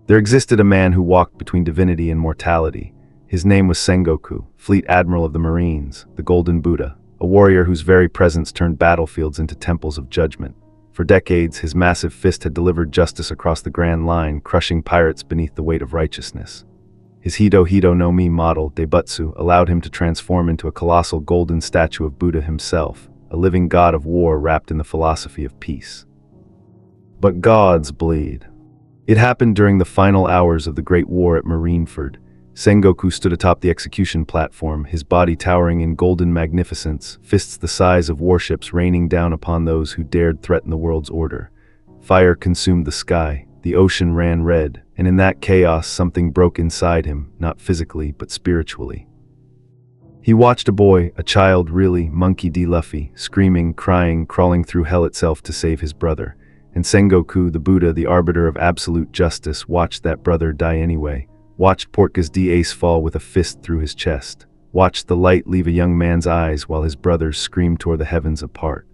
There existed a man who walked between divinity and mortality. His name was Sengoku, Fleet Admiral of the Marines, the Golden Buddha, a warrior whose very presence turned battlefields into temples of judgment. For decades, his massive fist had delivered justice across the Grand Line, crushing pirates beneath the weight of righteousness. His Hido no Mi model, Deibutsu, allowed him to transform into a colossal golden statue of Buddha himself, a living god of war wrapped in the philosophy of peace. But gods bleed. It happened during the final hours of the Great War at Marineford. Sengoku stood atop the execution platform, his body towering in golden magnificence, fists the size of warships raining down upon those who dared threaten the world's order. Fire consumed the sky, the ocean ran red, and in that chaos something broke inside him, not physically but spiritually. He watched a boy, a child really, Monkey D. Luffy, screaming, crying, crawling through hell itself to save his brother. And Sengoku the Buddha, the arbiter of absolute justice, watched that brother die anyway, watched Portgas D. Ace fall with a fist through his chest, watched the light leave a young man's eyes while his brothers screamed toward the heavens apart.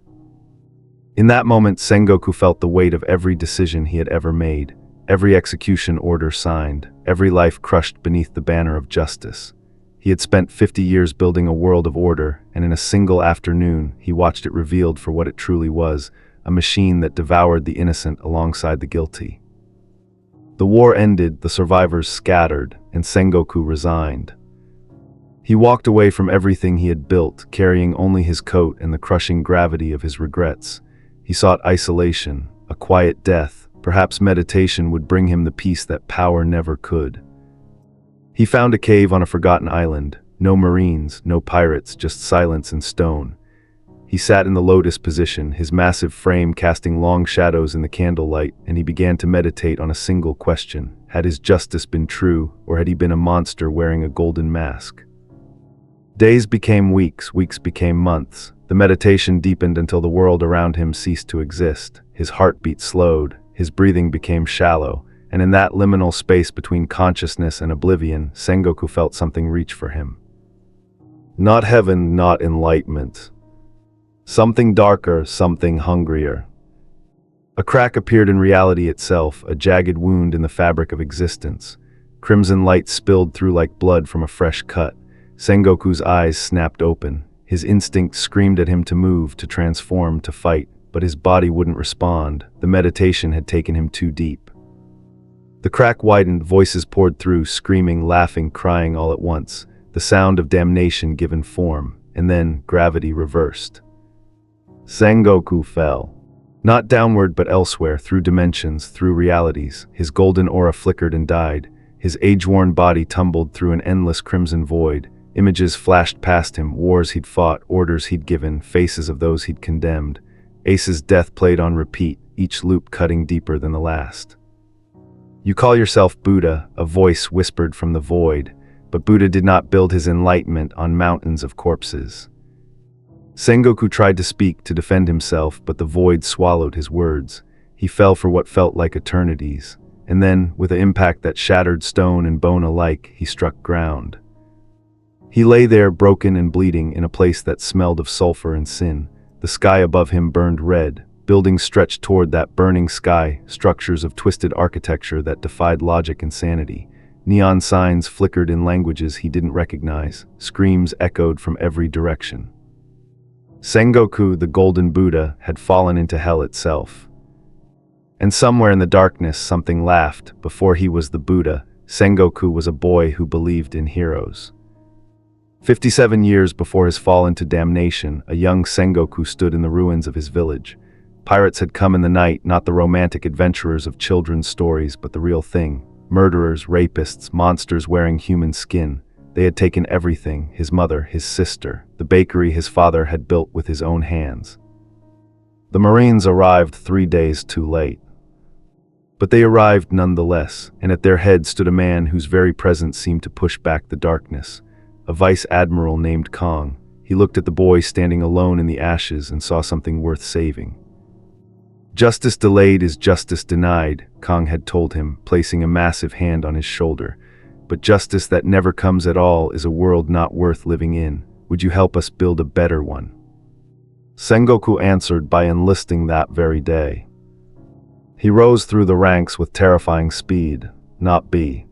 In that moment, Sengoku felt the weight of every decision he had ever made, every execution order signed, every life crushed beneath the banner of justice. He had spent 50 years building a world of order, and in a single afternoon, he watched it revealed for what it truly was, a machine that devoured the innocent alongside the guilty. The war ended, the survivors scattered, and Sengoku resigned. He walked away from everything he had built, carrying only his coat and the crushing gravity of his regrets. He sought isolation, a quiet death. Perhaps meditation would bring him the peace that power never could. He found a cave on a forgotten island. No marines, no pirates, just silence and stone. He sat in the lotus position, his massive frame casting long shadows in the candlelight, and he began to meditate on a single question. Had his justice been true, or had he been a monster wearing a golden mask? Days became weeks, weeks became months. The meditation deepened until the world around him ceased to exist. His heartbeat slowed, his breathing became shallow, and in that liminal space between consciousness and oblivion, Sengoku felt something reach for him. Not heaven, not enlightenment. Something darker, something hungrier. A crack appeared in reality itself, a jagged wound in the fabric of existence. Crimson light spilled through like blood from a fresh cut. Sengoku's eyes snapped open. His instinct screamed at him to move, to transform, to fight, but his body wouldn't respond. The meditation had taken him too deep. The crack widened, voices poured through, screaming, laughing, crying all at once. The sound of damnation given form, and then gravity reversed. Sengoku fell. Not downward but elsewhere, through dimensions, through realities. His golden aura flickered and died. His age-worn body tumbled through an endless crimson void. Images flashed past him, wars he'd fought, orders he'd given, faces of those he'd condemned. Ace's death played on repeat, each loop cutting deeper than the last. You call yourself Buddha, a voice whispered from the void, but Buddha did not build his enlightenment on mountains of corpses. Sengoku tried to speak, to defend himself, but the void swallowed his words. He fell for what felt like eternities, and then, with an impact that shattered stone and bone alike, he struck ground. He lay there, broken and bleeding, in a place that smelled of sulfur and sin. The sky above him burned red. Buildings stretched toward that burning sky, structures of twisted architecture that defied logic and sanity. Neon signs flickered in languages he didn't recognize. Screams echoed from every direction. Sengoku, the Golden Buddha, had fallen into hell itself. And somewhere in the darkness something laughed. Before he was the Buddha, Sengoku was a boy who believed in heroes. 57 years before his fall into damnation, a young Sengoku stood in the ruins of his village. Pirates had come in the night, not the romantic adventurers of children's stories, but the real thing. Murderers, rapists, monsters wearing human skin. They had taken everything, his mother, his sister, the bakery his father had built with his own hands. The Marines arrived 3 days too late. But they arrived nonetheless, and at their head stood a man whose very presence seemed to push back the darkness. A vice admiral named Kong. He looked at the boy standing alone in the ashes and saw something worth saving. Justice delayed is justice denied, Kong had told him, placing a massive hand on his shoulder. But justice that never comes at all is a world not worth living in. Would you help us build a better one? Sengoku answered by enlisting that very day. He rose through the ranks with terrifying speed. not be.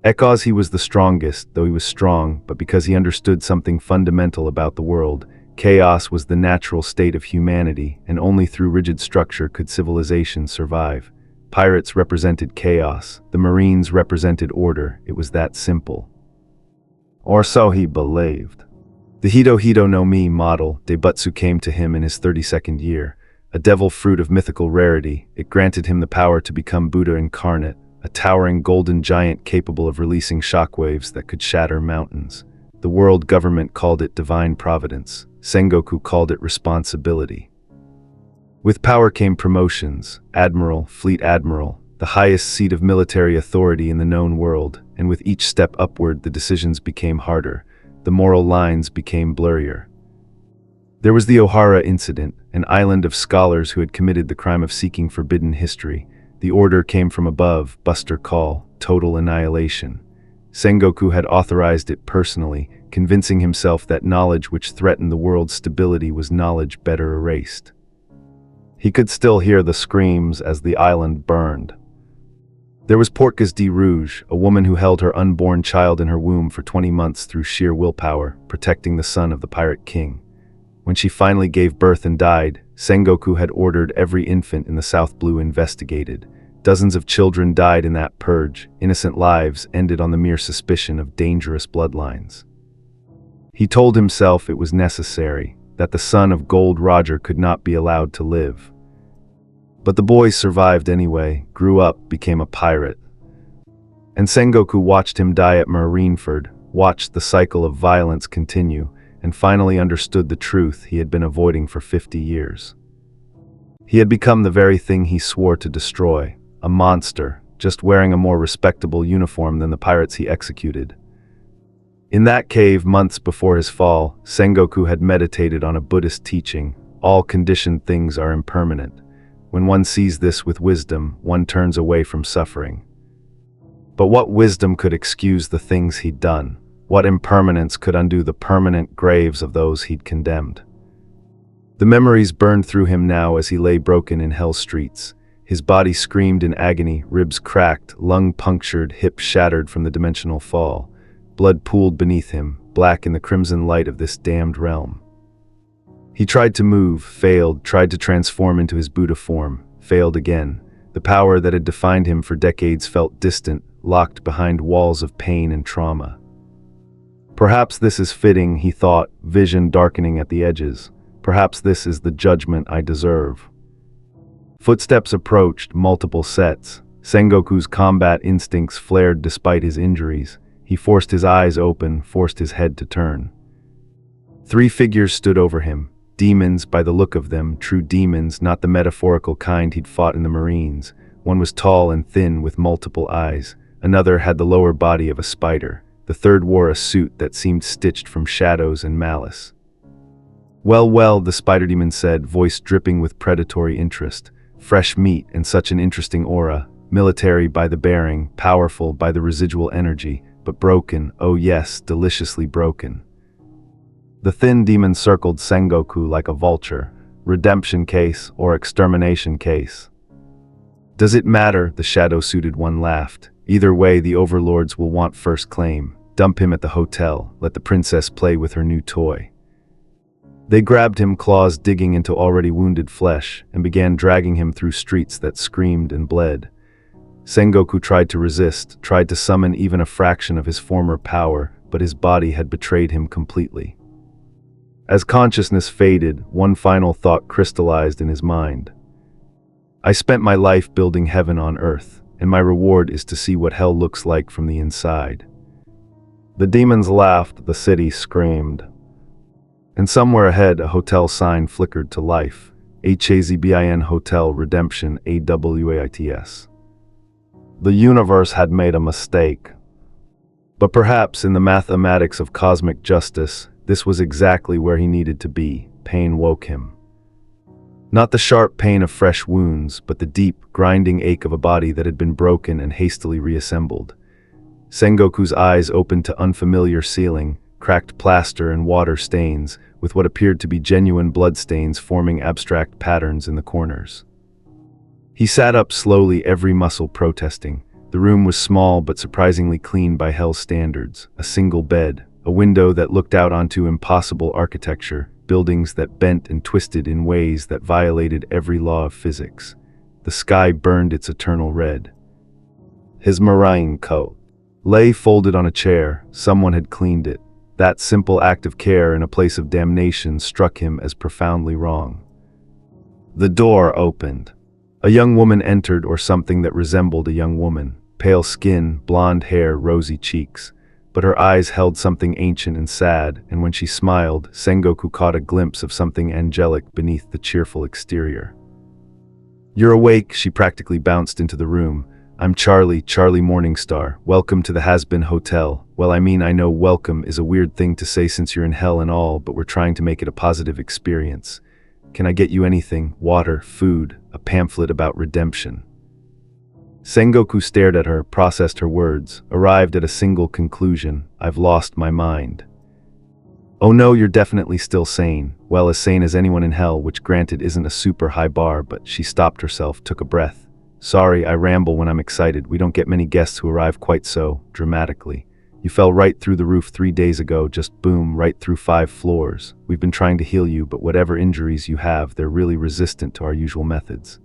Because he was the strongest, though he was strong, but because he understood something fundamental about the world. Chaos was the natural state of humanity, and only through rigid structure could civilization survive. Pirates represented chaos, the Marines represented order. It was that simple. Or so he believed. The Hito Hito no Mi model, Debutsu, came to him in his 32nd year. A devil fruit of mythical rarity, it granted him the power to become Buddha incarnate, a towering golden giant capable of releasing shockwaves that could shatter mountains. The world government called it divine providence. Sengoku called it responsibility. With power came promotions: Admiral, Fleet Admiral, the highest seat of military authority in the known world, and with each step upward the decisions became harder, the moral lines became blurrier. There was the Ohara incident, an island of scholars who had committed the crime of seeking forbidden history. The order came from above, Buster Call, total annihilation. Sengoku had authorized it personally, convincing himself that knowledge which threatened the world's stability was knowledge better erased. He could still hear the screams as the island burned. There was Portgas de Rouge, a woman who held her unborn child in her womb for 20 months through sheer willpower, protecting the son of the pirate king. When she finally gave birth and died, Sengoku had ordered every infant in the South Blue investigated. Dozens of children died in that purge. Innocent lives ended on the mere suspicion of dangerous bloodlines. He told himself it was necessary, that the son of Gold Roger could not be allowed to live. But the boy survived anyway, grew up, became a pirate. And Sengoku watched him die at Marineford, watched the cycle of violence continue, and finally understood the truth he had been avoiding for 50 years. He had become the very thing he swore to destroy, a monster, just wearing a more respectable uniform than the pirates he executed. In that cave months before his fall, Sengoku had meditated on a Buddhist teaching: all conditioned things are impermanent. When one sees this with wisdom, one turns away from suffering. But what wisdom could excuse the things he'd done? What impermanence could undo the permanent graves of those he'd condemned? The memories burned through him now as he lay broken in hell's streets. His body screamed in agony, ribs cracked, lung punctured, hip shattered from the dimensional fall. Blood pooled beneath him, black in the crimson light of this damned realm. He tried to move, failed, tried to transform into his Buddha form, failed again. The power that had defined him for decades felt distant, locked behind walls of pain and trauma. Perhaps this is fitting, he thought, vision darkening at the edges. Perhaps this is the judgment I deserve. Footsteps approached, multiple sets. Sengoku's combat instincts flared despite his injuries. He forced his eyes open, forced his head to turn. 3 figures stood over him. Demons by the look of them, true demons, not the metaphorical kind he'd fought in the Marines. One was tall and thin with multiple eyes. Another had the lower body of a spider. The third wore a suit that seemed stitched from shadows and malice. Well, well, the spider demon said, voice dripping with predatory interest. Fresh meat and such an interesting aura. Military by the bearing, powerful by the residual energy, but broken, oh yes, deliciously broken. The thin demon circled Sengoku like a vulture. Redemption case or extermination case. Does it matter? The shadow-suited one laughed. Either way, the overlords will want first claim. Dump him at the hotel. Let the princess play with her new toy. They grabbed him, claws digging into already wounded flesh, and began dragging him through streets that screamed and bled. Sengoku tried to resist, tried to summon even a fraction of his former power, but his body had betrayed him completely. As consciousness faded, one final thought crystallized in his mind. I spent my life building heaven on earth, and my reward is to see what hell looks like from the inside. The demons laughed, the city screamed. And somewhere ahead, a hotel sign flickered to life. Hazbin Hotel Redemption AWAITS. The universe had made a mistake. But perhaps in the mathematics of cosmic justice, this was exactly where he needed to be. Pain woke him. Not the sharp pain of fresh wounds, but the deep, grinding ache of a body that had been broken and hastily reassembled. Sengoku's eyes opened to unfamiliar ceiling, cracked plaster and water stains, with what appeared to be genuine bloodstains forming abstract patterns in the corners. He sat up slowly, every muscle protesting. The room was small but surprisingly clean by Hell's standards. A single bed, a window that looked out onto impossible architecture, buildings that bent and twisted in ways that violated every law of physics. The sky burned its eternal red. His marine coat lay folded on a chair. Someone had cleaned it. That simple act of care in a place of damnation struck him as profoundly wrong. The door opened. A young woman entered, or something that resembled a young woman. Pale skin, blonde hair, rosy cheeks. But her eyes held something ancient and sad, and when she smiled, Sengoku caught a glimpse of something angelic beneath the cheerful exterior. "You're awake," she practically bounced into the room. "I'm Charlie Morningstar. Welcome to the Hazbin Hotel." "Well, I know welcome is a weird thing to say since you're in hell and all, but we're trying to make it a positive experience. Can I get you anything? Water, food, a pamphlet about redemption?" Sengoku stared at her, processed her words, arrived at a single conclusion: "I've lost my mind." "Oh no, you're definitely still sane. Well, as sane as anyone in hell, which granted isn't a super high bar," but she stopped herself, took a breath. "Sorry, I ramble when I'm excited. We don't get many guests who arrive quite so dramatically. You fell right through the roof 3 days ago, just boom, right through 5 floors. We've been trying to heal you, but whatever injuries you have, they're really resistant to our usual methods."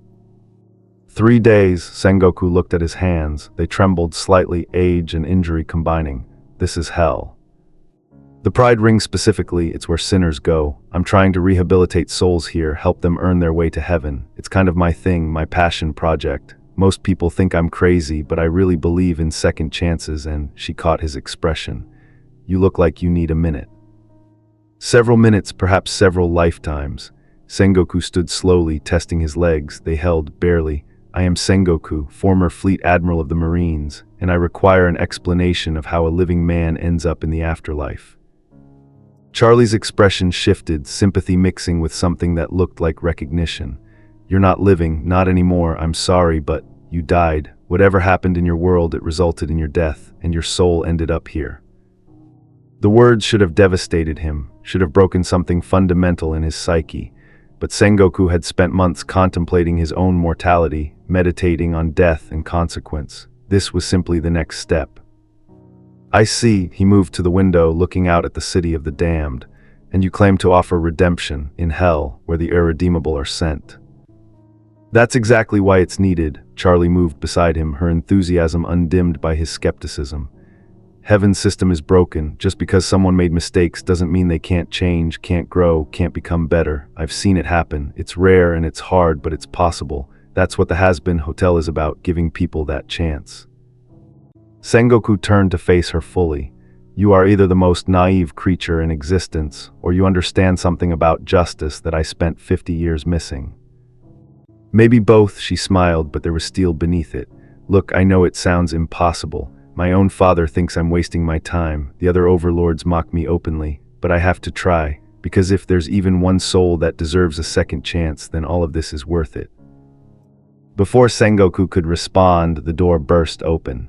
3 days, Sengoku looked at his hands. They trembled slightly, age and injury combining. This is hell. The Pride Ring specifically, it's where sinners go. I'm trying to rehabilitate souls here, help them earn their way to heaven. It's kind of my thing, my passion project. Most people think I'm crazy, but I really believe in second chances, and she caught his expression. "You look like you need a minute." Several minutes, perhaps several lifetimes. Sengoku stood slowly, testing his legs. They held barely. "I am Sengoku, former Fleet Admiral of the Marines, and I require an explanation of how a living man ends up in the afterlife." Charlie's expression shifted, sympathy mixing with something that looked like recognition. "You're not living, not anymore. I'm sorry, but you died. Whatever happened in your world, it resulted in your death, and your soul ended up here." The words should have devastated him, should have broken something fundamental in his psyche. But Sengoku had spent months contemplating his own mortality, meditating on death and consequence. This was simply the next step. "I see," he moved to the window, looking out at the city of the damned. "And you claim to offer redemption in hell, where the irredeemable are sent." "That's exactly why it's needed." Charlie moved beside him, her enthusiasm undimmed by his skepticism. "Heaven's system is broken. Just because someone made mistakes doesn't mean they can't change, can't grow, can't become better. I've seen it happen. It's rare and it's hard, but it's possible. That's what the Hazbin Hotel is about, giving people that chance." Sengoku turned to face her fully. "You are either the most naive creature in existence, or you understand something about justice that I spent 50 years missing." "Maybe both," she smiled, but there was steel beneath it. "Look, I know it sounds impossible. My own father thinks I'm wasting my time. The other overlords mock me openly. But I have to try, because if there's even one soul that deserves a second chance, then all of this is worth it." Before Sengoku could respond, the door burst open.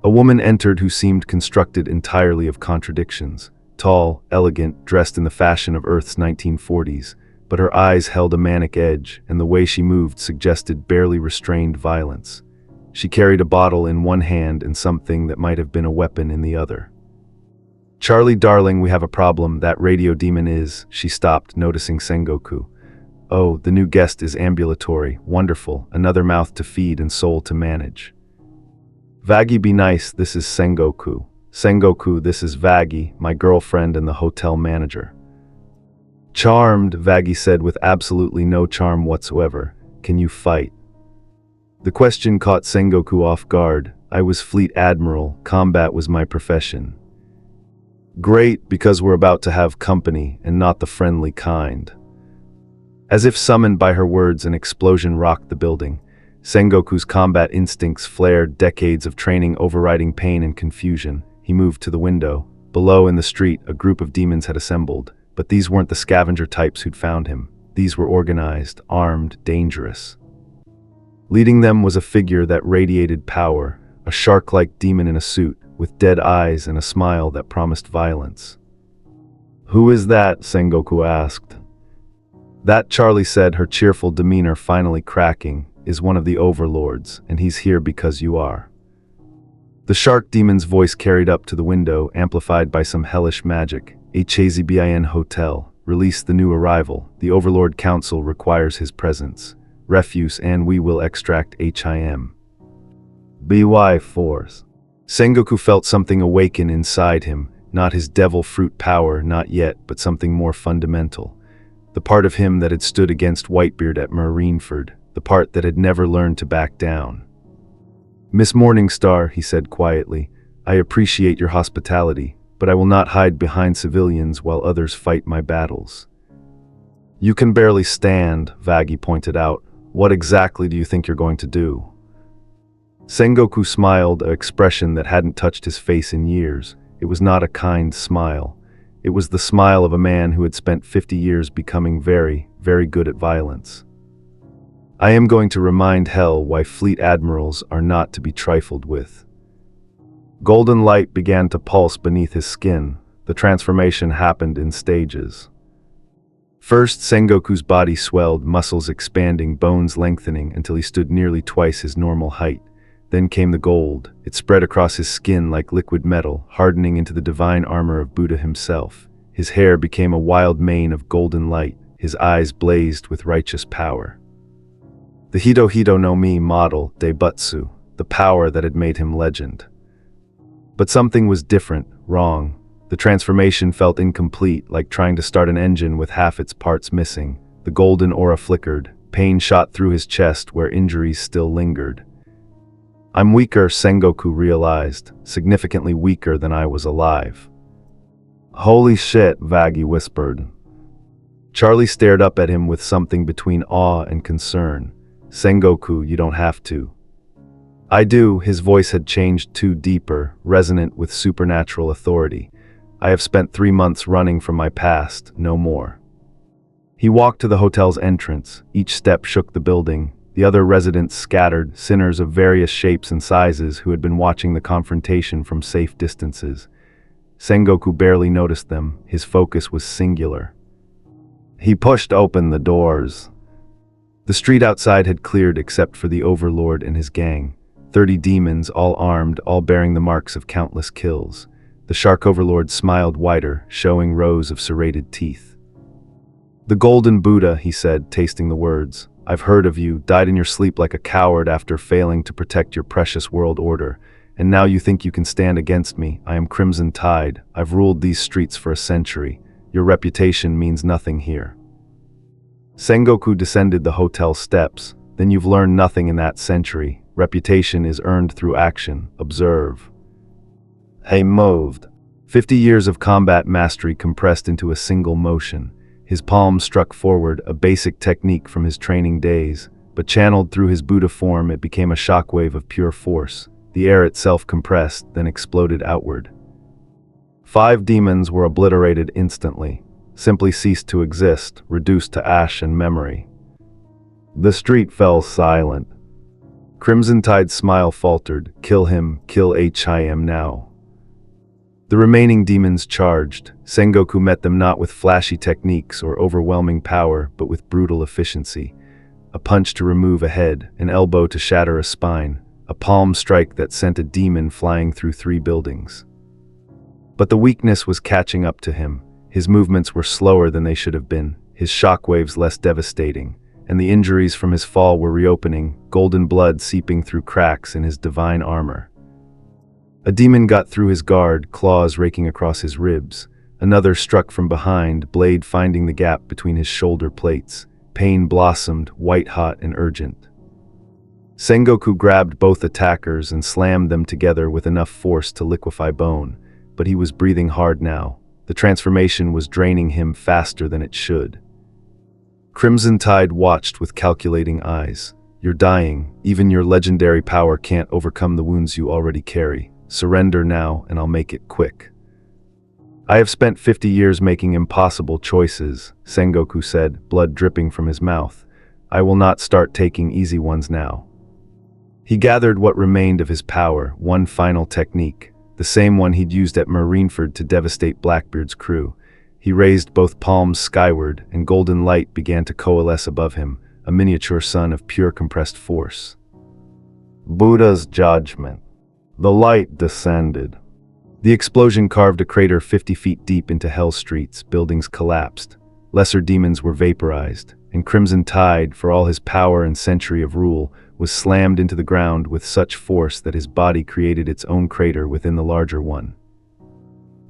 A woman entered who seemed constructed entirely of contradictions. Tall, elegant, dressed in the fashion of Earth's 1940s, but her eyes held a manic edge, and the way she moved suggested barely restrained violence. She carried a bottle in one hand and something that might have been a weapon in the other. "Charlie, darling, we have a problem. That radio demon is..." She stopped, noticing Sengoku. "Oh, the new guest is ambulatory. Wonderful. Another mouth to feed and soul to manage." "Vaggie, be nice. This is Sengoku." "Sengoku, this is Vaggie, my girlfriend and the hotel manager." "Charmed," Vaggie said with absolutely no charm whatsoever. "Can you fight?" The question caught Sengoku off guard. "I was Fleet Admiral. Combat was my profession." "Great, because we're about to have company, and not the friendly kind." As if summoned by her words, an explosion rocked the building. Sengoku's combat instincts flared, decades of training overriding pain and confusion. He moved to the window. Below in the street, a group of demons had assembled. But these weren't the scavenger types who'd found him. These were organized, armed, dangerous. Leading them was a figure that radiated power, a shark-like demon in a suit, with dead eyes and a smile that promised violence. "Who is that?" Sengoku asked. "That," Charlie said, her cheerful demeanor finally cracking. is one of the overlords, and he's here because you are." The shark demon's voice carried up to the window, amplified by some hellish magic. Hazbin Hotel. Release the new arrival. The Overlord Council requires his presence. Refuse and we will extract him. By force. Sengoku felt something awaken inside him, not his devil fruit power, not yet, but something more fundamental. The part of him that had stood against Whitebeard at Marineford, the part that had never learned to back down. "Miss Morningstar," he said quietly, "I appreciate your hospitality, but I will not hide behind civilians while others fight my battles." "You can barely stand," Vaggie pointed out. "What exactly do you think you're going to do?" Sengoku smiled, an expression that hadn't touched his face in years. It was not a kind smile. It was the smile of a man who had spent 50 years becoming very, very good at violence. "I am going to remind Hell why Fleet Admirals are not to be trifled with." Golden light began to pulse beneath his skin. The transformation happened in stages. First, Sengoku's body swelled, muscles expanding, bones lengthening until he stood nearly twice his normal height. Then came the gold. It spread across his skin like liquid metal, hardening into the divine armor of Buddha himself. His hair became a wild mane of golden light. His eyes blazed with righteous power. The Hito no Mi model, Daibutsu, the power that had made him legend. But something was different, wrong. The transformation felt incomplete, like trying to start an engine with half its parts missing. The golden aura flickered. Pain shot through his chest where injuries still lingered. "I'm weaker," Sengoku realized, "significantly weaker than I was alive." "Holy shit," Vaggie whispered. Charlie stared up at him with something between awe and concern. "Sengoku, you don't have to." "I do." His voice had changed to deeper, resonant with supernatural authority. "I have spent 3 months running from my past, no more." He walked to the hotel's entrance. Each step shook the building. The other residents scattered, sinners of various shapes and sizes who had been watching the confrontation from safe distances. Sengoku barely noticed them. His focus was singular. He pushed open the doors. The street outside had cleared except for the Overlord and his gang. 30 demons, all armed, all bearing the marks of countless kills. The Shark Overlord smiled wider, showing rows of serrated teeth. "The Golden Buddha," he said, tasting the words. "I've heard of you, died in your sleep like a coward after failing to protect your precious world order. And now you think you can stand against me. I am Crimson Tide. I've ruled these streets for a century. Your reputation means nothing here." Sengoku descended the hotel steps. "Then you've learned nothing in that century. Reputation is earned through action. Observe." He moved. 50 years of combat mastery compressed into a single motion. His palms struck forward, a basic technique from his training days, but channeled through his Buddha form, it became a shockwave of pure force. The air itself compressed, then exploded outward. 5 demons were obliterated instantly, simply ceased to exist, reduced to ash and memory. The street fell silent. Crimson Tide's smile faltered. "Kill him, kill him now." The remaining demons charged. Sengoku met them not with flashy techniques or overwhelming power, but with brutal efficiency. A punch to remove a head, an elbow to shatter a spine, a palm strike that sent a demon flying through 3 buildings. But the weakness was catching up to him. His movements were slower than they should have been, his shockwaves less devastating, and the injuries from his fall were reopening, golden blood seeping through cracks in his divine armor. A demon got through his guard, claws raking across his ribs. Another struck from behind, blade finding the gap between his shoulder plates. Pain blossomed, white-hot and urgent. Sengoku grabbed both attackers and slammed them together with enough force to liquefy bone, but he was breathing hard now. The transformation was draining him faster than it should. Crimson Tide watched with calculating eyes. "You're dying. Even your legendary power can't overcome the wounds you already carry. Surrender now, and I'll make it quick." "I have spent 50 years making impossible choices," Sengoku said, blood dripping from his mouth. "I will not start taking easy ones now." He gathered what remained of his power, one final technique, the same one he'd used at Marineford to devastate Blackbeard's crew. He raised both palms skyward, and golden light began to coalesce above him, a miniature sun of pure compressed force. Buddha's judgment. The light descended. The explosion carved a crater 50 feet deep into Hell Streets. Buildings collapsed. Lesser demons were vaporized, and Crimson Tide, for all his power and century of rule, was slammed into the ground with such force that his body created its own crater within the larger one.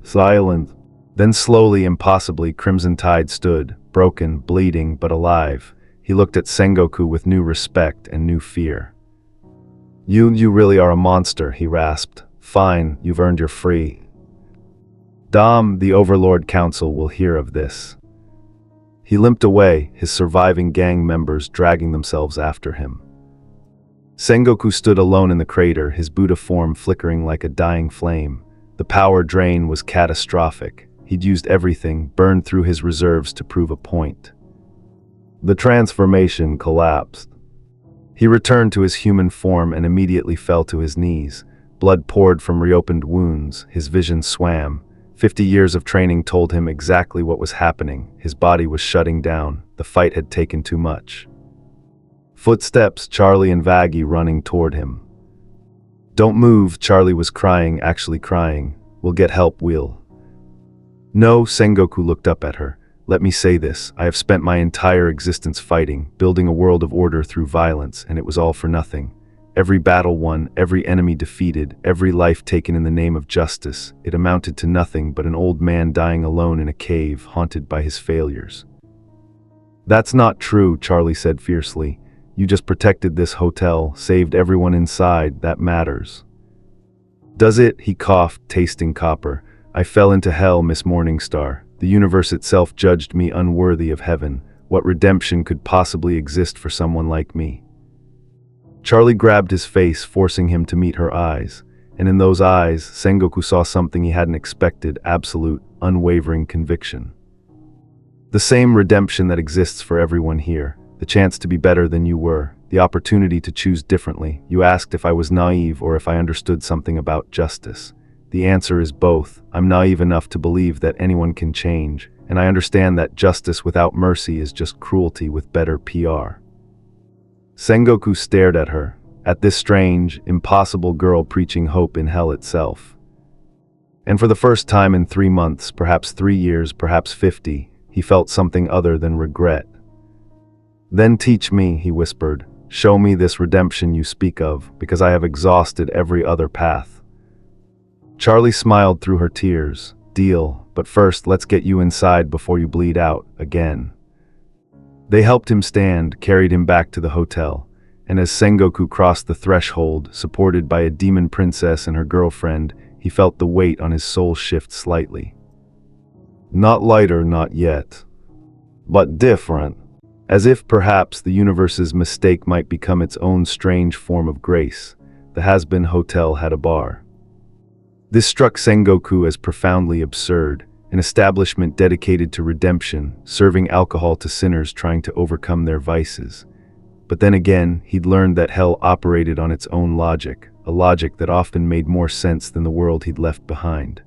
Silent. Then slowly, impossibly, Crimson Tide stood, broken, bleeding, but alive. He looked at Sengoku with new respect and new fear. You really are a monster," he rasped. "Fine, you've earned your free. Dom, the Overlord Council will hear of this." He limped away, his surviving gang members dragging themselves after him. Sengoku stood alone in the crater, his Buddha form flickering like a dying flame. The power drain was catastrophic. He'd used everything, burned through his reserves to prove a point. The transformation collapsed. He returned to his human form and immediately fell to his knees. Blood poured from reopened wounds, his vision swam. 50 years of training told him exactly what was happening. His body was shutting down. The fight had taken too much. Footsteps, Charlie and Vaggie running toward him. "Don't move," Charlie was crying, actually crying. "We'll get help, we'll." "No," Sengoku looked up at her. "Let me say this. I have spent my entire existence fighting, building a world of order through violence, and it was all for nothing. Every battle won, every enemy defeated, every life taken in the name of justice. It amounted to nothing but an old man dying alone in a cave, haunted by his failures." "That's not true," Charlie said fiercely. "You just protected this hotel, saved everyone inside, that matters." "Does it?" he coughed, tasting copper. "I fell into hell, Miss Morningstar. The universe itself judged me unworthy of heaven. What redemption could possibly exist for someone like me?" Charlie grabbed his face, forcing him to meet her eyes. And in those eyes, Sengoku saw something he hadn't expected: absolute, unwavering conviction. The same redemption that exists for everyone here. The chance to be better than you were. The opportunity to choose differently. You asked if I was naive or if I understood something about justice. The answer is both. I'm naive enough to believe that anyone can change, and I understand that justice without mercy is just cruelty with better PR. Sengoku stared at her, at this strange, impossible girl preaching hope in hell itself. And for the first time in 3 months, perhaps 3 years, perhaps 50, he felt something other than regret. "Then teach me," he whispered. "Show me this redemption you speak of, because I have exhausted every other path." Charlie smiled through her tears. "Deal, but first let's get you inside before you bleed out again." They helped him stand, carried him back to the hotel, and as Sengoku crossed the threshold, supported by a demon princess and her girlfriend, he felt the weight on his soul shift slightly. Not lighter, not yet, but different. As if perhaps the universe's mistake might become its own strange form of grace. The Hazbin Hotel had a bar. This struck Sengoku as profoundly absurd, an establishment dedicated to redemption, serving alcohol to sinners trying to overcome their vices. But then again, he'd learned that hell operated on its own logic, a logic that often made more sense than the world he'd left behind.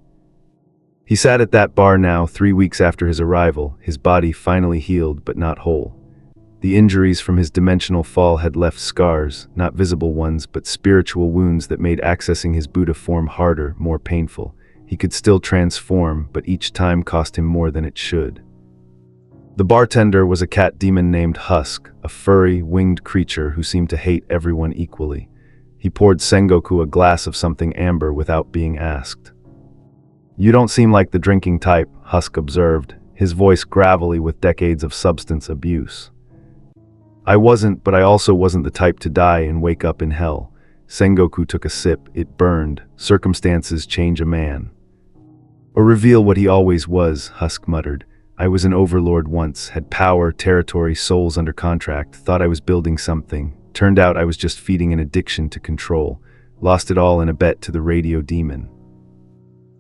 He sat at that bar now, 3 weeks after his arrival, his body finally healed but not whole. The injuries from his dimensional fall had left scars, not visible ones, but spiritual wounds that made accessing his Buddha form harder, more painful. He could still transform, but each time cost him more than it should. The bartender was a cat demon named Husk, a furry, winged creature who seemed to hate everyone equally. He poured Sengoku a glass of something amber without being asked. "You don't seem like the drinking type," Husk observed, his voice gravelly with decades of substance abuse. "I wasn't, but I also wasn't the type to die and wake up in hell." Sengoku took a sip. It burned. Circumstances change a man. "Or reveal what he always was," Husk muttered. "I was an overlord once, had power, territory, souls under contract, thought I was building something. Turned out I was just feeding an addiction to control. Lost it all in a bet to the radio demon."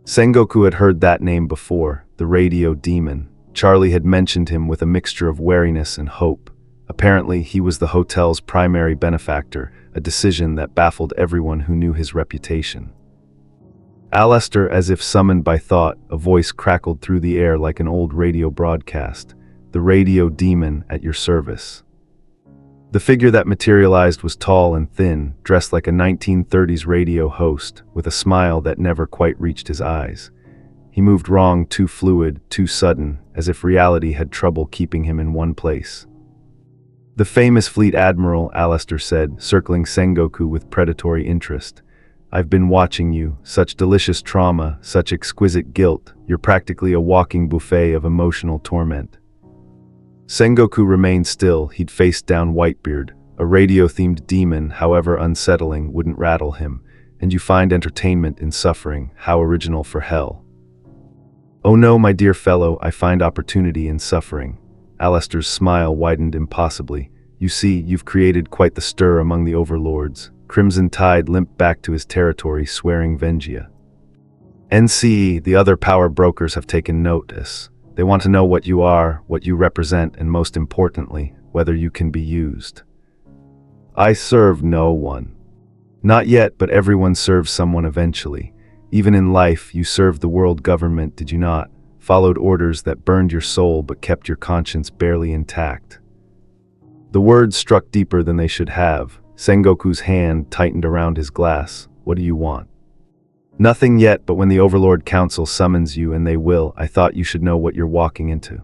Sengoku had heard that name before, the radio demon. Charlie had mentioned him with a mixture of wariness and hope. Apparently, he was the hotel's primary benefactor, a decision that baffled everyone who knew his reputation. Alastor, as if summoned by thought, a voice crackled through the air like an old radio broadcast. "The radio demon at your service." The figure that materialized was tall and thin, dressed like a 1930s radio host, with a smile that never quite reached his eyes. He moved wrong, too fluid, too sudden, as if reality had trouble keeping him in one place. The famous Fleet Admiral, Alastor said, circling Sengoku with predatory interest. I've been watching you, such delicious trauma, such exquisite guilt, you're practically a walking buffet of emotional torment. Sengoku remained still. He'd faced down Whitebeard. A radio-themed demon, however unsettling, wouldn't rattle him. And you find entertainment in suffering, how original for hell. Oh no, my dear fellow, I find opportunity in suffering. Alastor's smile widened impossibly. You see, you've created quite the stir among the overlords. Crimson Tide limped back to his territory, swearing vengeance. NCE, the other power brokers have taken notice. They want to know what you are, what you represent, and most importantly, whether you can be used. I serve no one. Not yet, but everyone serves someone eventually. Even in life, you served the world government, did you not? Followed orders that burned your soul but kept your conscience barely intact. The words struck deeper than they should have. Sengoku's hand tightened around his glass. What do you want? Nothing yet, but when the Overlord Council summons you, and they will, I thought you should know what you're walking into.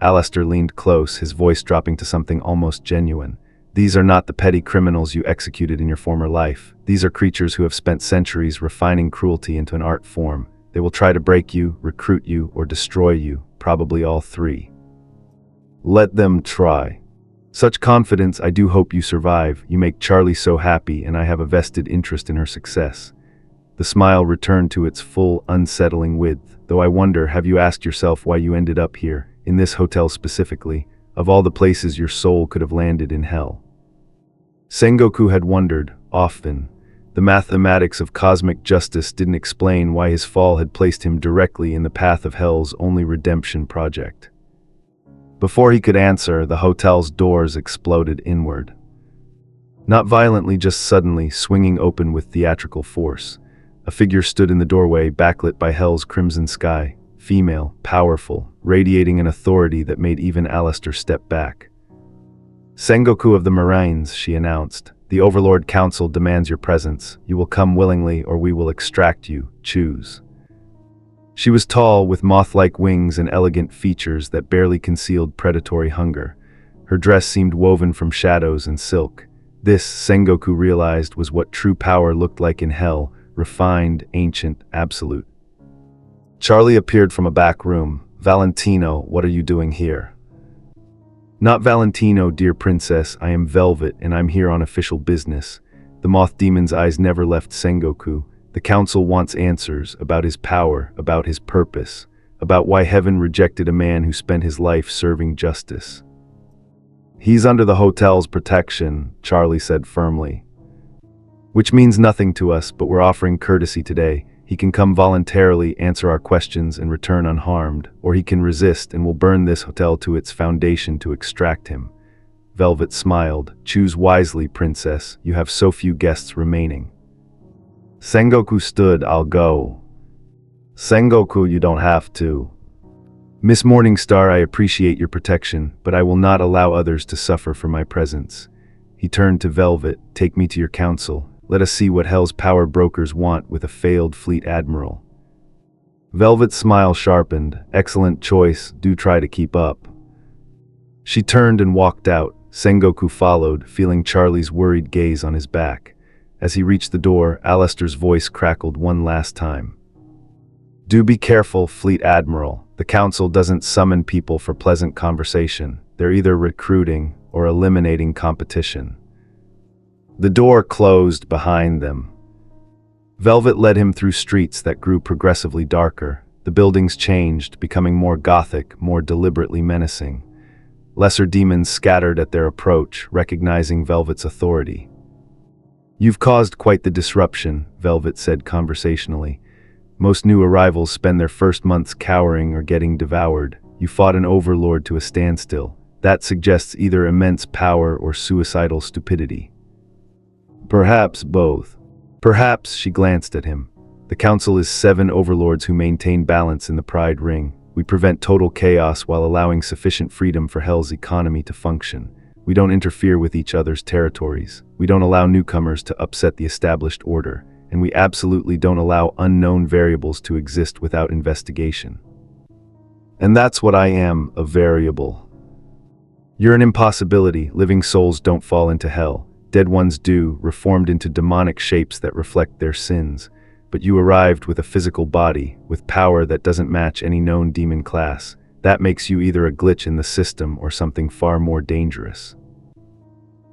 Alastor leaned close, his voice dropping to something almost genuine. These are not the petty criminals you executed in your former life. These are creatures who have spent centuries refining cruelty into an art form. They will try to break you, recruit you, or destroy you, probably all three. Let them try. Such confidence, I do hope you survive. You make Charlie so happy, and I have a vested interest in her success. The smile returned to its full, unsettling width, though I wonder, have you asked yourself why you ended up here, in this hotel specifically, of all the places your soul could have landed in hell? Sengoku had wondered, often. The mathematics of cosmic justice didn't explain why his fall had placed him directly in the path of hell's only redemption project. Before he could answer, the hotel's doors exploded inward. Not violently, just suddenly, swinging open with theatrical force. A figure stood in the doorway, backlit by hell's crimson sky, female, powerful, radiating an authority that made even Alastor step back. Sengoku of the Marines, she announced. The Overlord Council demands your presence. You will come willingly, or we will extract you. Choose. She was tall, with moth-like wings and elegant features that barely concealed predatory hunger. Her dress seemed woven from shadows and silk. This, Sengoku realized, was what true power looked like in hell. Refined, ancient, absolute. Charlie appeared from a back room. Valentino, what are you doing here? Not Valentino, dear princess, I am Velvet, and I'm here on official business. The moth demon's eyes never left Sengoku. The council wants answers about his power, about his purpose, about why heaven rejected a man who spent his life serving justice. He's under the hotel's protection, Charlie said firmly. Which means nothing to us, but we're offering courtesy today. He can come voluntarily, answer our questions, and return unharmed, or he can resist and we'll burn this hotel to its foundation to extract him. Velvet smiled. Choose wisely, princess. You have so few guests remaining. Sengoku stood. I'll go. Sengoku, you don't have to. Miss Morningstar, I appreciate your protection, but I will not allow others to suffer for my presence. He turned to Velvet. Take me to your council. Let us see what hell's power brokers want with a failed Fleet Admiral. Velvet's smile sharpened. Excellent choice. Do try to keep up. She turned and walked out. Sengoku followed, feeling Charlie's worried gaze on his back. As he reached the door, Alastor's voice crackled one last time. Do be careful, Fleet Admiral. The council doesn't summon people for pleasant conversation. They're either recruiting or eliminating competition. The door closed behind them. Velvet led him through streets that grew progressively darker. The buildings changed, becoming more gothic, more deliberately menacing. Lesser demons scattered at their approach, recognizing Velvet's authority. You've caused quite the disruption, Velvet said conversationally. Most new arrivals spend their first months cowering or getting devoured. You fought an overlord to a standstill. That suggests either immense power or suicidal stupidity. Perhaps both. Perhaps, she glanced at him. The council is 7 overlords who maintain balance in the Pride Ring. We prevent total chaos while allowing sufficient freedom for Hell's economy to function. We don't interfere with each other's territories. We don't allow newcomers to upset the established order. And we absolutely don't allow unknown variables to exist without investigation. And that's what I am, a variable. You're an impossibility. Living souls don't fall into hell. Dead ones do, reformed into demonic shapes that reflect their sins. But you arrived with a physical body, with power that doesn't match any known demon class. That makes you either a glitch in the system or something far more dangerous.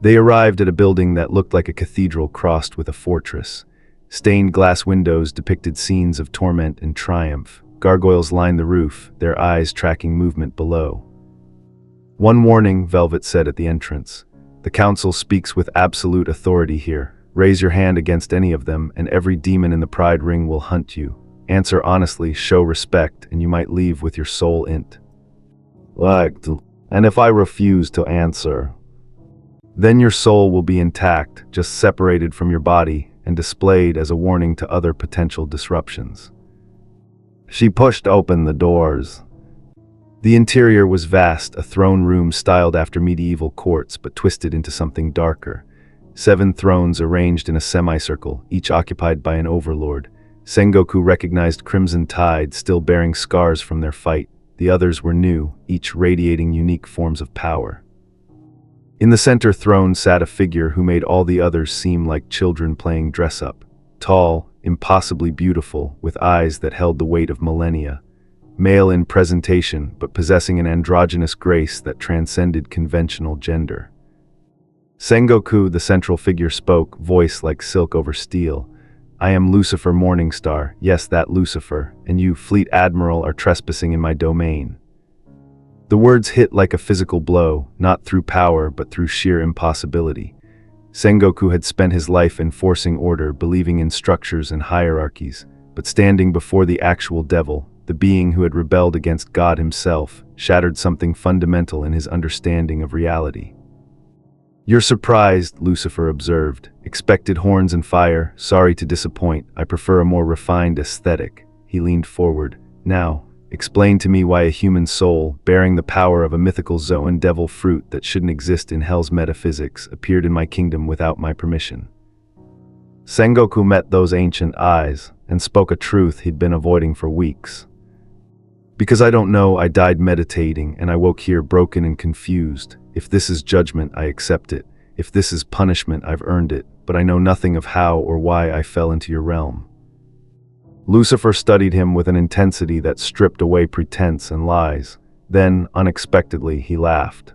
They arrived at a building that looked like a cathedral crossed with a fortress. Stained glass windows depicted scenes of torment and triumph. Gargoyles lined the roof, their eyes tracking movement below. "One warning," Velvet said at the entrance. "The council speaks with absolute authority here. Raise your hand against any of them, and every demon in the Pride Ring will hunt you. Answer honestly, show respect, and you might leave with your soul int." And if I refuse to answer? Then your soul will be intact, just separated from your body, and displayed as a warning to other potential disruptions. She pushed open the doors. The interior was vast, a throne room styled after medieval courts, but twisted into something darker. 7 thrones arranged in a semicircle, each occupied by an overlord. Sengoku recognized Crimson Tide, still bearing scars from their fight. The others were new, each radiating unique forms of power. In the center throne sat a figure who made all the others seem like children playing dress-up. Tall, impossibly beautiful, with eyes that held the weight of millennia. Male in presentation, but possessing an androgynous grace that transcended conventional gender. Sengoku, the central figure, spoke, voice like silk over steel. "I am Lucifer Morningstar, yes, that Lucifer, and you, Fleet Admiral, are trespassing in my domain." The words hit like a physical blow, not through power but through sheer impossibility. Sengoku had spent his life enforcing order, believing in structures and hierarchies, but standing before the actual devil, the being who had rebelled against God himself, shattered something fundamental in his understanding of reality. "You're surprised," Lucifer observed. "Expected horns and fire. Sorry to disappoint. I prefer a more refined aesthetic." He leaned forward. "Now, explain to me why a human soul, bearing the power of a mythical Zoan devil fruit that shouldn't exist in hell's metaphysics, appeared in my kingdom without my permission." Sengoku met those ancient eyes, and spoke a truth he'd been avoiding for weeks. "Because I don't know, I died meditating, and I woke here broken and confused. If this is judgment, I accept it. If this is punishment, I've earned it, but I know nothing of how or why I fell into your realm." Lucifer studied him with an intensity that stripped away pretense and lies. Then, unexpectedly, he laughed.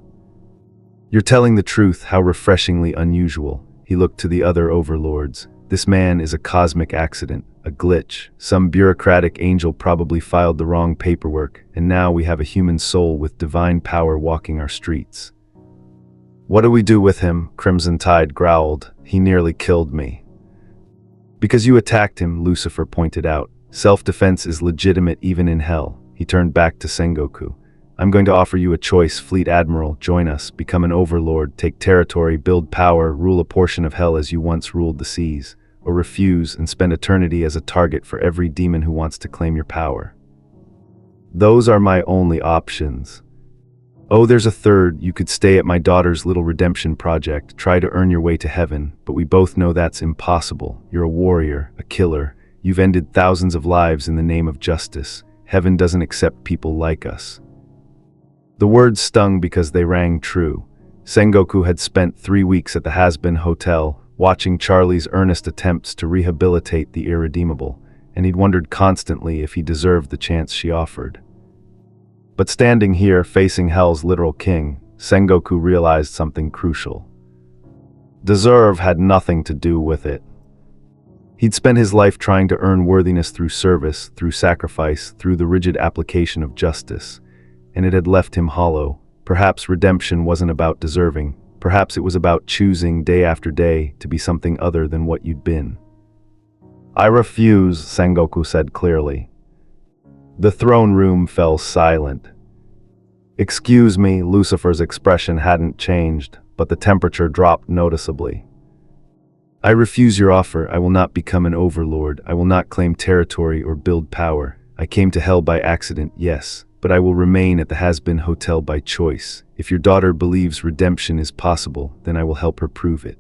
"You're telling the truth, how refreshingly unusual." He looked to the other overlords. "This man is a cosmic accident, a glitch. Some bureaucratic angel probably filed the wrong paperwork, and now we have a human soul with divine power walking our streets." "What do we do with him?" Crimson Tide growled. "He nearly killed me." "Because you attacked him," Lucifer pointed out. "Self-defense is legitimate even in hell." He turned back to Sengoku. "I'm going to offer you a choice, Fleet Admiral. Join us, become an overlord, take territory, build power, rule a portion of hell as you once ruled the seas. Or refuse and spend eternity as a target for every demon who wants to claim your power." "Those are my only options." "Oh, there's a third. You could stay at my daughter's little redemption project, try to earn your way to heaven, but we both know that's impossible. You're a warrior, a killer. You've ended thousands of lives in the name of justice. Heaven doesn't accept people like us." The words stung because they rang true. Sengoku had spent 3 weeks at the Hazbin Hotel, watching Charlie's earnest attempts to rehabilitate the irredeemable, and he'd wondered constantly if he deserved the chance she offered. But standing here, facing hell's literal king, Sengoku realized something crucial. Deserve had nothing to do with it. He'd spent his life trying to earn worthiness through service, through sacrifice, through the rigid application of justice, and it had left him hollow. Perhaps redemption wasn't about deserving. Perhaps it was about choosing day after day to be something other than what you'd been. "I refuse," Sengoku said clearly. The throne room fell silent. "Excuse me," Lucifer's expression hadn't changed, but the temperature dropped noticeably. "I refuse your offer. I will not become an overlord. I will not claim territory or build power. I came to hell by accident, yes, but I will remain at the Hazbin Hotel by choice. If your daughter believes redemption is possible, then I will help her prove it."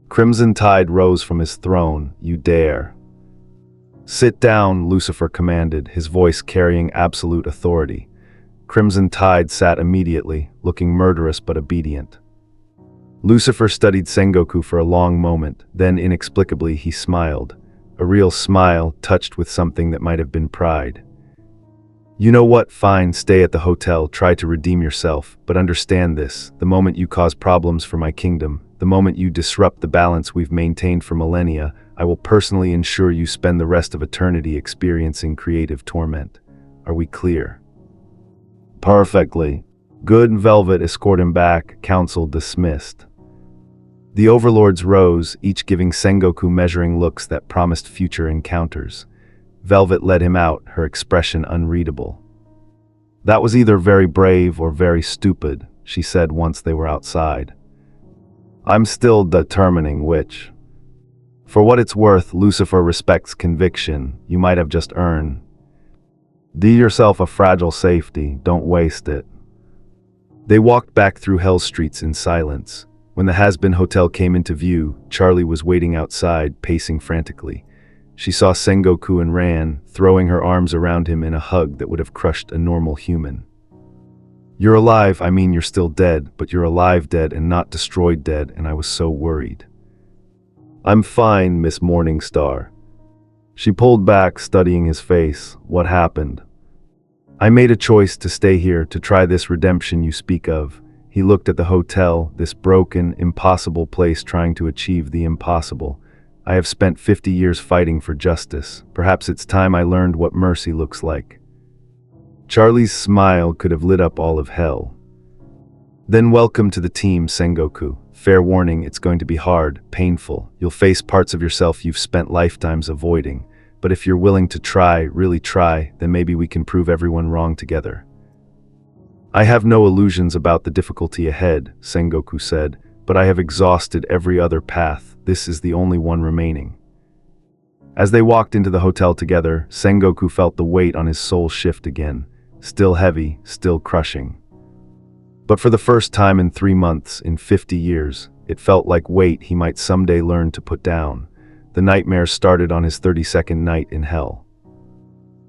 Crimson Tide rose from his throne. "You dare." "Sit down," Lucifer commanded, his voice carrying absolute authority. Crimson Tide sat immediately, looking murderous but obedient. Lucifer studied Sengoku for a long moment, then inexplicably he smiled. A real smile, touched with something that might have been pride. "You know what? Fine, stay at the hotel, try to redeem yourself, but understand this, the moment you cause problems for my kingdom, the moment you disrupt the balance we've maintained for millennia, I will personally ensure you spend the rest of eternity experiencing creative torment. Are we clear?" "Perfectly." "Good." Velvet, escort him back. Council dismissed. The overlords rose, each giving Sengoku measuring looks that promised future encounters. Velvet led him out, her expression unreadable. "That was either very brave or very stupid," she said once they were outside. "I'm still determining which. For what it's worth, Lucifer respects conviction. You might have just earned. Do yourself a fragile safety, don't waste it." They walked back through Hell Streets in silence. When the Hazbin Hotel came into view, Charlie was waiting outside, pacing frantically. She saw Sengoku and ran, throwing her arms around him in a hug that would have crushed a normal human. "You're alive, I mean you're still dead, but you're alive dead and not destroyed dead, and I was so worried." "I'm fine, Miss Morningstar." She pulled back, studying his face. "What happened?" "I made a choice to stay here, to try this redemption you speak of." He looked at the hotel, this broken, impossible place trying to achieve the impossible. "I have spent 50 years fighting for justice. Perhaps it's time I learned what mercy looks like." Charlie's smile could have lit up all of hell. "Then welcome to the team, Sengoku. Fair warning, it's going to be hard, painful. You'll face parts of yourself you've spent lifetimes avoiding. But if you're willing to try, really try, then maybe we can prove everyone wrong together." "I have no illusions about the difficulty ahead," Sengoku said, "but I have exhausted every other path. This is the only one remaining." As they walked into the hotel together, Sengoku felt the weight on his soul shift again. Still heavy, still crushing. But for the first time in 3 months, in 50 years, it felt like weight he might someday learn to put down. The nightmares started on his 32nd night in hell.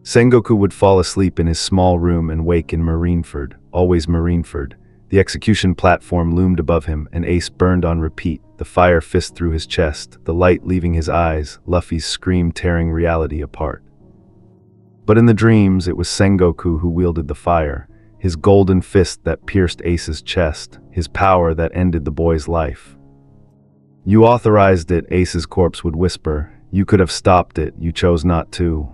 Sengoku would fall asleep in his small room and wake in Marineford, always Marineford. The execution platform loomed above him, and Ace burned on repeat, the fire fist through his chest, the light leaving his eyes, Luffy's scream tearing reality apart. But in the dreams, it was Sengoku who wielded the fire, his golden fist that pierced Ace's chest, his power that ended the boy's life. "You authorized it," Ace's corpse would whisper. "You could have stopped it, you chose not to."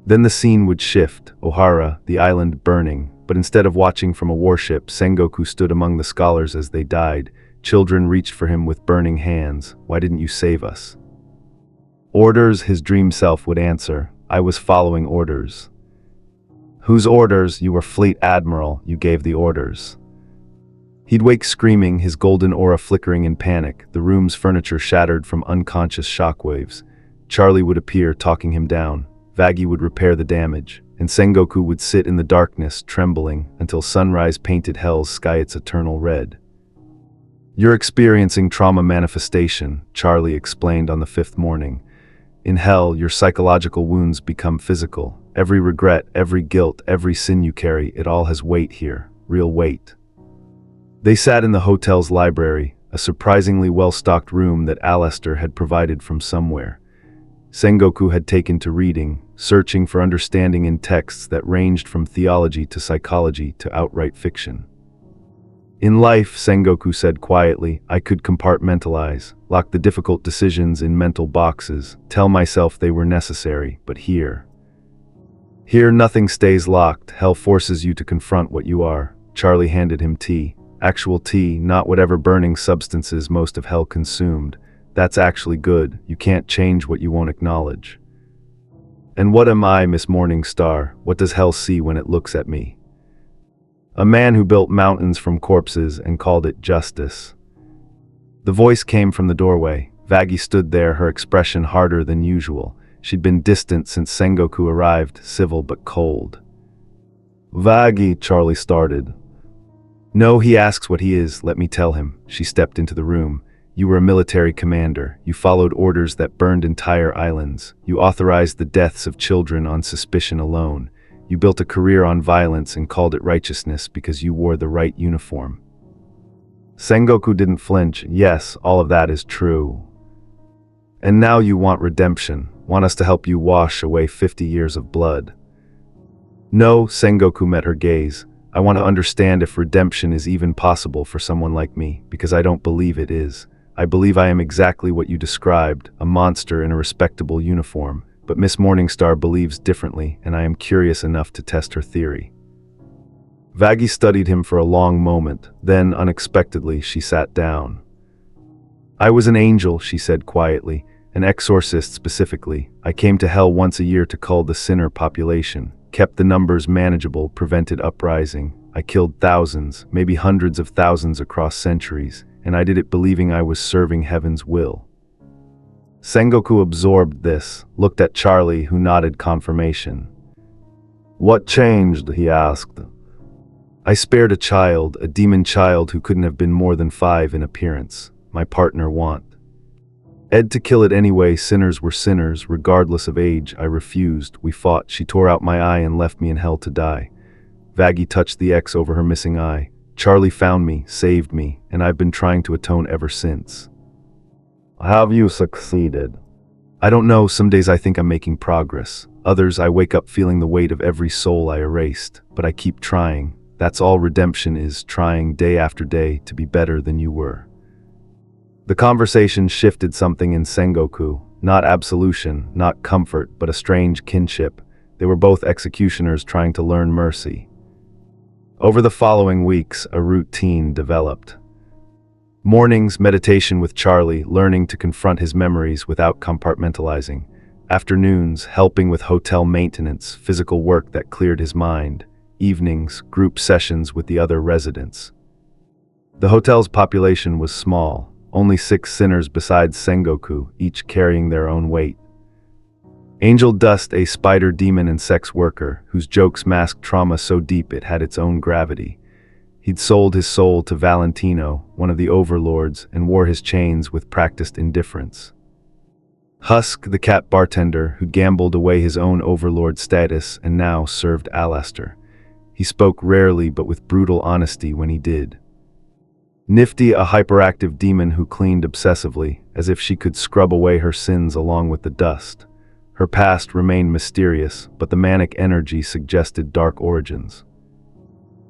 Then the scene would shift, Ohara, the island burning, but instead of watching from a warship, Sengoku stood among the scholars as they died. Children reached for him with burning hands. "Why didn't you save us?" "Orders," his dream self would answer. "I was following orders." "Whose orders? You were Fleet Admiral, you gave the orders." He'd wake screaming, his golden aura flickering in panic, the room's furniture shattered from unconscious shockwaves. Charlie would appear, talking him down. Vaggie would repair the damage, and Sengoku would sit in the darkness, trembling, until sunrise painted hell's sky its eternal red. "You're experiencing trauma manifestation," Charlie explained on the 5th morning. "In hell, your psychological wounds become physical. Every regret, every guilt, every sin you carry, it all has weight here, real weight." They sat in the hotel's library, a surprisingly well-stocked room that Alastor had provided from somewhere. Sengoku had taken to reading, searching for understanding in texts that ranged from theology to psychology to outright fiction. "In life," Sengoku said quietly, "I could compartmentalize, lock the difficult decisions in mental boxes, tell myself they were necessary, but here nothing stays locked. Hell forces you to confront what you are." Charlie handed him tea. Actual tea, not whatever burning substances most of hell consumed. That's actually good. You can't change what you won't acknowledge. "And what am I, Miss Morningstar? What does hell see when it looks at me?" "A man who built mountains from corpses and called it justice." The voice came from the doorway. Vaggie stood there, her expression harder than usual. She'd been distant since Sengoku arrived, civil but cold. Vaggie, Charlie started. No, he asks what he is, let me tell him. She stepped into the room. You were a military commander. You followed orders that burned entire islands. You authorized the deaths of children on suspicion alone. You built a career on violence and called it righteousness because you wore the right uniform. Sengoku didn't flinch. Yes, all of that is true. And now you want redemption, want us to help you wash away 50 years of blood. No, Sengoku met her gaze. I want to understand if redemption is even possible for someone like me, because I don't believe it is. I believe I am exactly what you described, a monster in a respectable uniform, but Miss Morningstar believes differently, and I am curious enough to test her theory. Vaggie studied him for a long moment, then, unexpectedly, she sat down. I was an angel, she said quietly, an exorcist specifically. I came to hell once a year to cull the sinner population, kept the numbers manageable, prevented uprising. I killed thousands, maybe hundreds of thousands across centuries, and I did it believing I was serving heaven's will. Sengoku absorbed this, looked at Charlie, who nodded confirmation. What changed? He asked. I spared a child, a demon child who couldn't have been more than 5 in appearance. My partner want. Ed to kill it anyway. Sinners were sinners, regardless of age. I refused. We fought. She tore out my eye and left me in hell to die. Vaggie touched the X over her missing eye. Charlie found me, saved me, and I've been trying to atone ever since. Have you succeeded? I don't know. Some days I think I'm making progress. Others I wake up feeling the weight of every soul I erased. But I keep trying. That's all redemption is, trying day after day to be better than you were. The conversation shifted something in Sengoku, not absolution, not comfort, but a strange kinship. They were both executioners trying to learn mercy. Over the following weeks, a routine developed. Mornings, meditation with Charlie, learning to confront his memories without compartmentalizing. Afternoons, helping with hotel maintenance, physical work that cleared his mind. Evenings, group sessions with the other residents. The hotel's population was small. Only 6 sinners besides Sengoku, each carrying their own weight. Angel Dust, a spider demon and sex worker, whose jokes masked trauma so deep it had its own gravity. He'd sold his soul to Valentino, one of the overlords, and wore his chains with practiced indifference. Husk, the cat bartender, who gambled away his own overlord status and now served Alastor. He spoke rarely but with brutal honesty when he did. Nifty, a hyperactive demon who cleaned obsessively, as if she could scrub away her sins along with the dust. Her past remained mysterious, but the manic energy suggested dark origins.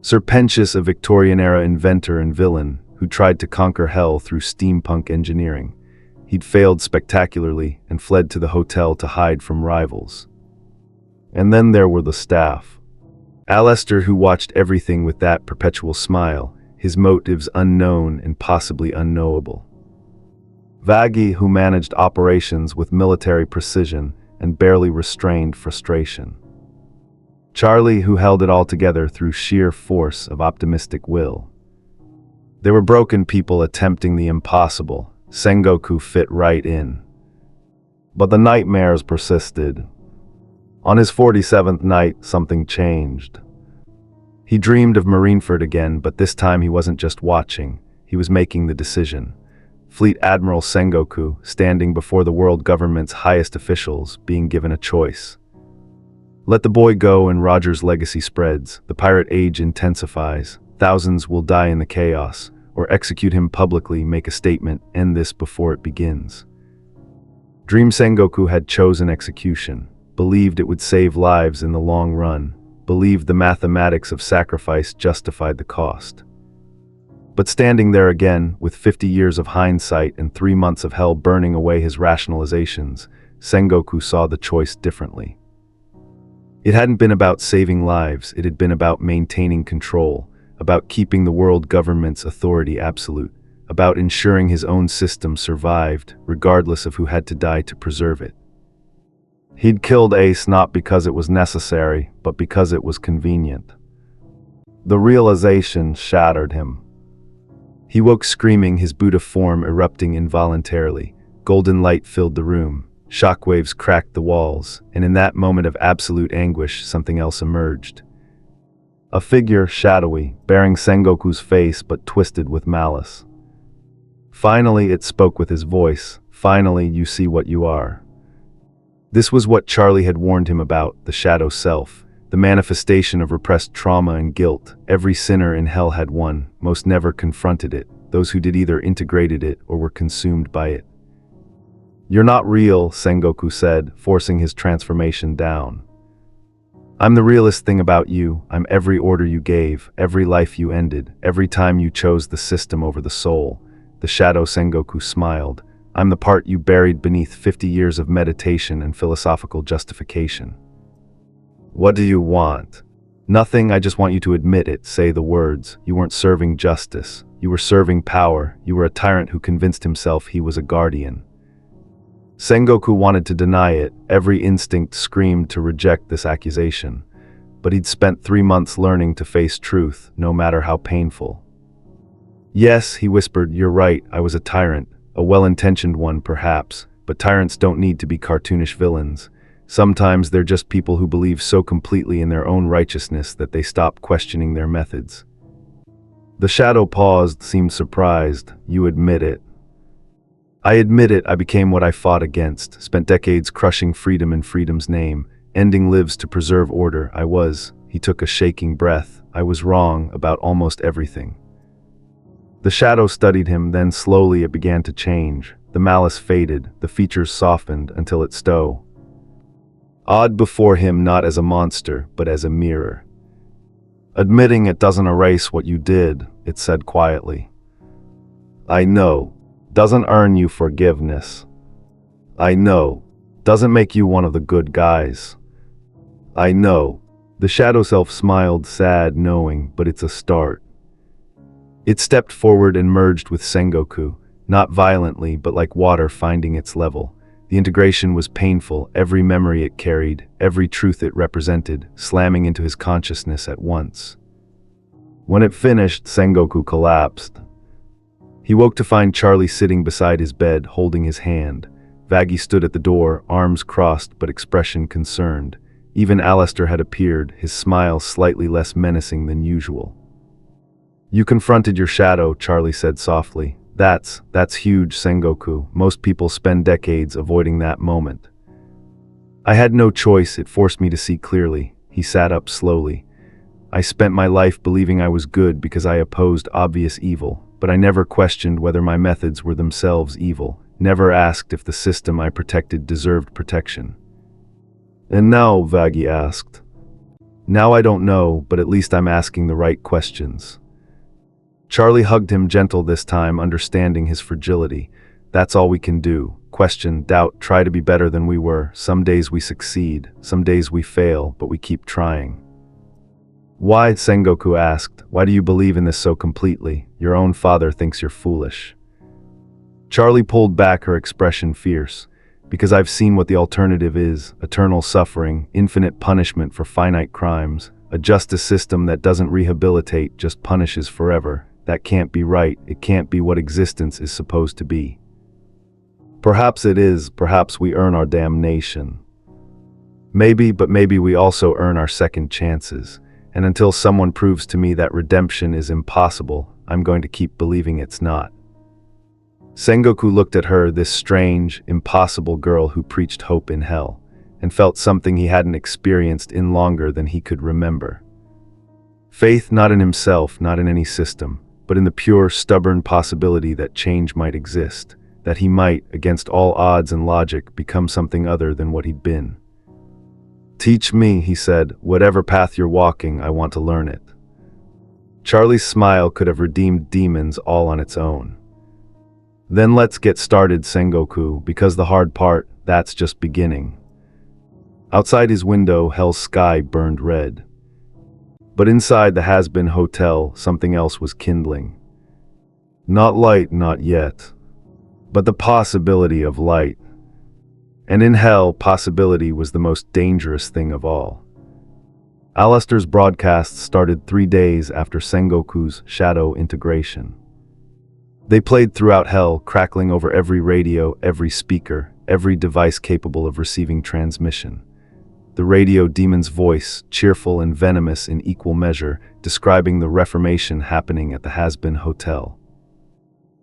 Serpentius, a Victorian-era inventor and villain, who tried to conquer hell through steampunk engineering. He'd failed spectacularly and fled to the hotel to hide from rivals. And then there were the staff. Alastor, who watched everything with that perpetual smile, his motives unknown and possibly unknowable. Vaggie, who managed operations with military precision and barely restrained frustration. Charlie, who held it all together through sheer force of optimistic will. They were broken people attempting the impossible. Sengoku fit right in. But the nightmares persisted. On his 47th night, something changed. He dreamed of Marineford again, but this time he wasn't just watching, he was making the decision. Fleet Admiral Sengoku, standing before the world government's highest officials, being given a choice. Let the boy go and Roger's legacy spreads, the pirate age intensifies, thousands will die in the chaos, or execute him publicly, make a statement, end this before it begins. Dream Sengoku had chosen execution, believed it would save lives in the long run, believed the mathematics of sacrifice justified the cost. But standing there again, with 50 years of hindsight and 3 months of hell burning away his rationalizations, Sengoku saw the choice differently. It hadn't been about saving lives, it had been about maintaining control, about keeping the world government's authority absolute, about ensuring his own system survived, regardless of who had to die to preserve it. He'd killed Ace not because it was necessary, but because it was convenient. The realization shattered him. He woke screaming, his Buddha form erupting involuntarily. Golden light filled the room. Shockwaves cracked the walls, and in that moment of absolute anguish, something else emerged. A figure, shadowy, bearing Sengoku's face but twisted with malice. Finally, it spoke with his voice. Finally, you see what you are. This was what Charlie had warned him about, the shadow self, the manifestation of repressed trauma and guilt. Every sinner in hell had one, most never confronted it. Those who did either integrated it or were consumed by it. You're not real, Sengoku said, forcing his transformation down. I'm the realest thing about you. I'm every order you gave, every life you ended, every time you chose the system over the soul. The shadow Sengoku smiled. I'm the part you buried beneath 50 years of meditation and philosophical justification. What do you want? Nothing, I just want you to admit it, say the words. You weren't serving justice. You were serving power. You were a tyrant who convinced himself he was a guardian. Sengoku wanted to deny it. Every instinct screamed to reject this accusation. But he'd spent 3 months learning to face truth, no matter how painful. Yes, he whispered, you're right, I was a tyrant. A well-intentioned one, perhaps, but tyrants don't need to be cartoonish villains. Sometimes they're just people who believe so completely in their own righteousness that they stop questioning their methods. The shadow paused, seemed surprised. You admit it. I admit it, I became what I fought against, spent decades crushing freedom in freedom's name, ending lives to preserve order. He took a shaking breath, I was wrong about almost everything. The shadow studied him, then slowly it began to change. The malice faded, the features softened until it stood. Awed before him not as a monster, but as a mirror. Admitting it doesn't erase what you did, it said quietly. I know. Doesn't earn you forgiveness. I know. Doesn't make you one of the good guys. I know. The shadow self smiled, sad, knowing, but it's a start. It stepped forward and merged with Sengoku, not violently, but like water finding its level. The integration was painful, every memory it carried, every truth it represented, slamming into his consciousness at once. When it finished, Sengoku collapsed. He woke to find Charlie sitting beside his bed, holding his hand. Vaggie stood at the door, arms crossed but expression concerned. Even Alastor had appeared, his smile slightly less menacing than usual. You confronted your shadow, Charlie said softly. That's huge, Sengoku. Most people spend decades avoiding that moment. I had no choice, it forced me to see clearly. He sat up slowly. I spent my life believing I was good because I opposed obvious evil, but I never questioned whether my methods were themselves evil, never asked if the system I protected deserved protection. And now, Vaggie asked. Now I don't know, but at least I'm asking the right questions. Charlie hugged him gentle this time, understanding his fragility. That's all we can do. Question, doubt, try to be better than we were. Some days we succeed, some days we fail, but we keep trying. Why, Sengoku asked, why do you believe in this so completely? Your own father thinks you're foolish. Charlie pulled back, her expression fierce. Because I've seen what the alternative is, eternal suffering, infinite punishment for finite crimes, a justice system that doesn't rehabilitate, just punishes forever. That can't be right, it can't be what existence is supposed to be. Perhaps it is, perhaps we earn our damnation. Maybe, but maybe we also earn our second chances. And until someone proves to me that redemption is impossible, I'm going to keep believing it's not. Sengoku looked at her, this strange, impossible girl who preached hope in hell, and felt something he hadn't experienced in longer than he could remember. Faith not in himself, not in any system, but in the pure, stubborn possibility that change might exist, that he might, against all odds and logic, become something other than what he'd been. Teach me, he said, whatever path you're walking, I want to learn it. Charlie's smile could have redeemed demons all on its own. Then let's get started, Sengoku, because the hard part, that's just beginning. Outside his window, hell's sky burned red. But inside the Hazbin Hotel, something else was kindling. Not light, not yet, but the possibility of light. And in hell, possibility was the most dangerous thing of all. Alastor's broadcasts started 3 days after Sengoku's shadow integration. They played throughout hell, crackling over every radio, every speaker, every device capable of receiving transmission. the radio demon's voice, cheerful and venomous in equal measure, describing the reformation happening at the Hazbin Hotel.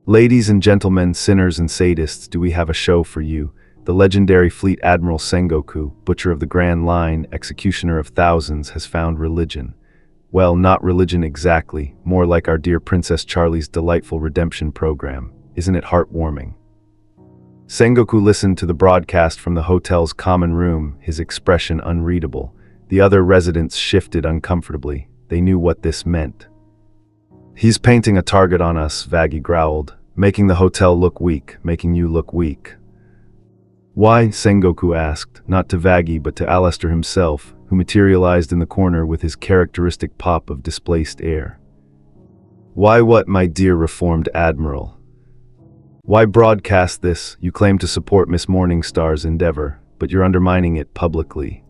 Ladies and gentlemen, sinners and sadists, do we have a show for you? The legendary Fleet Admiral Sengoku, butcher of the Grand Line, executioner of thousands, has found religion. Well, not religion exactly, more like our dear Princess Charlie's delightful redemption program. Isn't it heartwarming? Sengoku listened to the broadcast from the hotel's common room, his expression unreadable. The other residents shifted uncomfortably. They knew what this meant. "He's painting a target on us," Vaggie growled, "making the hotel look weak, making you look weak." "Why?" Sengoku asked, not to Vaggie but to Alastor himself, who materialized in the corner with his characteristic pop of displaced air. "Why what, my dear reformed admiral? Why broadcast this? You claim to support Miss Morningstar's endeavor, but you're undermining it publicly."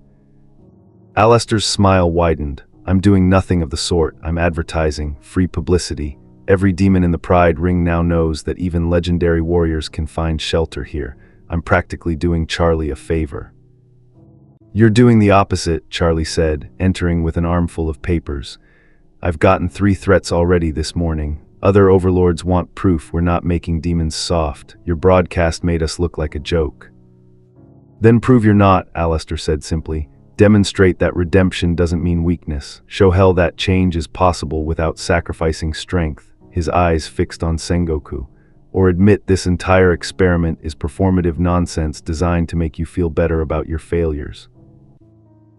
Alastor's smile widened. "I'm doing nothing of the sort. I'm advertising, free publicity. Every demon in the Pride Ring now knows that even legendary warriors can find shelter here. I'm practically doing Charlie a favor." "You're doing the opposite," Charlie said, entering with an armful of papers. "I've gotten 3 threats already this morning. Other overlords want proof we're not making demons soft. Your broadcast made us look like a joke." "Then prove you're not," Alastor said simply. "Demonstrate that redemption doesn't mean weakness. Show hell that change is possible without sacrificing strength," his eyes fixed on Sengoku. "Or admit this entire experiment is performative nonsense designed to make you feel better about your failures."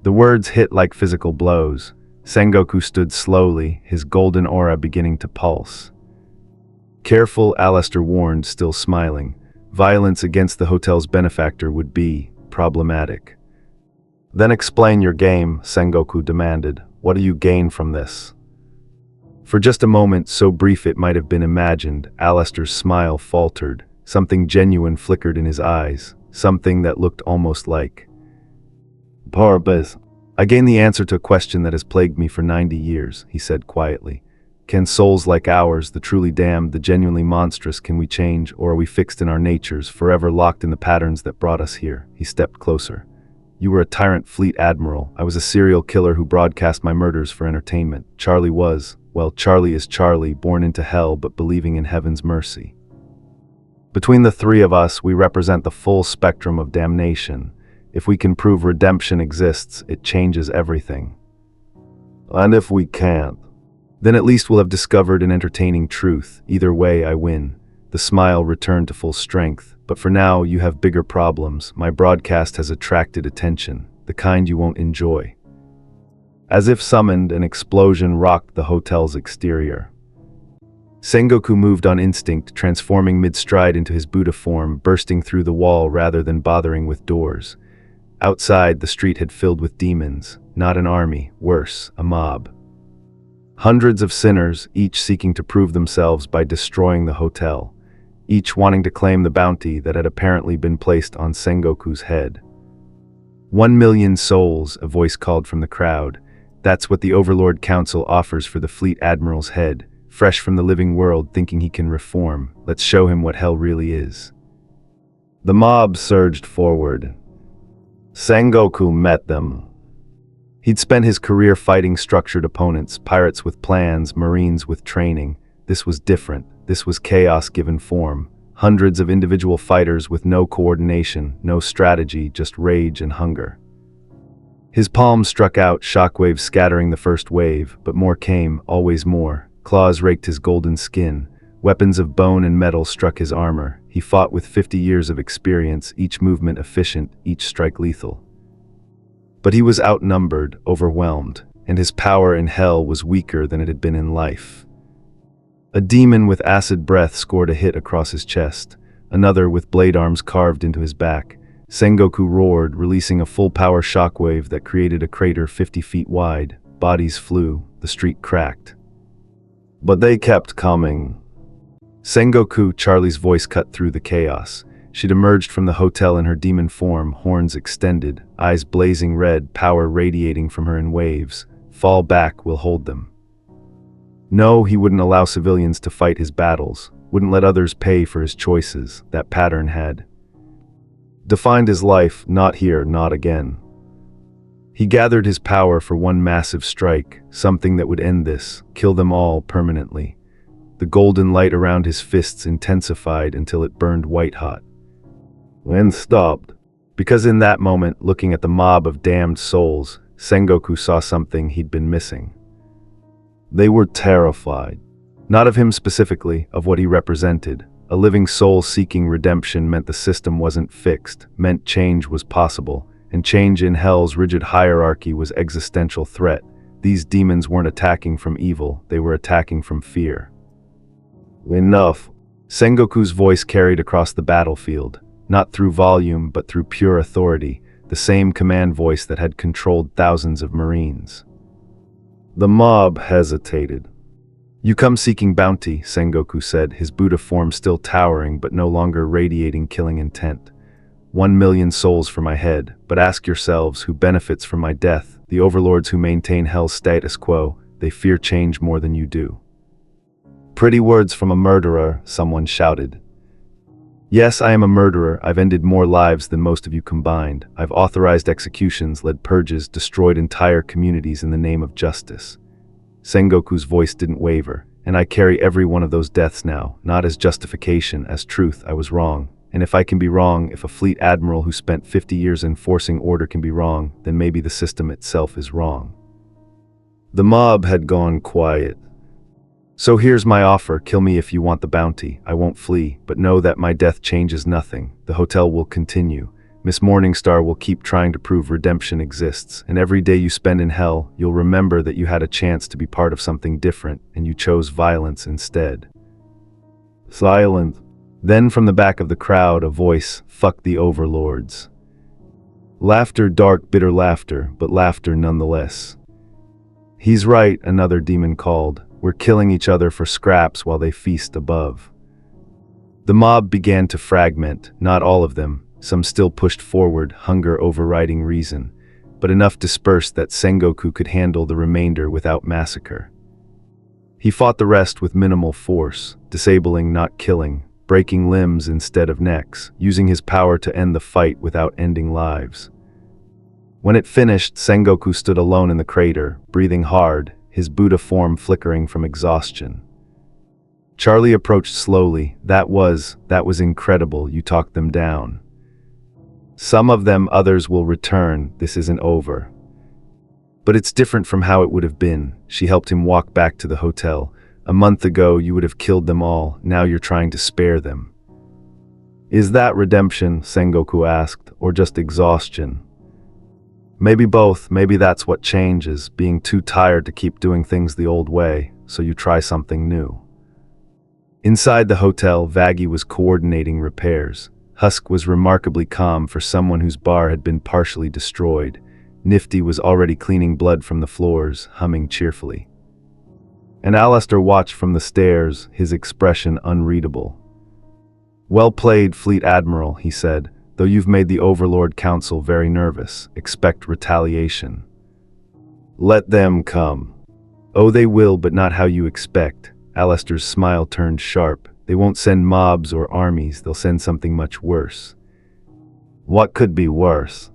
The words hit like physical blows. Sengoku stood slowly, his golden aura beginning to pulse. "Careful," Alastor warned, still smiling. "Violence against the hotel's benefactor would be problematic." "Then explain your game," Sengoku demanded. "What do you gain from this?" For just a moment, so brief it might have been imagined, Alastor's smile faltered. Something genuine flickered in his eyes, something that looked almost like purpose. "I gain the answer to a question that has plagued me for 90 years, he said quietly. "Can souls like ours, the truly damned, the genuinely monstrous, can we change, or are we fixed in our natures, forever locked in the patterns that brought us here?" He stepped closer. "You were a tyrant Fleet Admiral. I was a serial killer who broadcast my murders for entertainment. Charlie was, well, Charlie is Charlie, born into hell but believing in heaven's mercy. Between the 3 of us, we represent the full spectrum of damnation. If we can prove redemption exists, it changes everything. And if we can't, then at least we'll have discovered an entertaining truth. Either way, I win." The smile returned to full strength. "But for now, you have bigger problems. My broadcast has attracted attention, the kind you won't enjoy." As if summoned, an explosion rocked the hotel's exterior. Sengoku moved on instinct, transforming mid-stride into his Buddha form, bursting through the wall rather than bothering with doors. Outside, the street had filled with demons, not an army, worse, a mob. Hundreds of sinners, each seeking to prove themselves by destroying the hotel, each wanting to claim the bounty that had apparently been placed on Sengoku's head. 1,000,000 souls, a voice called from the crowd. That's what the Overlord Council offers for the Fleet Admiral's head, fresh from the living world, thinking he can reform. Let's show him what hell really is. The mob surged forward. Sengoku met them. He'd spent his career fighting structured opponents, pirates with plans, marines with training. This was different. This was chaos given form. Hundreds of individual fighters with no coordination, no strategy, just rage and hunger. His palm struck out, shockwaves scattering the first wave, but more came, always more. Claws raked his golden skin. Weapons of bone and metal struck his armor. He fought with 50 years of experience, each movement efficient, each strike lethal. But he was outnumbered, overwhelmed, and his power in hell was weaker than it had been in life. A demon with acid breath scored a hit across his chest, another with blade arms carved into his back. Sengoku roared, releasing a full-power shockwave that created a crater 50 feet wide. Bodies flew, the street cracked. But they kept coming. Sengoku, Charlie's voice cut through the chaos. She'd emerged from the hotel in her demon form, horns extended, eyes blazing red, power radiating from her in waves. Fall back, we'll hold them. No, he wouldn't allow civilians to fight his battles, wouldn't let others pay for his choices. That pattern had defined his life, not here, not again. He gathered his power for one massive strike, something that would end this, kill them all permanently. The golden light around his fists intensified until it burned white-hot. When stopped. Because in that moment, looking at the mob of damned souls, Sengoku saw something he'd been missing. They were terrified. Not of him specifically, of what he represented. A living soul seeking redemption meant the system wasn't fixed, meant change was possible, and change in Hell's rigid hierarchy was existential threat. These demons weren't attacking from evil, they were attacking from fear. Enough. Sengoku's voice carried across the battlefield, not through volume but through pure authority, the same command voice that had controlled thousands of Marines. The mob hesitated. You come seeking bounty, Sengoku said, his Buddha form still towering but no longer radiating killing intent. 1,000,000 souls for my head, but ask yourselves who benefits from my death, the overlords who maintain Hell's status quo. They fear change more than you do. Pretty words from a murderer, someone shouted. Yes, I am a murderer. I've ended more lives than most of you combined. I've authorized executions, led purges, destroyed entire communities in the name of justice. Sengoku's voice didn't waver, and I carry every one of those deaths now, not as justification, as truth. I was wrong. And if I can be wrong, if a Fleet Admiral who spent 50 years enforcing order can be wrong, then maybe the system itself is wrong. The mob had gone quiet. So here's my offer, kill me if you want the bounty. I won't flee, but know that my death changes nothing. The hotel will continue. Miss Morningstar will keep trying to prove redemption exists, and every day you spend in hell, you'll remember that you had a chance to be part of something different, and you chose violence instead. Silent. Then from the back of the crowd, a voice, fuck the overlords. Laughter, dark, bitter laughter, but laughter nonetheless. He's right, another demon called. We're killing each other for scraps while they feast above. The mob began to fragment, not all of them. Some still pushed forward, hunger overriding reason, but enough dispersed that Sengoku could handle the remainder without massacre. He fought the rest with minimal force, disabling, not killing, breaking limbs instead of necks, using his power to end the fight without ending lives. When it finished, Sengoku stood alone in the crater, breathing hard, his Buddha form flickering from exhaustion. Charlie approached slowly. That was incredible. You talked them down. Some of them, others will return. This isn't over. But it's different from how it would have been. She helped him walk back to the hotel. A month ago, you would have killed them all. Now you're trying to spare them. Is that redemption, Sengoku asked, or just exhaustion? Maybe both. Maybe that's what changes, being too tired to keep doing things the old way, so you try something new. Inside the hotel, Vaggie was coordinating repairs. Husk was remarkably calm for someone whose bar had been partially destroyed. Nifty was already cleaning blood from the floors, humming cheerfully. And Alastor watched from the stairs, his expression unreadable. Well played, Fleet Admiral, he said. Though you've made the Overlord Council very nervous, expect retaliation. Let them come. Oh, they will, but not how you expect. Alastor's smile turned sharp. They won't send mobs or armies, they'll send something much worse. What could be worse?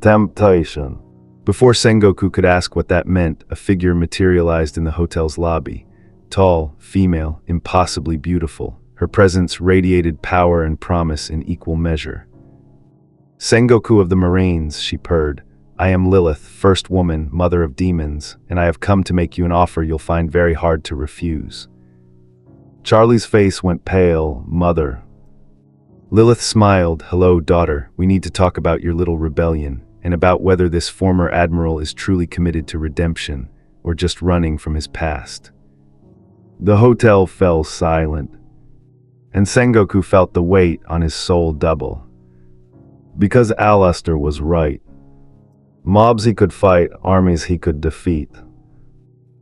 Temptation. Before Sengoku could ask what that meant, a figure materialized in the hotel's lobby. Tall, female, impossibly beautiful. Her presence radiated power and promise in equal measure. Sengoku of the Marines, she purred. I am Lilith, first woman, mother of demons, and I have come to make you an offer you'll find very hard to refuse. Charlie's face went pale. Mother. Lilith smiled. Hello, daughter. We need to talk about your little rebellion, and about whether this former admiral is truly committed to redemption, or just running from his past. The hotel fell silent, and Sengoku felt the weight on his soul double. Because Alastor was right. Mobs he could fight, armies he could defeat.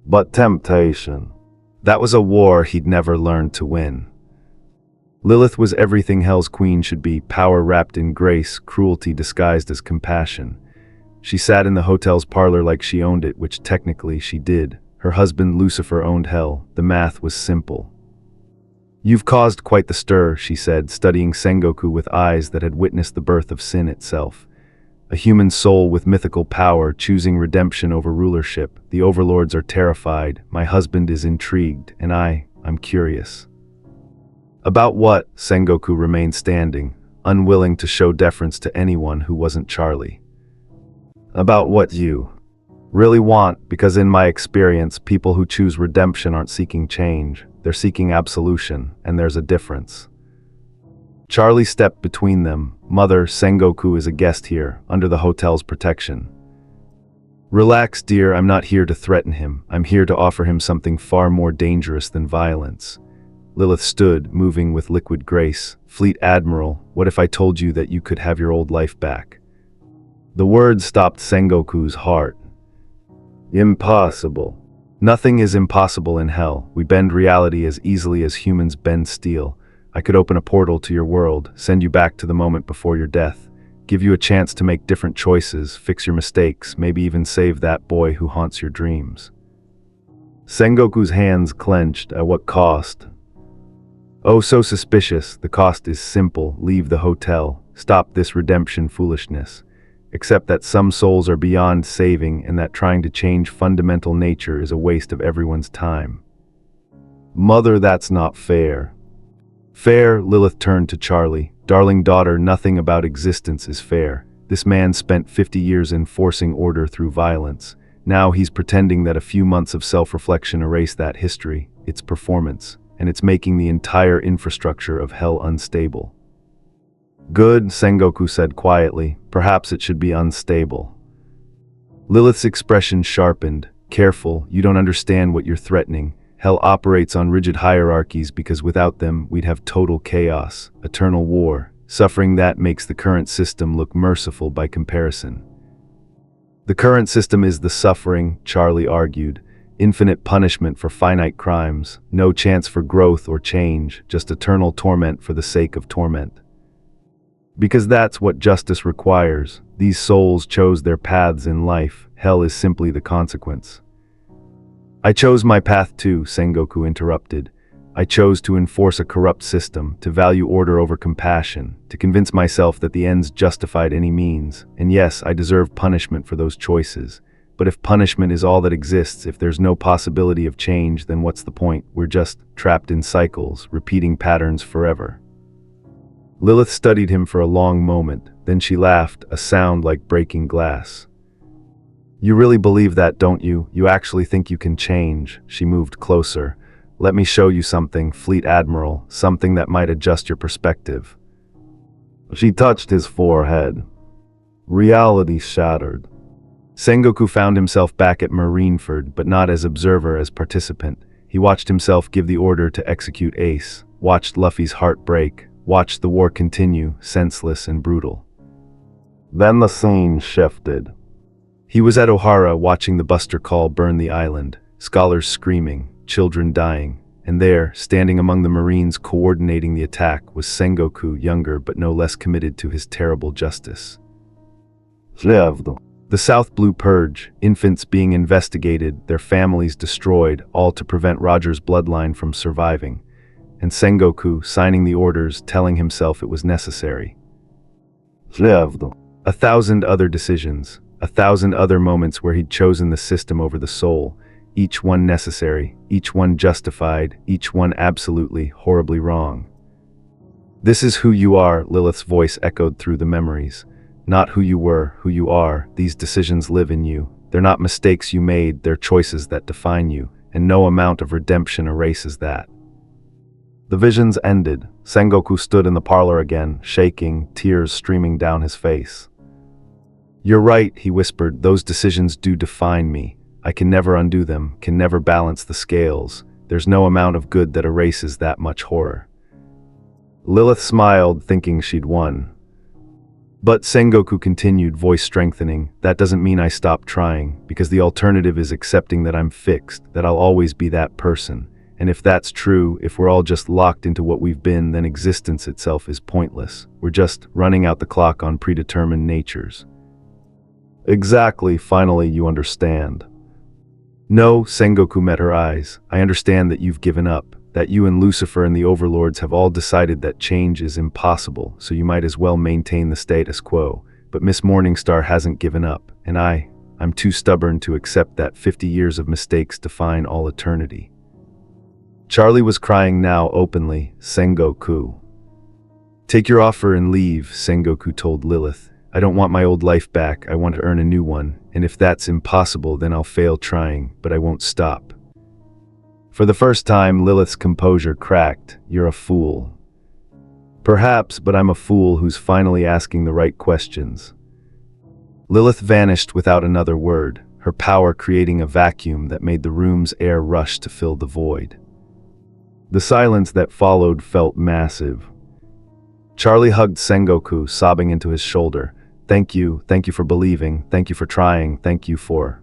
But temptation. That was a war he'd never learned to win. Lilith was everything Hell's Queen should be, power wrapped in grace, cruelty disguised as compassion. She sat in the hotel's parlor like she owned it, which technically she did. Her husband Lucifer owned Hell. The math was simple. You've caused quite the stir, she said, studying Sengoku with eyes that had witnessed the birth of sin itself. A human soul with mythical power choosing redemption over rulership. The overlords are terrified, my husband is intrigued, and I'm curious. About what? Sengoku remained standing, unwilling to show deference to anyone who wasn't Charlie. About what you really want, because in my experience, people who choose redemption aren't seeking change, they're seeking absolution, and there's a difference. Charlie stepped between them. Mother, Sengoku is a guest here, under the hotel's protection. Relax, dear, I'm not here to threaten him. I'm here to offer him something far more dangerous than violence. Lilith stood, moving with liquid grace. Fleet Admiral, what if I told you that you could have your old life back? The words stopped Sengoku's heart. Impossible. Nothing is impossible in hell. We bend reality as easily as humans bend steel. I could open a portal to your world, send you back to the moment before your death, give you a chance to make different choices, fix your mistakes, maybe even save that boy who haunts your dreams. Sengoku's hands clenched. At what cost? Oh, so suspicious. The cost is simple. Leave the hotel. Stop this redemption foolishness. Accept that some souls are beyond saving and that trying to change fundamental nature is a waste of everyone's time. Mother, that's not fair. Fair? Lilith turned to Charlie. Darling daughter, nothing about existence is fair. This man spent 50 years enforcing order through violence. Now he's pretending that a few months of self-reflection erase that history, its performance, and it's making the entire infrastructure of hell unstable. Good, Sengoku said quietly. Perhaps it should be unstable. Lilith's expression sharpened. Careful, you don't understand what you're threatening. Hell operates on rigid hierarchies because without them, we'd have total chaos, eternal war, suffering that makes the current system look merciful by comparison. The current system is the suffering, Charlie argued. Infinite punishment for finite crimes, no chance for growth or change, just eternal torment for the sake of torment. Because that's what justice requires. These souls chose their paths in life. Hell is simply the consequence. I chose my path too, Sengoku interrupted. I chose to enforce a corrupt system, to value order over compassion, to convince myself that the ends justified any means. And yes, I deserve punishment for those choices. But if punishment is all that exists, if there's no possibility of change, then what's the point? We're just trapped in cycles, repeating patterns forever. Lilith studied him for a long moment, then she laughed, a sound like breaking glass. You really believe that, don't you? You actually think you can change? She moved closer. Let me show you something, Fleet Admiral, something that might adjust your perspective. She touched his forehead. Reality shattered. Sengoku found himself back at Marineford, but not as observer, as participant. He watched himself give the order to execute Ace, watched Luffy's heart break, watched the war continue, senseless and brutal. Then the scene shifted. He was at Ohara watching the Buster Call burn the island, scholars screaming, children dying, and there, standing among the Marines coordinating the attack, was Sengoku, younger but no less committed to his terrible justice. The South Blue Purge, infants being investigated, their families destroyed, all to prevent Roger's bloodline from surviving. And Sengoku, signing the orders, telling himself it was necessary. 1,000 other decisions, 1,000 other moments where he'd chosen the system over the soul, each one necessary, each one justified, each one absolutely, horribly wrong. This is who you are, Lilith's voice echoed through the memories. Not who you were, who you are. These decisions live in you. They're not mistakes you made, they're choices that define you, and no amount of redemption erases that. The visions ended. Sengoku stood in the parlor again, shaking, tears streaming down his face. You're right, he whispered, those decisions do define me. I can never undo them, can never balance the scales. There's no amount of good that erases that much horror. Lilith smiled, thinking she'd won. But Sengoku continued, voice strengthening, that doesn't mean I stopped trying, because the alternative is accepting that I'm fixed, that I'll always be that person. And if that's true, if we're all just locked into what we've been, then existence itself is pointless. We're just running out the clock on predetermined natures. Exactly, finally you understand. No, Sengoku met her eyes. I understand that you've given up, that you and Lucifer and the overlords have all decided that change is impossible, so you might as well maintain the status quo. but Miss Morningstar hasn't given up, and I'm too stubborn to accept that 50 years of mistakes define all eternity. Charlie was crying now openly. Sengoku. Take your offer and leave, Sengoku told Lilith. I don't want my old life back, I want to earn a new one, and if that's impossible then I'll fail trying, but I won't stop. For the first time, Lilith's composure cracked. You're a fool. Perhaps, but I'm a fool who's finally asking the right questions. Lilith vanished without another word, her power creating a vacuum that made the room's air rush to fill the void. The silence that followed felt massive. Charlie hugged Sengoku, sobbing into his shoulder. Thank you for believing, thank you for trying, thank you for...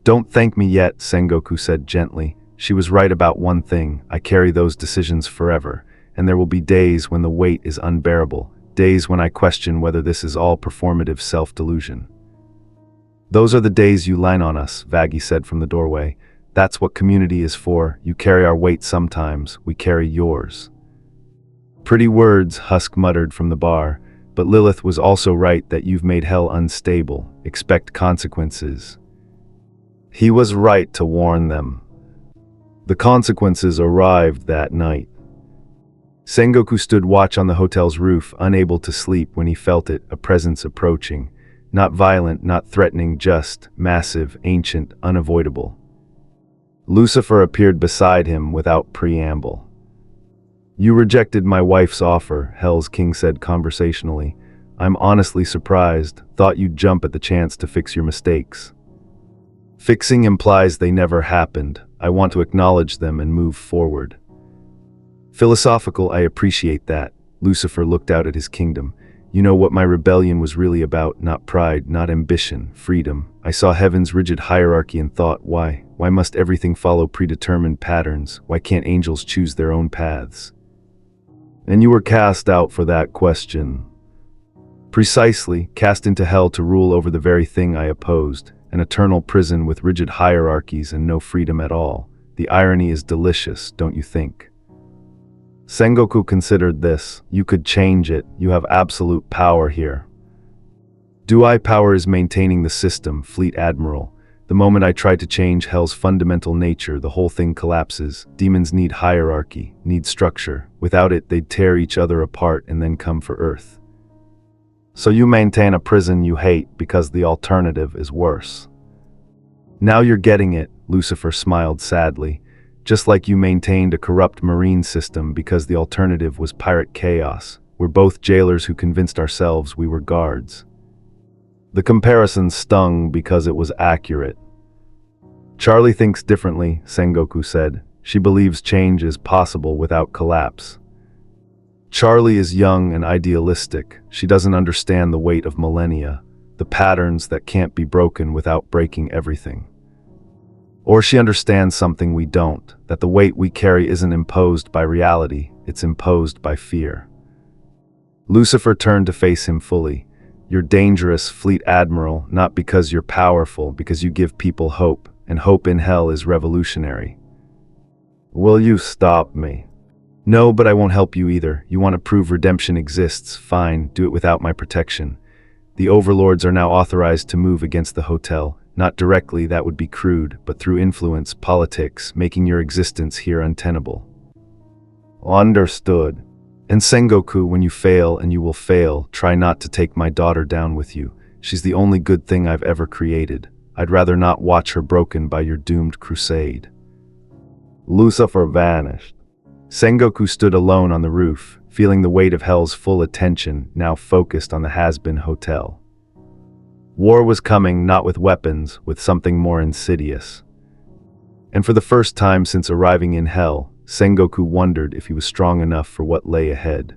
Don't thank me yet, Sengoku said gently. She was right about one thing, I carry those decisions forever, and there will be days when the weight is unbearable, days when I question whether this is all performative self-delusion. Those are the days you line on us, Vaggie said from the doorway. That's what community is for, you carry our weight sometimes, we carry yours. Pretty words, Husk muttered from the bar, but Lilith was also right that you've made hell unstable, expect consequences. He was right to warn them. The consequences arrived that night. Sengoku stood watch on the hotel's roof, unable to sleep when he felt it, a presence approaching. Not violent, not threatening, just massive, ancient, unavoidable. Lucifer appeared beside him without preamble. You rejected my wife's offer, Hell's King said conversationally. I'm honestly surprised, thought you'd jump at the chance to fix your mistakes. Fixing implies they never happened. I want to acknowledge them and move forward. Philosophical, I appreciate that. Lucifer looked out at his kingdom. You know what my rebellion was really about, not pride, not ambition, freedom. I saw heaven's rigid hierarchy and thought, why must everything follow predetermined patterns? Why can't angels choose their own paths? And you were cast out for that question. Precisely, cast into hell to rule over the very thing I opposed, an eternal prison with rigid hierarchies and no freedom at all. The irony is delicious, don't you think? Sengoku considered this. You could change it, you have absolute power here. Power is maintaining the system, Fleet Admiral. The moment I try to change hell's fundamental nature, the whole thing collapses. Demons need hierarchy, need structure. Without it, they'd tear each other apart and then come for Earth. So you maintain a prison you hate because the alternative is worse. Now you're getting it, Lucifer smiled sadly. Just like you maintained a corrupt marine system because the alternative was pirate chaos. We're both jailers who convinced ourselves we were guards. The comparison stung because it was accurate. Charlie thinks differently, Sengoku said. She believes change is possible without collapse. Charlie is young and idealistic. She doesn't understand the weight of millennia, the patterns that can't be broken without breaking everything. Or she understands something we don't, that the weight we carry isn't imposed by reality, it's imposed by fear. Lucifer turned to face him fully. You're dangerous, Fleet Admiral, not because you're powerful, because you give people hope, and hope in hell is revolutionary. Will you stop me? No, but I won't help you either. You want to prove redemption exists, fine, do it without my protection. The overlords are now authorized to move against the hotel. Not directly, that would be crude, but through influence, politics, making your existence here untenable. Understood. And Sengoku, when you fail, and you will fail, try not to take my daughter down with you. She's the only good thing I've ever created. I'd rather not watch her broken by your doomed crusade. Lucifer vanished. Sengoku stood alone on the roof, feeling the weight of hell's full attention, now focused on the Hazbin Hotel. War was coming, not with weapons, with something more insidious. And for the first time since arriving in hell, Sengoku wondered if he was strong enough for what lay ahead.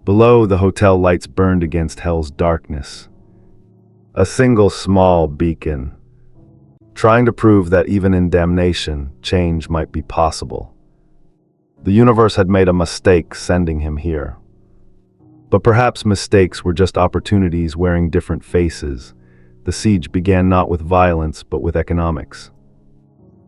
Below, the hotel lights burned against hell's darkness. A single small beacon, trying to prove that even in damnation, change might be possible. The universe had made a mistake sending him here. But perhaps mistakes were just opportunities wearing different faces. The siege began not with violence, but with economics.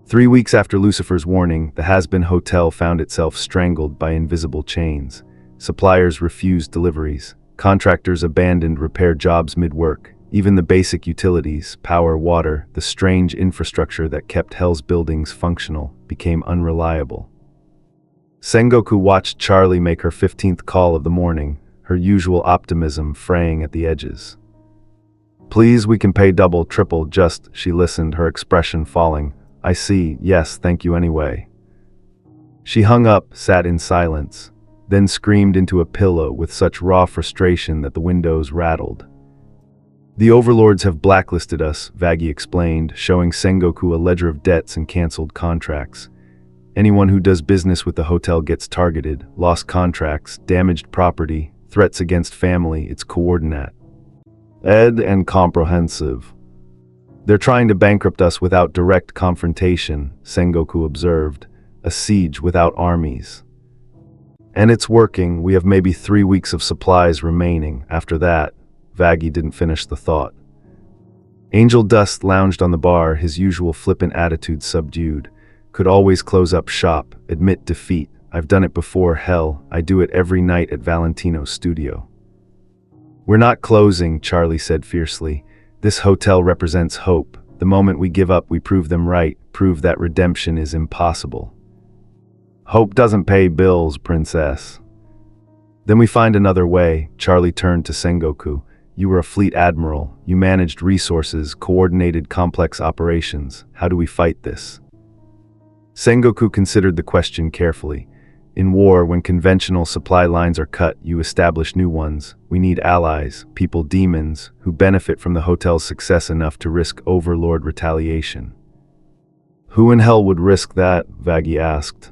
3 weeks after Lucifer's warning, the Hazbin Hotel found itself strangled by invisible chains. Suppliers refused deliveries. Contractors abandoned repair jobs mid-work. Even the basic utilities, power, water, the strange infrastructure that kept Hell's buildings functional, became unreliable. Sengoku watched Charlie make her 15th call of the morning, her usual optimism fraying at the edges. "Please, we can pay double, triple, just," she listened, her expression falling. "I see, yes, thank you anyway." She hung up, sat in silence, then screamed into a pillow with such raw frustration that the windows rattled. "The overlords have blacklisted us," Vaggie explained, showing Sengoku a ledger of debts and cancelled contracts. "Anyone who does business with the hotel gets targeted, lost contracts, damaged property, threats against family, it's coordinate. Ed and comprehensive. They're trying to bankrupt us without direct confrontation," Sengoku observed. "A siege without armies. And it's working. We have maybe 3 weeks of supplies remaining. After that," Vaggie didn't finish the thought. Angel Dust lounged on the bar, his usual flippant attitude subdued. "Could always close up shop, admit defeat. I've done it before, hell, I do it every night at Valentino's studio." "We're not closing," Charlie said fiercely. "This hotel represents hope. The moment we give up, we prove them right, prove that redemption is impossible." "Hope doesn't pay bills, princess." "Then we find another way." Charlie turned to Sengoku. "You were a Fleet Admiral. You managed resources, coordinated complex operations. How do we fight this?" Sengoku considered the question carefully. "In war, when conventional supply lines are cut, you establish new ones. We need allies, people, demons, who benefit from the hotel's success enough to risk overlord retaliation." "Who in hell would risk that?" Vaggie asked.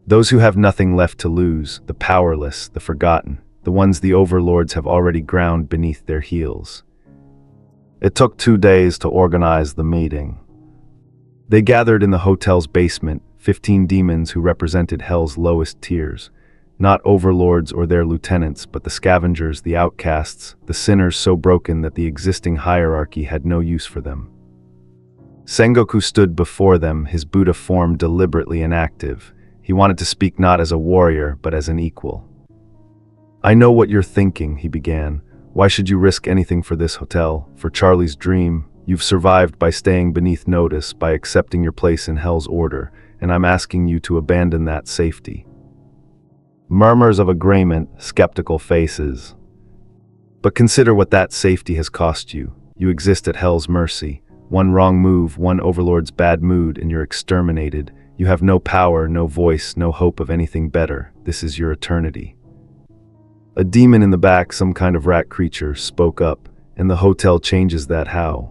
"Those who have nothing left to lose, the powerless, the forgotten, the ones the overlords have already ground beneath their heels." It took 2 days to organize the meeting. They gathered in the hotel's basement, 15 demons who represented Hell's lowest tiers. Not overlords or their lieutenants, but the scavengers, the outcasts, the sinners so broken that the existing hierarchy had no use for them. Sengoku stood before them, his Buddha form deliberately inactive. He wanted to speak not as a warrior, but as an equal. "I know what you're thinking," he began. "Why should you risk anything for this hotel, for Charlie's dream? You've survived by staying beneath notice, by accepting your place in Hell's order, and I'm asking you to abandon that safety." Murmurs of agreement, skeptical faces. "But consider what that safety has cost you. You exist at Hell's mercy. One wrong move, one overlord's bad mood, and you're exterminated. You have no power, no voice, no hope of anything better. This is your eternity." A demon in the back, some kind of rat creature, spoke up. "And the hotel changes that how?"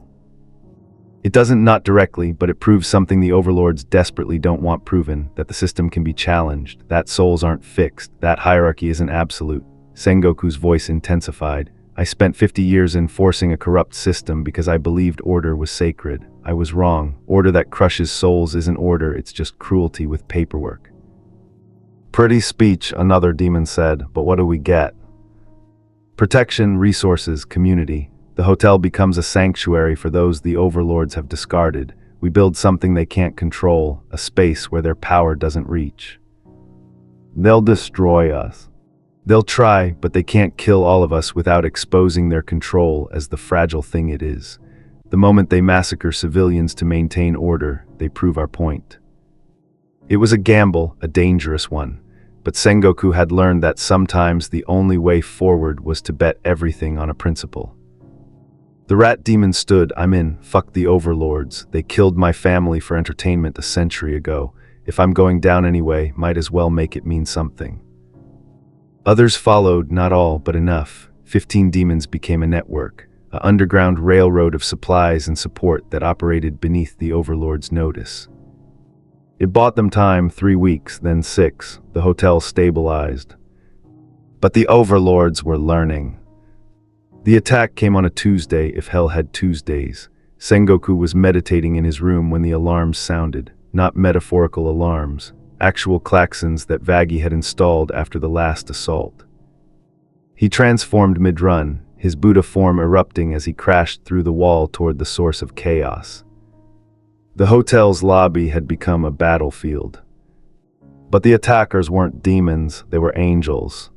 "It doesn't, not directly, but it proves something the overlords desperately don't want proven, that the system can be challenged, that souls aren't fixed, that hierarchy isn't absolute." Sengoku's voice intensified. "I spent 50 years enforcing a corrupt system because I believed order was sacred. I was wrong. Order that crushes souls isn't order, it's just cruelty with paperwork." "Pretty speech," another demon said, "but what do we get?" "Protection, resources, community. The hotel becomes a sanctuary for those the overlords have discarded. We build something they can't control, a space where their power doesn't reach." "They'll destroy us." "They'll try, but they can't kill all of us without exposing their control as the fragile thing it is. The moment they massacre civilians to maintain order, they prove our point." It was a gamble, a dangerous one, but Sengoku had learned that sometimes the only way forward was to bet everything on a principle. The rat demon stood. "I'm in. Fuck the overlords. They killed my family for entertainment a century ago. If I'm going down anyway, might as well make it mean something." Others followed, not all, but enough. 15 demons became a network, an underground railroad of supplies and support that operated beneath the overlord's notice. It bought them time, 3 weeks, then 6. The hotel stabilized. But the overlords were learning. The attack came on a Tuesday, if hell had Tuesdays. Sengoku was meditating in his room when the alarms sounded. Not metaphorical alarms, actual klaxons that Vaggie had installed after the last assault. He transformed mid-run, his Buddha form erupting as he crashed through the wall toward the source of chaos. The hotel's lobby had become a battlefield. But the attackers weren't demons, they were angels.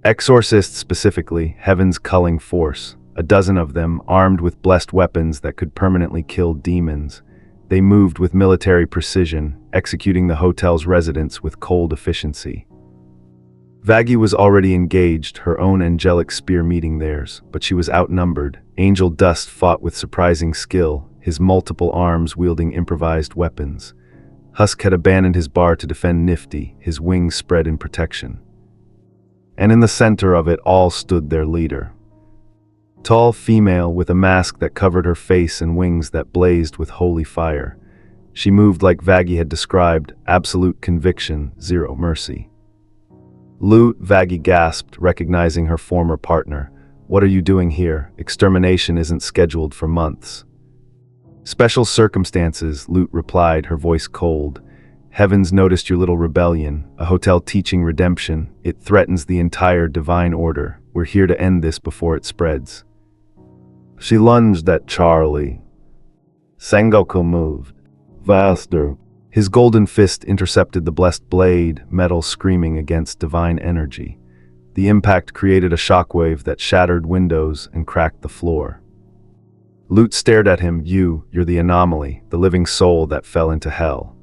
Exorcists specifically, heaven's culling force. A dozen of them, armed with blessed weapons that could permanently kill demons. They moved with military precision, executing the hotel's residents with cold efficiency. Vaggie was already engaged, her own angelic spear meeting theirs, but she was outnumbered. Angel Dust fought with surprising skill, his multiple arms wielding improvised weapons. Husk had abandoned his bar to defend Nifty, his wings spread in protection. And in the center of it all stood their leader. Tall female with a mask that covered her face and wings that blazed with holy fire. She moved like Vaggie had described, absolute conviction, zero mercy. Loot, Vaggie gasped, recognizing her former partner. What are you doing here? Extermination isn't scheduled for months. Special circumstances, Loot replied, her voice cold. Heavens noticed your little rebellion, a hotel teaching redemption. It threatens the entire divine order. We're here to end this before it spreads. She lunged at Charlie. Sengoku moved. Faster. His golden fist intercepted the blessed blade, metal screaming against divine energy. The impact created a shockwave that shattered windows and cracked the floor. Loot stared at him. You're the anomaly, the living soul that fell into hell.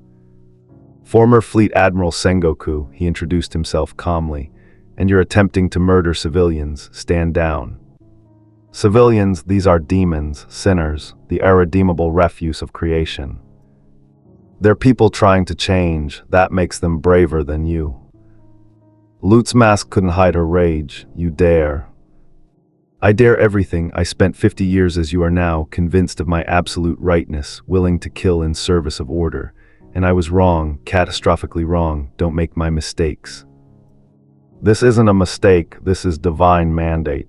Former Fleet Admiral Sengoku, he introduced himself calmly. And you're attempting to murder civilians. Stand down. Civilians, these are demons, sinners, the irredeemable refuse of creation. They're people trying to change. That makes them braver than you. Loot's mask couldn't hide her rage. You dare. I dare everything. I spent 50 years as you are now, convinced of my absolute rightness, willing to kill in service of order. And I was wrong, catastrophically wrong. Don't make my mistakes. This isn't a mistake, this is divine mandate.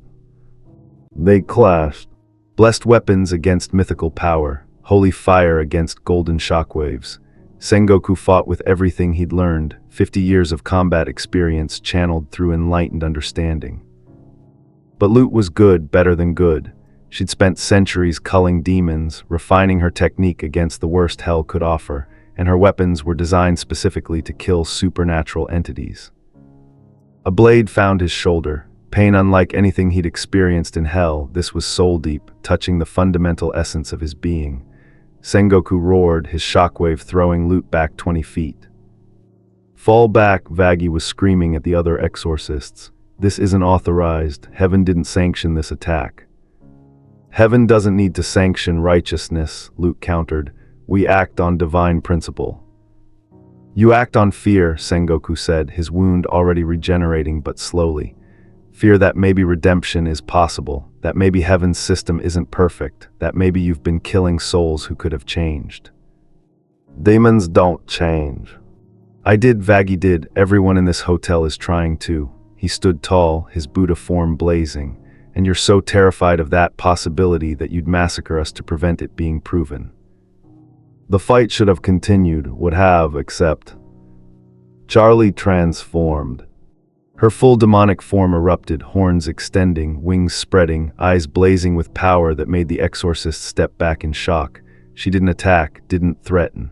They clashed. Blessed weapons against mythical power, holy fire against golden shockwaves. Sengoku fought with everything he'd learned, 50 years of combat experience channeled through enlightened understanding. But Loot was good, better than good. She'd spent centuries culling demons, refining her technique against the worst hell could offer, and her weapons were designed specifically to kill supernatural entities. A blade found his shoulder. Pain unlike anything he'd experienced in hell, this was soul-deep, touching the fundamental essence of his being. Sengoku roared, his shockwave throwing Loot back 20 feet. Fall back, Vaggie was screaming at the other exorcists. This isn't authorized. Heaven didn't sanction this attack. Heaven doesn't need to sanction righteousness, Loot countered. We act on divine principle. You act on fear, Sengoku said, his wound already regenerating but slowly. Fear that maybe redemption is possible, that maybe heaven's system isn't perfect, that maybe you've been killing souls who could have changed. Demons don't change. I did, Vaggie did, everyone in this hotel is trying to. He stood tall, his Buddha form blazing, and you're so terrified of that possibility that you'd massacre us to prevent it being proven. The fight should have continued, would have, except... Charlie transformed. Her full demonic form erupted, horns extending, wings spreading, eyes blazing with power that made the exorcist step back in shock. She didn't attack, didn't threaten.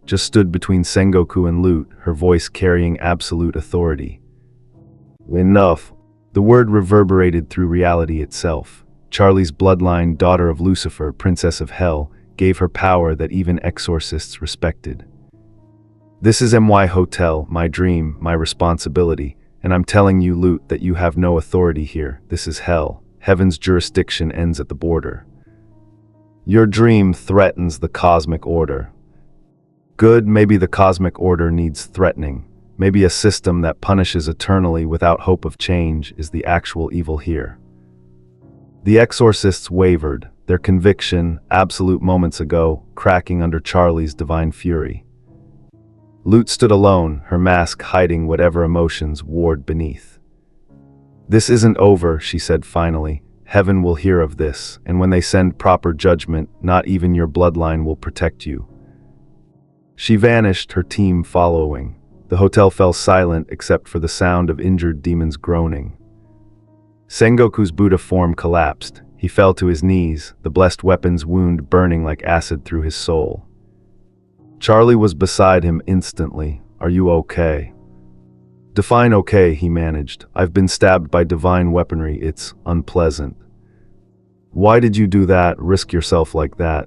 Just stood between Sengoku and Loot, her voice carrying absolute authority. Enough. The word reverberated through reality itself. Charlie's bloodline, daughter of Lucifer, princess of hell, gave her power that even exorcists respected. This is My Hotel, my dream, my responsibility. And I'm telling you, Loot, that you have no authority here. This is hell. Heaven's jurisdiction ends at the border. Your dream threatens the cosmic order. Good, maybe the cosmic order needs threatening. Maybe a system that punishes eternally without hope of change is the actual evil here. The exorcists wavered, their conviction, absolute moments ago, cracking under Charlie's divine fury. Loot stood alone, her mask hiding whatever emotions warred beneath. This isn't over, she said finally. Heaven will hear of this, and when they send proper judgment, not even your bloodline will protect you. She vanished, her team following. The hotel fell silent except for the sound of injured demons groaning. Sengoku's Buddha form collapsed. He fell to his knees, the blessed weapon's wound burning like acid through his soul. Charlie was beside him instantly. Are you okay? Define okay, he managed. I've been stabbed by divine weaponry. It's unpleasant. Why did you do that, risk yourself like that?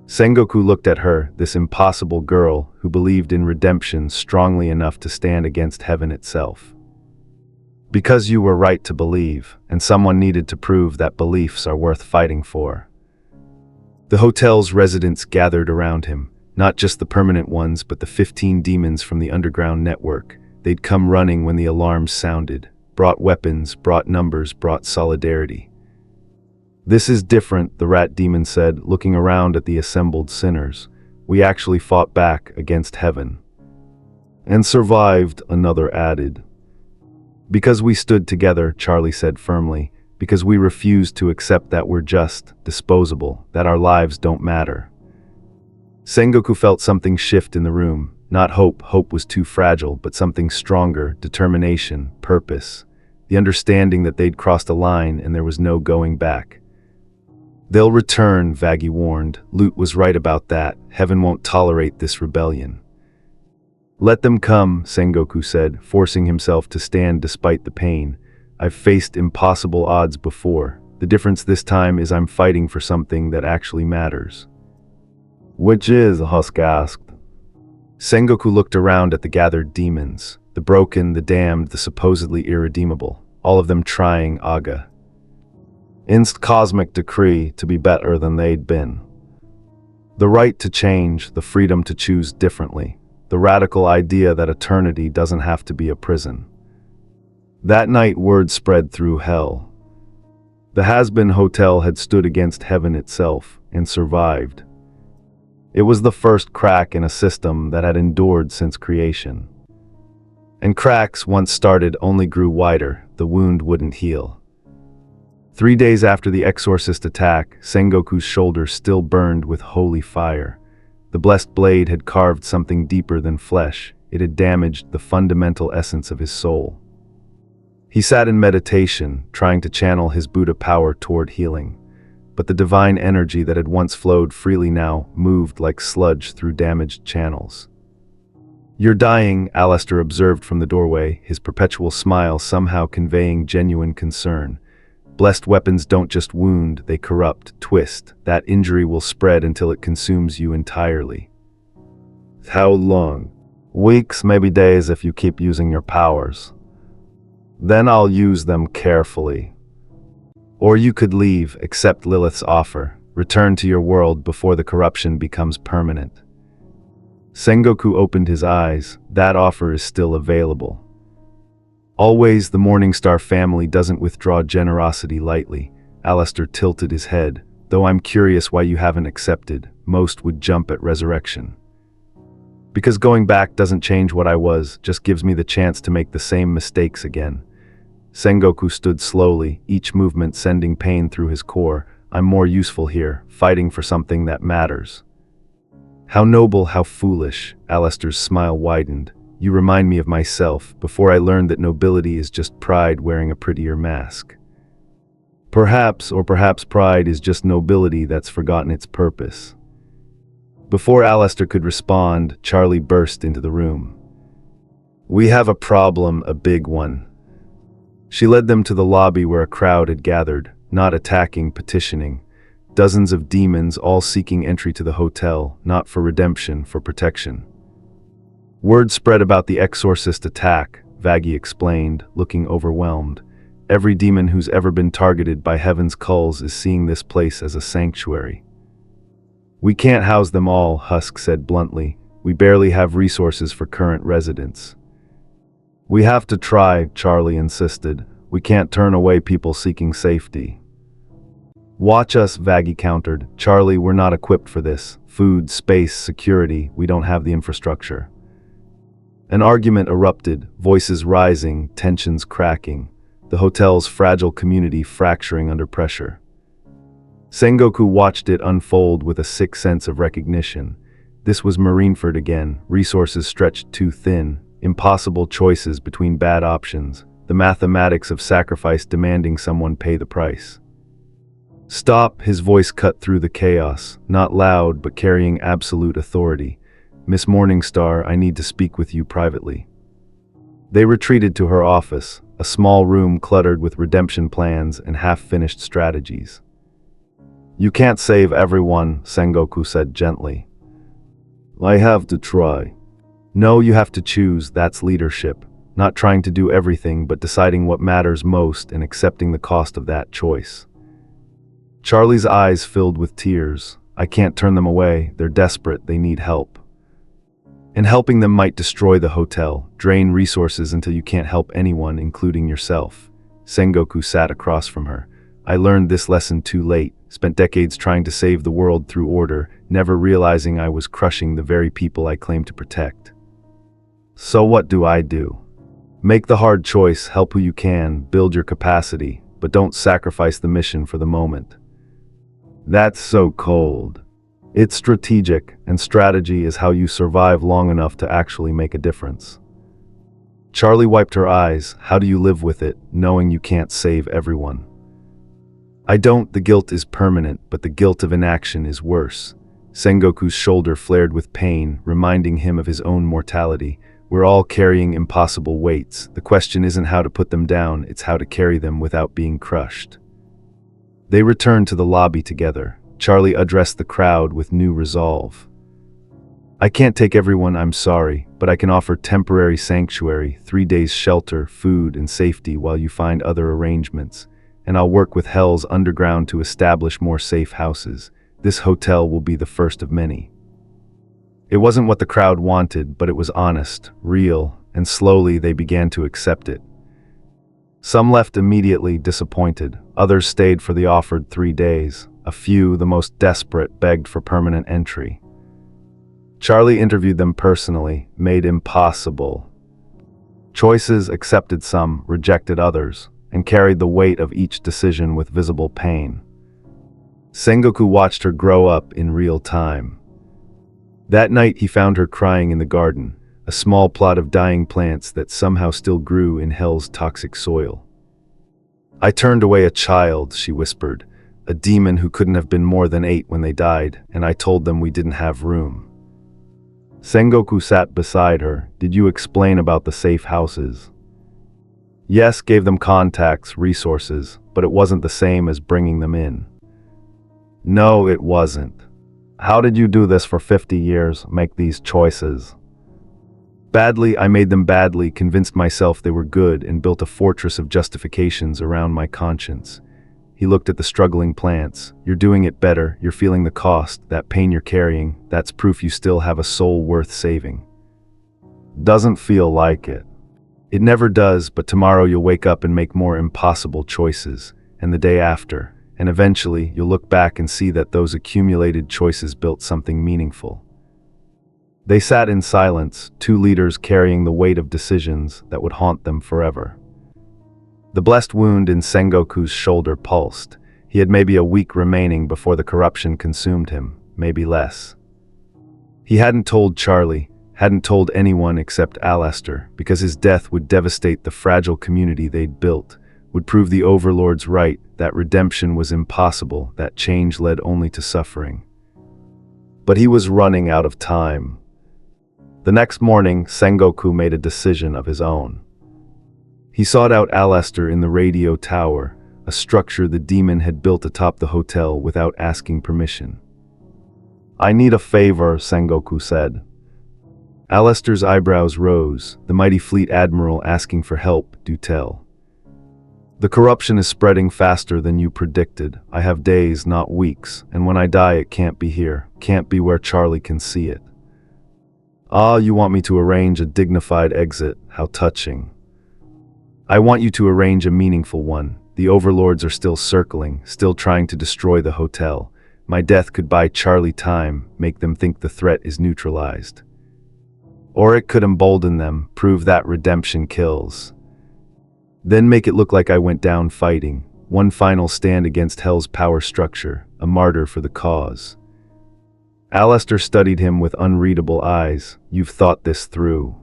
Sengoku looked at her, this impossible girl who believed in redemption strongly enough to stand against heaven itself. Because you were right to believe, and someone needed to prove that beliefs are worth fighting for. The hotel's residents gathered around him, not just the permanent ones, but the 15 demons from the underground network. They'd come running when the alarms sounded, brought weapons, brought numbers, brought solidarity. This is different, the rat demon said, looking around at the assembled sinners. We actually fought back against heaven. And survived, another added. Because we stood together, Charlie said firmly, because we refused to accept that we're just disposable, that our lives don't matter. Sengoku felt something shift in the room. Not hope, hope was too fragile, but something stronger, determination, purpose. The understanding that they'd crossed a line and there was no going back. They'll return, Vaggie warned. Lute was right about that. Heaven won't tolerate this rebellion. Let them come, Sengoku said, forcing himself to stand despite the pain. I've faced impossible odds before. The difference this time is I'm fighting for something that actually matters. Which is, Husk asked. Sengoku looked around at the gathered demons, the broken, the damned, the supposedly irredeemable, all of them trying Aga. Inst cosmic decree to be better than they'd been. The right to change, the freedom to choose differently, the radical idea that eternity doesn't have to be a prison. That night word spread through hell. The Hazbin Hotel had stood against heaven itself and survived. It was the first crack in a system that had endured since creation. And cracks, once started, only grew wider. The wound wouldn't heal. 3 days after the exorcist attack, Sengoku's shoulder still burned with holy fire. The blessed blade had carved something deeper than flesh. It had damaged the fundamental essence of his soul. He sat in meditation, trying to channel his Buddha power toward healing. But the divine energy that had once flowed freely now moved like sludge through damaged channels. You're dying, Alastor observed from the doorway, his perpetual smile somehow conveying genuine concern. Blessed weapons don't just wound, they corrupt, twist. That injury will spread until it consumes you entirely. How long? Weeks, maybe days if you keep using your powers. Then I'll use them carefully. Or you could leave, accept Lilith's offer, return to your world before the corruption becomes permanent. Sengoku opened his eyes. That offer is still available. Always, the Morningstar family doesn't withdraw generosity lightly. Alastor tilted his head. Though I'm curious why you haven't accepted. Most would jump at resurrection. Because going back doesn't change what I was, just gives me the chance to make the same mistakes again. Sengoku stood slowly, each movement sending pain through his core. I'm more useful here, fighting for something that matters. How noble, how foolish, Alastor's smile widened. You remind me of myself, before I learned that nobility is just pride wearing a prettier mask. Perhaps pride is just nobility that's forgotten its purpose. Before Alastor could respond, Charlie burst into the room. We have a problem, a big one. She led them to the lobby where a crowd had gathered, not attacking, petitioning. Dozens of demons all seeking entry to the hotel, not for redemption, for protection. Word spread about the exorcist attack, Vaggie explained, looking overwhelmed. Every demon who's ever been targeted by heaven's culls is seeing this place as a sanctuary. We can't house them all, Husk said bluntly. We barely have resources for current residents. We have to try, Charlie insisted. We can't turn away people seeking safety. Watch us, Vaggie countered. Charlie, we're not equipped for this. Food, space, security, we don't have the infrastructure. An argument erupted, voices rising, tensions cracking, the hotel's fragile community fracturing under pressure. Sengoku watched it unfold with a sick sense of recognition. This was Marineford again, resources stretched too thin, impossible choices between bad options, the mathematics of sacrifice demanding someone pay the price. Stop, his voice cut through the chaos, not loud but carrying absolute authority. Miss Morningstar, I need to speak with you privately. They retreated to her office, a small room cluttered with redemption plans and half-finished strategies. "You can't save everyone," Sengoku said gently. "I have to try." "No, you have to choose, that's leadership. Not trying to do everything, but deciding what matters most and accepting the cost of that choice." Charlie's eyes filled with tears. "I can't turn them away, they're desperate, they need help. And helping them might destroy the hotel, drain resources until you can't help anyone, including yourself." Sengoku sat across from her. "I learned this lesson too late, spent decades trying to save the world through order, never realizing I was crushing the very people I claim to protect. So what do I do? Make the hard choice, help who you can, build your capacity, but don't sacrifice the mission for the moment." "That's so cold." "It's strategic, and strategy is how you survive long enough to actually make a difference." Charlie wiped her eyes. "How do you live with it, knowing you can't save everyone?" "I don't. The guilt is permanent, but the guilt of inaction is worse." Sengoku's shoulder flared with pain, reminding him of his own mortality. "We're all carrying impossible weights. The question isn't how to put them down, it's how to carry them without being crushed." They returned to the lobby together. Charlie addressed the crowd with new resolve. "I can't take everyone, I'm sorry, but I can offer temporary sanctuary, 3 days shelter, food, and safety while you find other arrangements. And I'll work with Hell's Underground to establish more safe houses. This hotel will be the first of many." It wasn't what the crowd wanted, but it was honest, real, and slowly they began to accept it. Some left immediately, disappointed. Others stayed for the offered 3 days. A few, the most desperate, begged for permanent entry. Charlie interviewed them personally, made impossible choices, accepted some, rejected others, and carried the weight of each decision with visible pain. Sengoku watched her grow up in real time. That night he found her crying in the garden, a small plot of dying plants that somehow still grew in Hell's toxic soil. "I turned away a child," she whispered, "a demon who couldn't have been more than 8 when they died, and I told them we didn't have room." Sengoku sat beside her. "Did you explain about the safe houses?" "Yes, gave them contacts, resources, but it wasn't the same as bringing them in." "No, it wasn't. How did you do this for 50 years, make these choices?" "Badly, I made them badly, convinced myself they were good, and built a fortress of justifications around my conscience." He looked at the struggling plants. "You're doing it better, you're feeling the cost, that pain you're carrying, that's proof you still have a soul worth saving." "Doesn't feel like it." "It never does, but tomorrow you'll wake up and make more impossible choices, and the day after, and eventually you'll look back and see that those accumulated choices built something meaningful." They sat in silence, 2 leaders carrying the weight of decisions that would haunt them forever. The blessed wound in Sengoku's shoulder pulsed. He had maybe a week remaining before the corruption consumed him, maybe less. He hadn't told Charlie, hadn't told anyone except Alastor, because his death would devastate the fragile community they'd built, would prove the overlords right, that redemption was impossible, that change led only to suffering. But he was running out of time. The next morning, Sengoku made a decision of his own. He sought out Alastor in the radio tower, a structure the demon had built atop the hotel without asking permission. "I need a favor," Sengoku said. Alastor's eyebrows rose, the mighty Fleet Admiral asking for help, do tell. "The corruption is spreading faster than you predicted. I have days, not weeks, and when I die it can't be here, can't be where Charlie can see it." "Ah, you want me to arrange a dignified exit, how touching." "I want you to arrange a meaningful one. The overlords are still circling, still trying to destroy the hotel. My death could buy Charlie time, make them think the threat is neutralized. Or it could embolden them, prove that redemption kills. Then make it look like I went down fighting, one final stand against Hell's power structure, a martyr for the cause." Alastor studied him with unreadable eyes. "You've thought this through."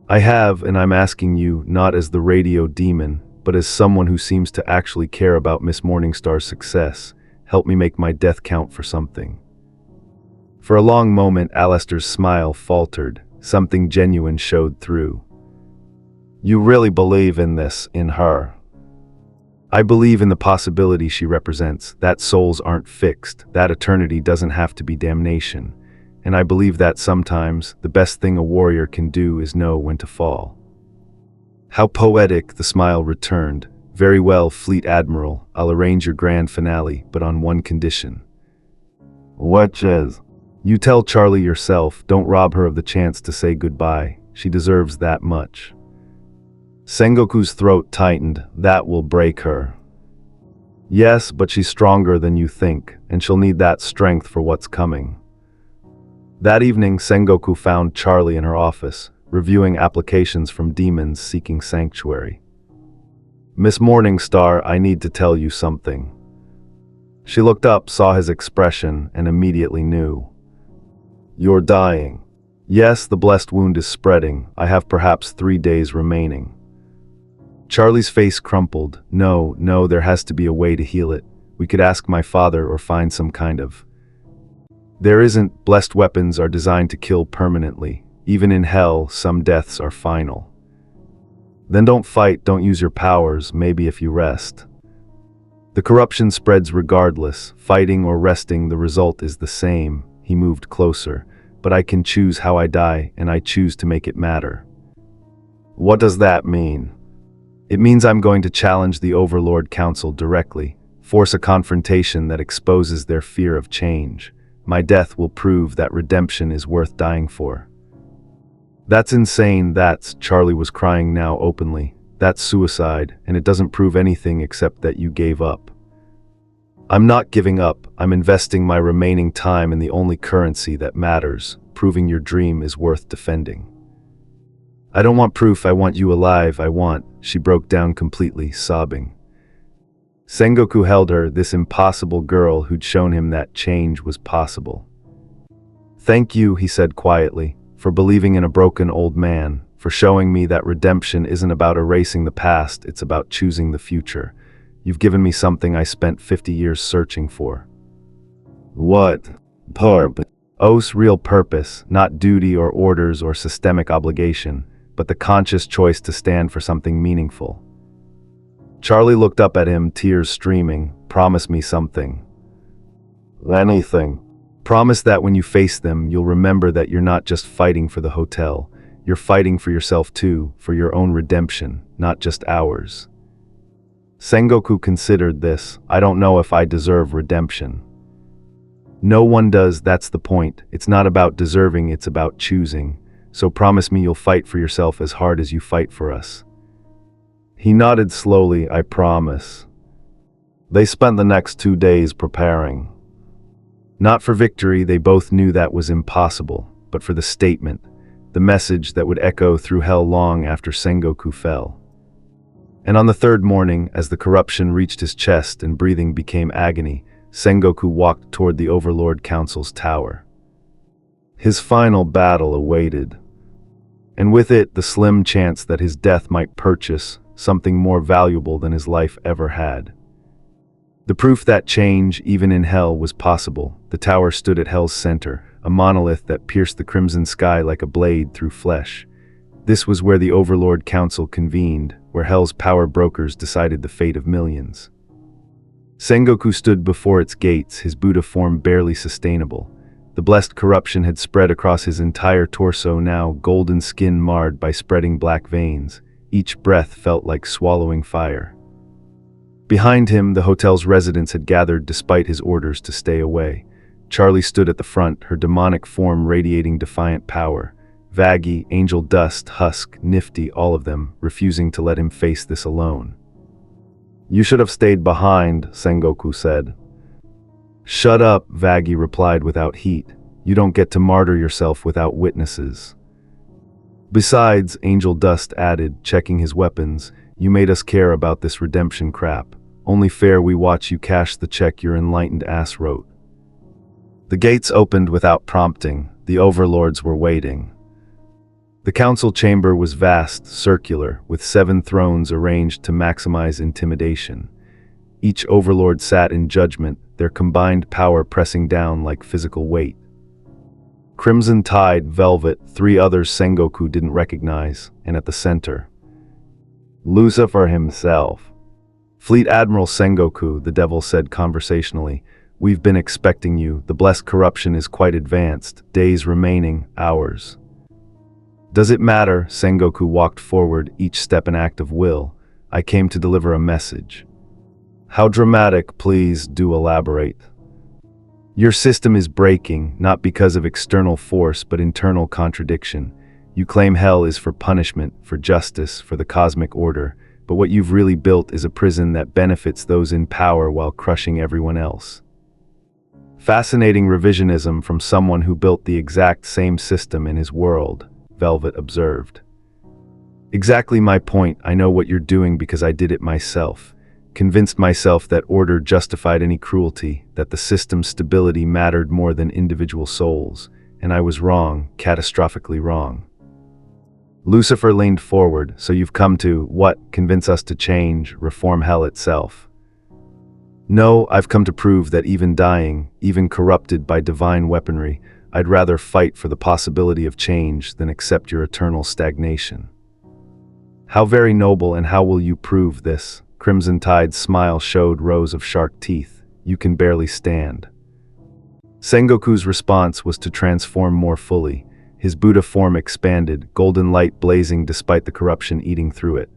"I have, and I'm asking you, not as the radio demon, but as someone who seems to actually care about Miss Morningstar's success. Help me make my death count for something." For a long moment, Alastor's smile faltered. Something genuine showed through. You really believe in this, in her? I believe in the possibility she represents, that souls aren't fixed, that eternity doesn't have to be damnation. And I believe that sometimes, the best thing a warrior can do is know when to fall. How poetic, the smile returned. Very well, Fleet Admiral, I'll arrange your grand finale, but on one condition. Which is? You tell Charlie yourself, don't rob her of the chance to say goodbye. She deserves that much. Sengoku's throat tightened. That will break her. Yes, but she's stronger than you think, and she'll need that strength for what's coming. That evening, Sengoku found Charlie in her office, reviewing applications from demons seeking sanctuary. Miss Morningstar, I need to tell you something. She looked up, saw his expression, and immediately knew. You're dying. Yes, the blessed wound is spreading. I have perhaps 3 days remaining. Charlie's face crumpled. No, there has to be a way to heal it. We could ask my father or find some kind of... There isn't. Blessed weapons are designed to kill permanently. Even in hell, some deaths are final. Then don't fight, don't use your powers, maybe if you rest. The corruption spreads regardless. Fighting or resting, the result is the same. He moved closer. But I can choose how I die, and I choose to make it matter. What does that mean? It means I'm going to challenge the Overlord Council directly, force a confrontation that exposes their fear of change. My death will prove that redemption is worth dying for. That's insane, Charlie was crying now openly. That's suicide, and it doesn't prove anything except that you gave up. I'm not giving up, I'm investing my remaining time in the only currency that matters, proving your dream is worth defending. I don't want proof, I want you alive, She broke down completely, sobbing. Sengoku held her, this impossible girl who'd shown him that change was possible. Thank you, he said quietly, for believing in a broken old man, for showing me that redemption isn't about erasing the past, it's about choosing the future. You've given me something I spent 50 years searching for. What? Purpose? Real purpose, not duty or orders or systemic obligation, but the conscious choice to stand for something meaningful. Charlie looked up at him, tears streaming. Promise me something. Anything. Promise that when you face them, you'll remember that you're not just fighting for the hotel. You're fighting for yourself too, for your own redemption, not just ours. Sengoku considered this. I don't know if I deserve redemption. No one does, that's the point. It's not about deserving, it's about choosing. So promise me you'll fight for yourself as hard as you fight for us. He nodded slowly, I promise. They spent the next 2 days preparing. Not for victory, they both knew that was impossible, but for the statement, the message that would echo through hell long after Sengoku fell. And on the third morning, as the corruption reached his chest and breathing became agony, Sengoku walked toward the Overlord Council's tower. His final battle awaited, and with it the slim chance that his death might purchase something more valuable than his life ever had. The proof that change, even in hell, was possible. The tower stood at hell's center, a monolith that pierced the crimson sky like a blade through flesh. This was where the Overlord Council convened, where hell's power brokers decided the fate of millions. Sengoku stood before its gates, his Buddha form barely sustainable. The blessed corruption had spread across his entire torso now, golden skin marred by spreading black veins. Each breath felt like swallowing fire. Behind him, the hotel's residents had gathered despite his orders to stay away. Charlie stood at the front, her demonic form radiating defiant power. Vaggy, Angel Dust, Husk, Nifty, all of them, refusing to let him face this alone. You should have stayed behind, Sengoku said. Shut up, Vaggy replied without heat. You don't get to martyr yourself without witnesses. Besides, Angel Dust added, checking his weapons, you made us care about this redemption crap. Only fair we watch you cash the check your enlightened ass wrote. The gates opened without prompting. The overlords were waiting. The council chamber was vast, circular, with 7 thrones arranged to maximize intimidation. Each overlord sat in judgment, their combined power pressing down like physical weight. Crimson Tide, Velvet, 3 others Sengoku didn't recognize, and at the center, Lucifer himself. Fleet Admiral Sengoku, the devil said conversationally, "We've been expecting you. The blessed corruption is quite advanced. Days remaining, hours." "Does it matter?" Sengoku walked forward, each step an act of will. "I came to deliver a message." "How dramatic, please do elaborate." "Your system is breaking, not because of external force, but internal contradiction. You claim hell is for punishment, for justice, for the cosmic order, but what you've really built is a prison that benefits those in power while crushing everyone else." "Fascinating revisionism from someone who built the exact same system in his world," Velvet observed. "Exactly my point. I know what you're doing because I did it myself. Convinced myself that order justified any cruelty, that the system's stability mattered more than individual souls, and I was wrong, catastrophically wrong." Lucifer leaned forward. "So you've come to, what, convince us to change, reform hell itself?" "No, I've come to prove that even dying, even corrupted by divine weaponry, I'd rather fight for the possibility of change than accept your eternal stagnation." "How very noble, and how will you prove this?" Crimson Tide's smile showed rows of shark teeth. "You can barely stand." Sengoku's response was to transform more fully. His Buddha form expanded, golden light blazing despite the corruption eating through it.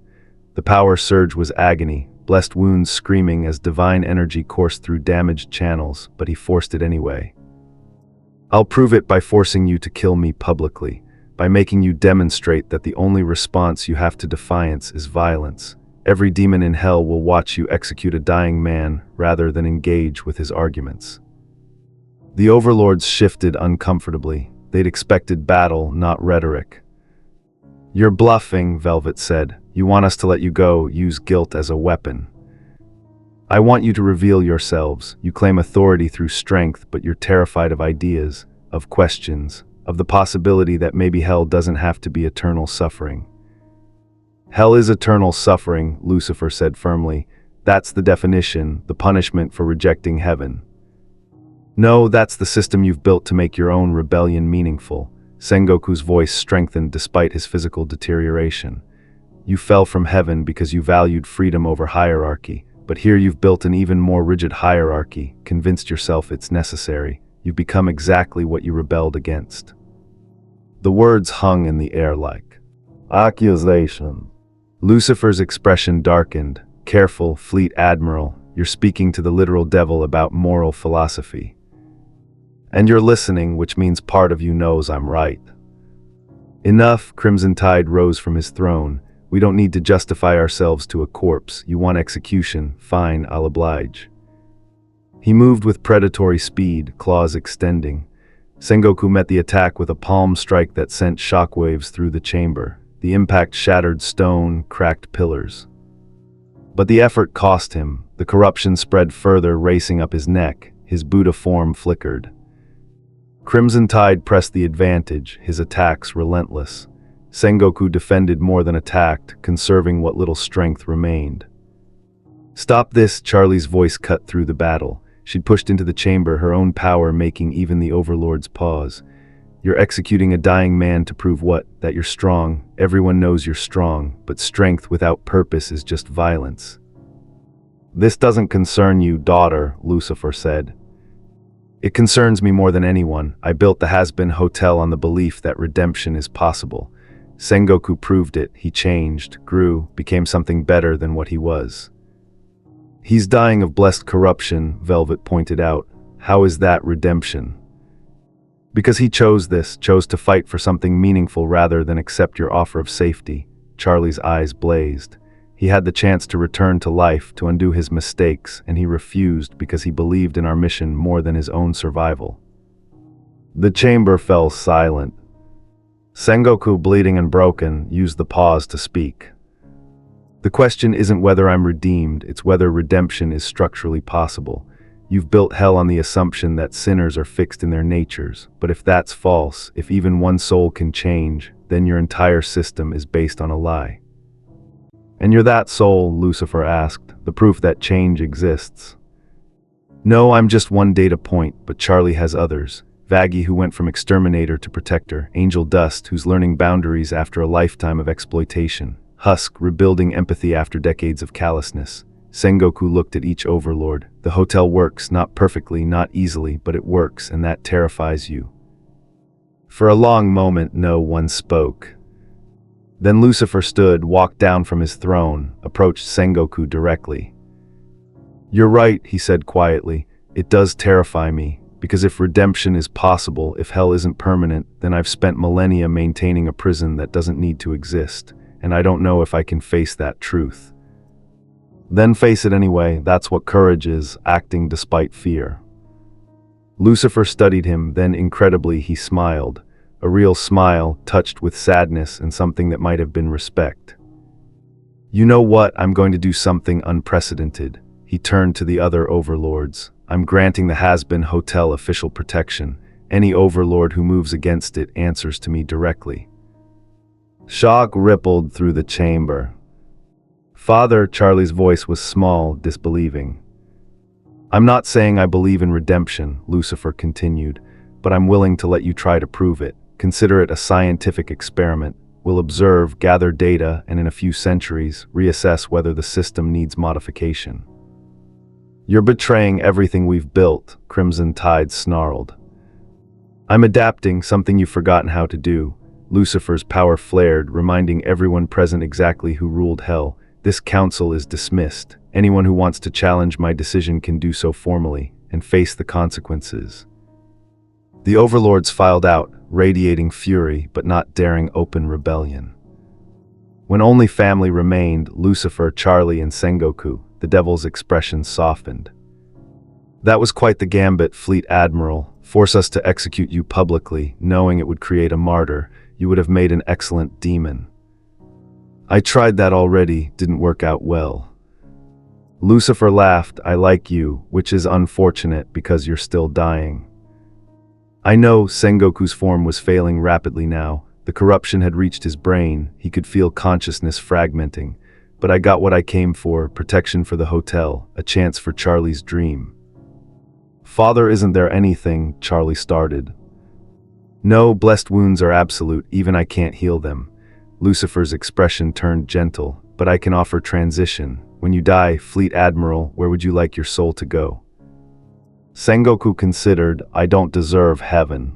The power surge was agony, blessed wounds screaming as divine energy coursed through damaged channels, but he forced it anyway. "I'll prove it by forcing you to kill me publicly, by making you demonstrate that the only response you have to defiance is violence. Every demon in hell will watch you execute a dying man rather than engage with his arguments." The overlords shifted uncomfortably. They'd expected battle, not rhetoric. "You're bluffing," Velvet said. "You want us to let you go, use guilt as a weapon." "I want you to reveal yourselves. You claim authority through strength, but you're terrified of ideas, of questions, of the possibility that maybe hell doesn't have to be eternal suffering." "Hell is eternal suffering," Lucifer said firmly. "That's the definition, the punishment for rejecting heaven." "No, that's the system you've built to make your own rebellion meaningful." Sengoku's voice strengthened despite his physical deterioration. "You fell from heaven because you valued freedom over hierarchy, but here you've built an even more rigid hierarchy, convinced yourself it's necessary. You've become exactly what you rebelled against." The words hung in the air like accusation. Lucifer's expression darkened. "Careful, Fleet Admiral, you're speaking to the literal devil about moral philosophy. And you're listening, which means part of you knows I'm right." "Enough," Crimson Tide rose from his throne. "We don't need to justify ourselves to a corpse. You want execution? Fine, I'll oblige." He moved with predatory speed, claws extending. Sengoku met the attack with a palm strike that sent shockwaves through the chamber. The impact shattered stone, cracked pillars. But the effort cost him. The corruption spread further, racing up his neck. His Buddha form flickered. Crimson Tide pressed the advantage, his attacks relentless. Sengoku defended more than attacked, conserving what little strength remained. "Stop this," Charlie's voice cut through the battle. She'd pushed into the chamber, her own power making even the overlords pause. "You're executing a dying man to prove what? That you're strong. Everyone knows you're strong, but strength without purpose is just violence." "This doesn't concern you, daughter," Lucifer said. "It concerns me more than anyone. I built the Hazbin Hotel on the belief that redemption is possible. Sengoku proved it. He changed, grew, became something better than what he was." "He's dying of blessed corruption," Velvet pointed out. "How is that redemption?" "Because he chose this, chose to fight for something meaningful rather than accept your offer of safety." Charlie's eyes blazed. "He had the chance to return to life, to undo his mistakes, and he refused because he believed in our mission more than his own survival." The chamber fell silent. Sengoku, bleeding and broken, used the pause to speak. "The question isn't whether I'm redeemed, it's whether redemption is structurally possible. You've built hell on the assumption that sinners are fixed in their natures, but if that's false, if even one soul can change, then your entire system is based on a lie." "And you're that soul?" Lucifer asked, "the proof that change exists." "No, I'm just one data point, but Charlie has others. Vaggie, who went from exterminator to protector, Angel Dust, who's learning boundaries after a lifetime of exploitation, husk rebuilding empathy after decades of callousness. Sengoku looked at each overlord. The hotel works, not perfectly, not easily, but it works, and that terrifies you. For a long moment, no one spoke. Then Lucifer stood, walked down from his throne, approached Sengoku directly. "You're right," he said quietly. "It does terrify me, because if redemption is possible, if hell isn't permanent, then I've spent millennia maintaining a prison that doesn't need to exist, and I don't know if I can face that truth." "Then face it anyway, that's what courage is, acting despite fear." Lucifer studied him, then incredibly he smiled, a real smile touched with sadness and something that might have been respect. "You know what, I'm going to do something unprecedented." He turned to the other overlords. "I'm granting the Hazbin Hotel official protection. Any overlord who moves against it answers to me directly." Shock rippled through the chamber. "Father," Charlie's voice was small, disbelieving. "I'm not saying I believe in redemption," Lucifer continued, "but I'm willing to let you try to prove it. Consider it a scientific experiment. We'll observe, gather data, and in a few centuries, reassess whether the system needs modification." "You're betraying everything we've built," Crimson Tide snarled. "I'm adapting, something you've forgotten how to do." Lucifer's power flared, reminding everyone present exactly who ruled hell. "This council is dismissed. Anyone who wants to challenge my decision can do so formally, and face the consequences." The overlords filed out, radiating fury, but not daring open rebellion. When only family remained, Lucifer, Charlie, and Sengoku, the devil's expression softened. "That was quite the gambit, Fleet Admiral. Force us to execute you publicly, knowing it would create a martyr. You would have made an excellent demon." "I tried that already, didn't work out well." Lucifer laughed. "I like you, which is unfortunate because you're still dying." "I know." Sengoku's form was failing rapidly now. The corruption had reached his brain. He could feel consciousness fragmenting. "But I got what I came for, protection for the hotel, a chance for Charlie's dream." "Father, isn't there anything?" Charlie started. "No, blessed wounds are absolute, even I can't heal them." Lucifer's expression turned gentle. "But I can offer transition. When you die, Fleet Admiral, where would you like your soul to go?" Sengoku considered. "I don't deserve heaven."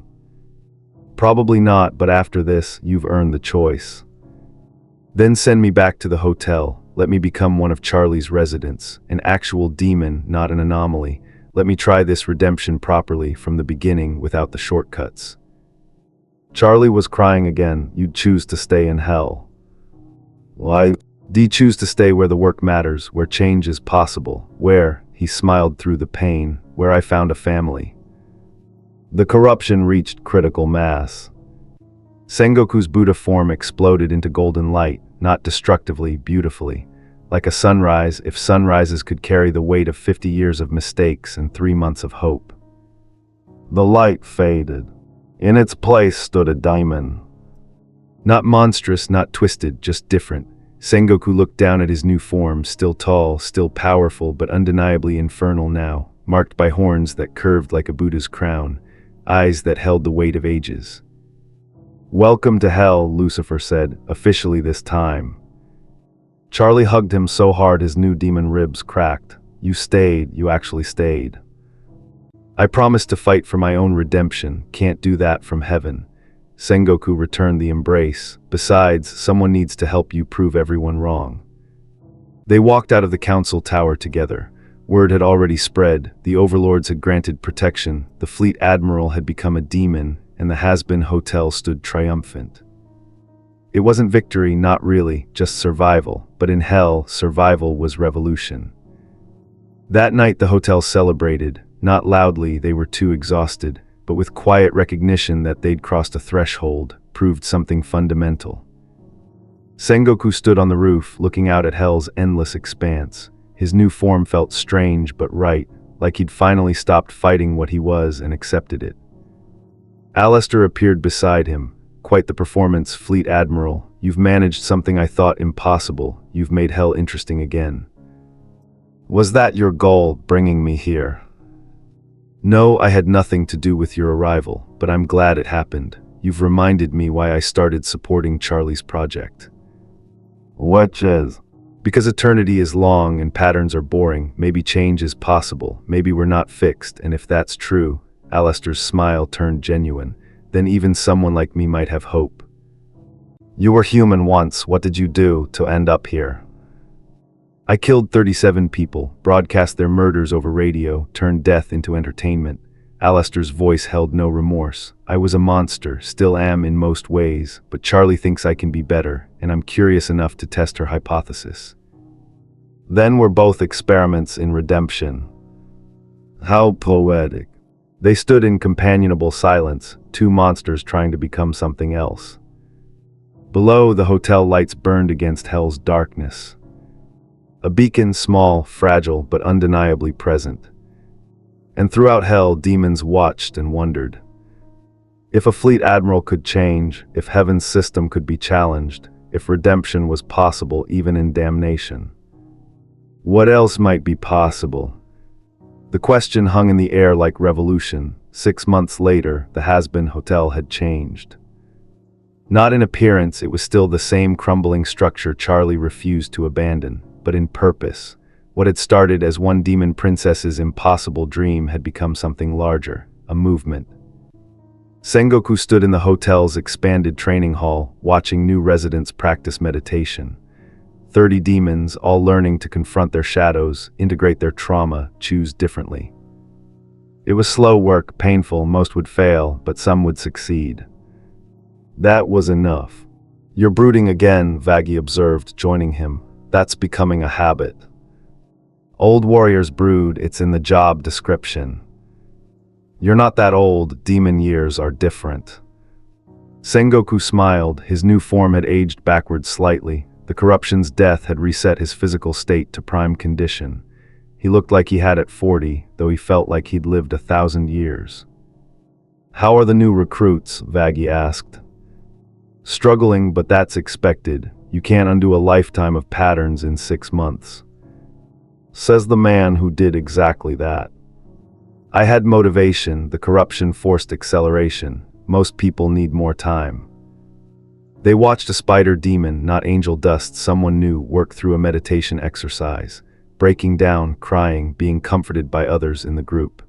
"Probably not, but after this, you've earned the choice." "Then send me back to the hotel. Let me become one of Charlie's residents, an actual demon, not an anomaly. Let me try this redemption properly, from the beginning, without the shortcuts." Charlie was crying again. "You'd choose to stay in hell." "Why? Do you choose to stay where the work matters, where change is possible, where," he smiled through the pain, "where I found a family." The corruption reached critical mass. Sengoku's Buddha form exploded into golden light, not destructively, beautifully. Like a sunrise, if sunrises could carry the weight of 50 years of mistakes and 3 months of hope. The light faded. In its place stood a diamond. Not monstrous, not twisted, just different. Sengoku looked down at his new form, still tall, still powerful, but undeniably infernal now, marked by horns that curved like a Buddha's crown, eyes that held the weight of ages. "Welcome to hell," Lucifer said, "officially this time." Charlie hugged him so hard his new demon ribs cracked. "You stayed, you actually stayed." "I promised to fight for my own redemption, can't do that from heaven." Sengoku returned the embrace. "Besides, someone needs to help you prove everyone wrong." They walked out of the council tower together. Word had already spread. The overlords had granted protection. The Fleet Admiral had become a demon, and the Hazbin Hotel stood triumphant. It wasn't victory, not really, just survival. But in hell, survival was revolution. That night the hotel celebrated. Not loudly, they were too exhausted, but with quiet recognition that they'd crossed a threshold, proved something fundamental. Sengoku stood on the roof, looking out at hell's endless expanse. His new form felt strange but right, like he'd finally stopped fighting what he was and accepted it. Alastor appeared beside him. "Quite the performance, Fleet Admiral. You've managed something I thought impossible. You've made hell interesting again." "Was that your goal, bringing me here?" "No, I had nothing to do with your arrival, but I'm glad it happened. You've reminded me why I started supporting Charlie's project." Which is? Because eternity is long and patterns are boring, maybe change is possible, maybe we're not fixed, and if that's true, Alastor's smile turned genuine, then even someone like me might have hope. You were human once, what did you do to end up here? I killed 37 people, broadcast their murders over radio, turned death into entertainment. Alastor's voice held no remorse. I was a monster, still am in most ways, but Charlie thinks I can be better, and I'm curious enough to test her hypothesis. Then we're both experiments in redemption. How poetic. They stood in companionable silence, two monsters trying to become something else. Below, the hotel lights burned against hell's darkness. A beacon, small, fragile, but undeniably present. And throughout hell, demons watched and wondered. If a Fleet Admiral could change, if heaven's system could be challenged, if redemption was possible even in damnation. What else might be possible? The question hung in the air like revolution. 6 months later, the Hazbin Hotel had changed. Not in appearance, it was still the same crumbling structure Charlie refused to abandon, but in purpose. What had started as one demon princess's impossible dream had become something larger, a movement. Sengoku stood in the hotel's expanded training hall, watching new residents practice meditation. 30 demons, all learning to confront their shadows, integrate their trauma, choose differently. It was slow work, painful, most would fail, but some would succeed. That was enough. You're brooding again, Vaggie observed, joining him. That's becoming a habit. Old warriors brood, it's in the job description. You're not that old, demon years are different. Sengoku smiled, his new form had aged backwards slightly. The corruption's death had reset his physical state to prime condition. He looked like he had at 40, though he felt like he'd lived 1,000 years. How are the new recruits? Vaggie asked. Struggling, but that's expected. You can't undo a lifetime of patterns in 6 months. Says the man who did exactly that. I had motivation, the corruption forced acceleration. Most people need more time. They watched a spider demon, not angel dust, someone new, work through a meditation exercise, breaking down, crying, being comforted by others in the group.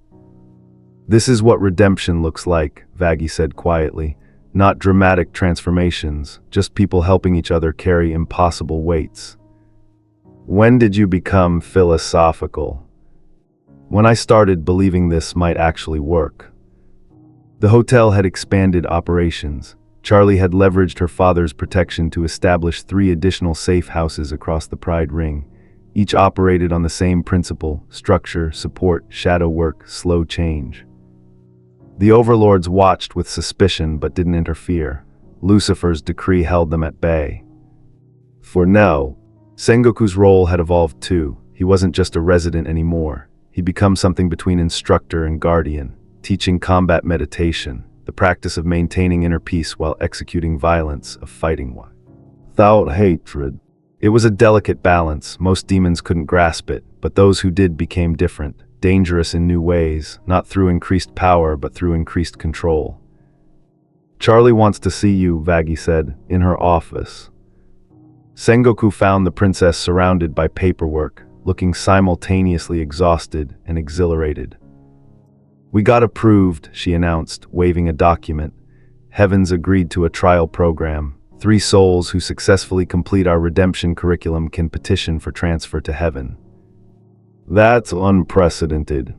This is what redemption looks like, Vaggie said quietly. Not dramatic transformations, just people helping each other carry impossible weights. When did you become philosophical? When I started believing this might actually work. The hotel had expanded operations. Charlie had leveraged her father's protection to establish 3 additional safe houses across the Pride Ring. Each operated on the same principle: structure, support, shadow work, slow change. The overlords watched with suspicion but didn't interfere. Lucifer's decree held them at bay. For now, Sengoku's role had evolved too. He wasn't just a resident anymore. He'd become something between instructor and guardian, teaching combat meditation, the practice of maintaining inner peace while executing violence, of fighting without hatred. It was a delicate balance. Most demons couldn't grasp it, but those who did became different, dangerous in new ways, not through increased power but through increased control. Charlie wants to see you, Vaggie said, in her office. Sengoku found the princess surrounded by paperwork, looking simultaneously exhausted and exhilarated. We got approved, she announced, waving a document. Heavens agreed to a trial program. 3 souls who successfully complete our redemption curriculum can petition for transfer to heaven. That's unprecedented.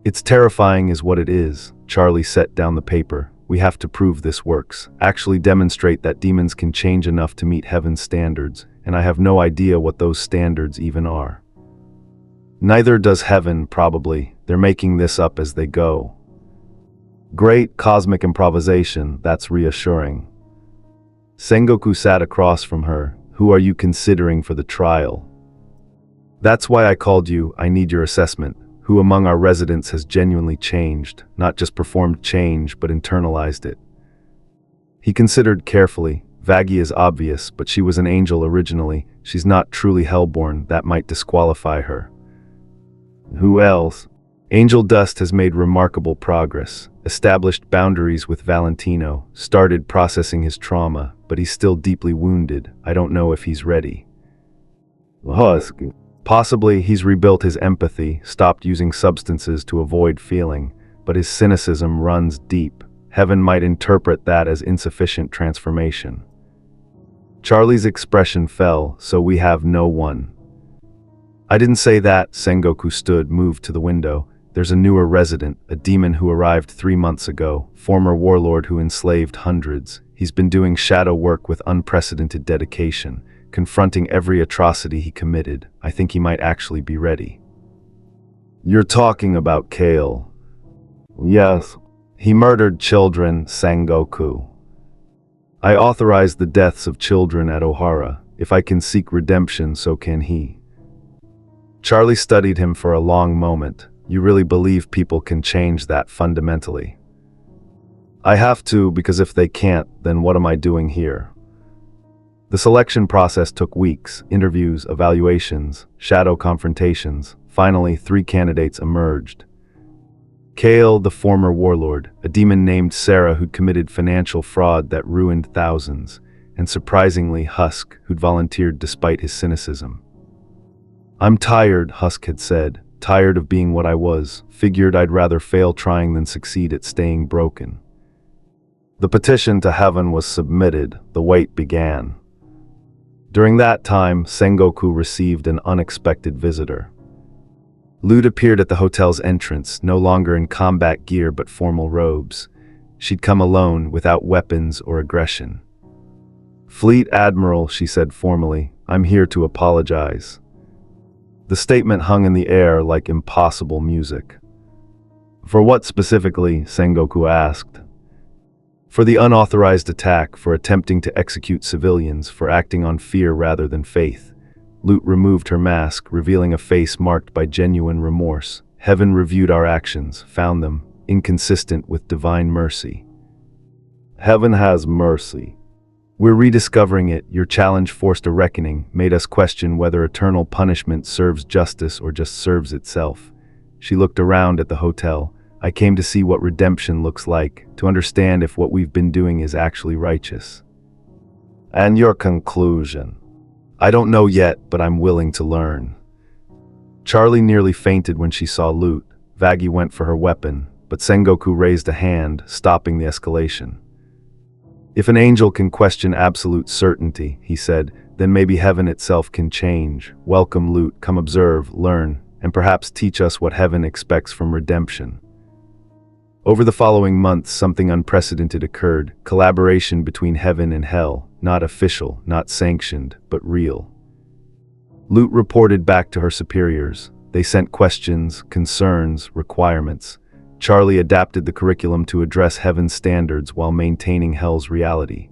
It's terrifying is what it is. Charlie set down the paper. We have to prove this works, actually demonstrate that demons can change enough to meet heaven's standards, and I have no idea what those standards even are. Neither does heaven, probably. They're making this up as they go. Great cosmic improvisation, that's reassuring. Sengoku sat across from her. Who are you considering for the trial? That's why I called you. I need your assessment. Who among our residents has genuinely changed, not just performed change, but internalized it? He considered carefully. Vaggie is obvious, but she was an angel originally. She's not truly hellborn. That might disqualify her. Who else? Angel Dust has made remarkable progress, established boundaries with Valentino, started processing his trauma, but he's still deeply wounded. I don't know if he's ready. Husk. Possibly he's rebuilt his empathy, stopped using substances to avoid feeling, but his cynicism runs deep. Heaven might interpret that as insufficient transformation. Charlie's expression fell, so we have no one. I didn't say that. Sengoku stood, moved to the window. There's a newer resident, a demon who arrived 3 months ago, former warlord who enslaved hundreds. He's been doing shadow work with unprecedented dedication, confronting every atrocity he committed. I think he might actually be ready. You're talking about Kale. Yes. He murdered children, Sengoku. I authorized the deaths of children at Ohara. If I can seek redemption, so can he. Charlie studied him for a long moment. You really believe people can change that fundamentally? I have to, because if they can't, then what am I doing here? The selection process took weeks, interviews, evaluations, shadow confrontations. Finally, 3 candidates emerged. Kale, the former warlord, a demon named Sarah who'd committed financial fraud that ruined thousands, and surprisingly Husk, who'd volunteered despite his cynicism. I'm tired, Husk had said, tired of being what I was, figured I'd rather fail trying than succeed at staying broken. The petition to heaven was submitted, the wait began. During that time, Sengoku received an unexpected visitor. Lute appeared at the hotel's entrance, no longer in combat gear but formal robes. She'd come alone, without weapons or aggression. Fleet Admiral, she said formally, I'm here to apologize. The statement hung in the air like impossible music. For what specifically? Sengoku asked. For the unauthorized attack, for attempting to execute civilians, for acting on fear rather than faith. Lute removed her mask, revealing a face marked by genuine remorse. Heaven reviewed our actions, found them inconsistent with divine mercy. Heaven has mercy. We're rediscovering it. Your challenge forced a reckoning, made us question whether eternal punishment serves justice or just serves itself. She looked around at the hotel. I came to see what redemption looks like, to understand if what we've been doing is actually righteous. And your conclusion? I don't know yet, but I'm willing to learn. Charlie nearly fainted when she saw Lute. Vaggie went for her weapon, but Sengoku raised a hand, stopping the escalation. If an angel can question absolute certainty, he said, then maybe heaven itself can change. Welcome, Lute, come observe, learn, and perhaps teach us what heaven expects from redemption. Over the following months, something unprecedented occurred, collaboration between heaven and hell, not official, not sanctioned, but real. Lute reported back to her superiors. They sent questions, concerns, requirements. Charlie adapted the curriculum to address heaven's standards while maintaining hell's reality.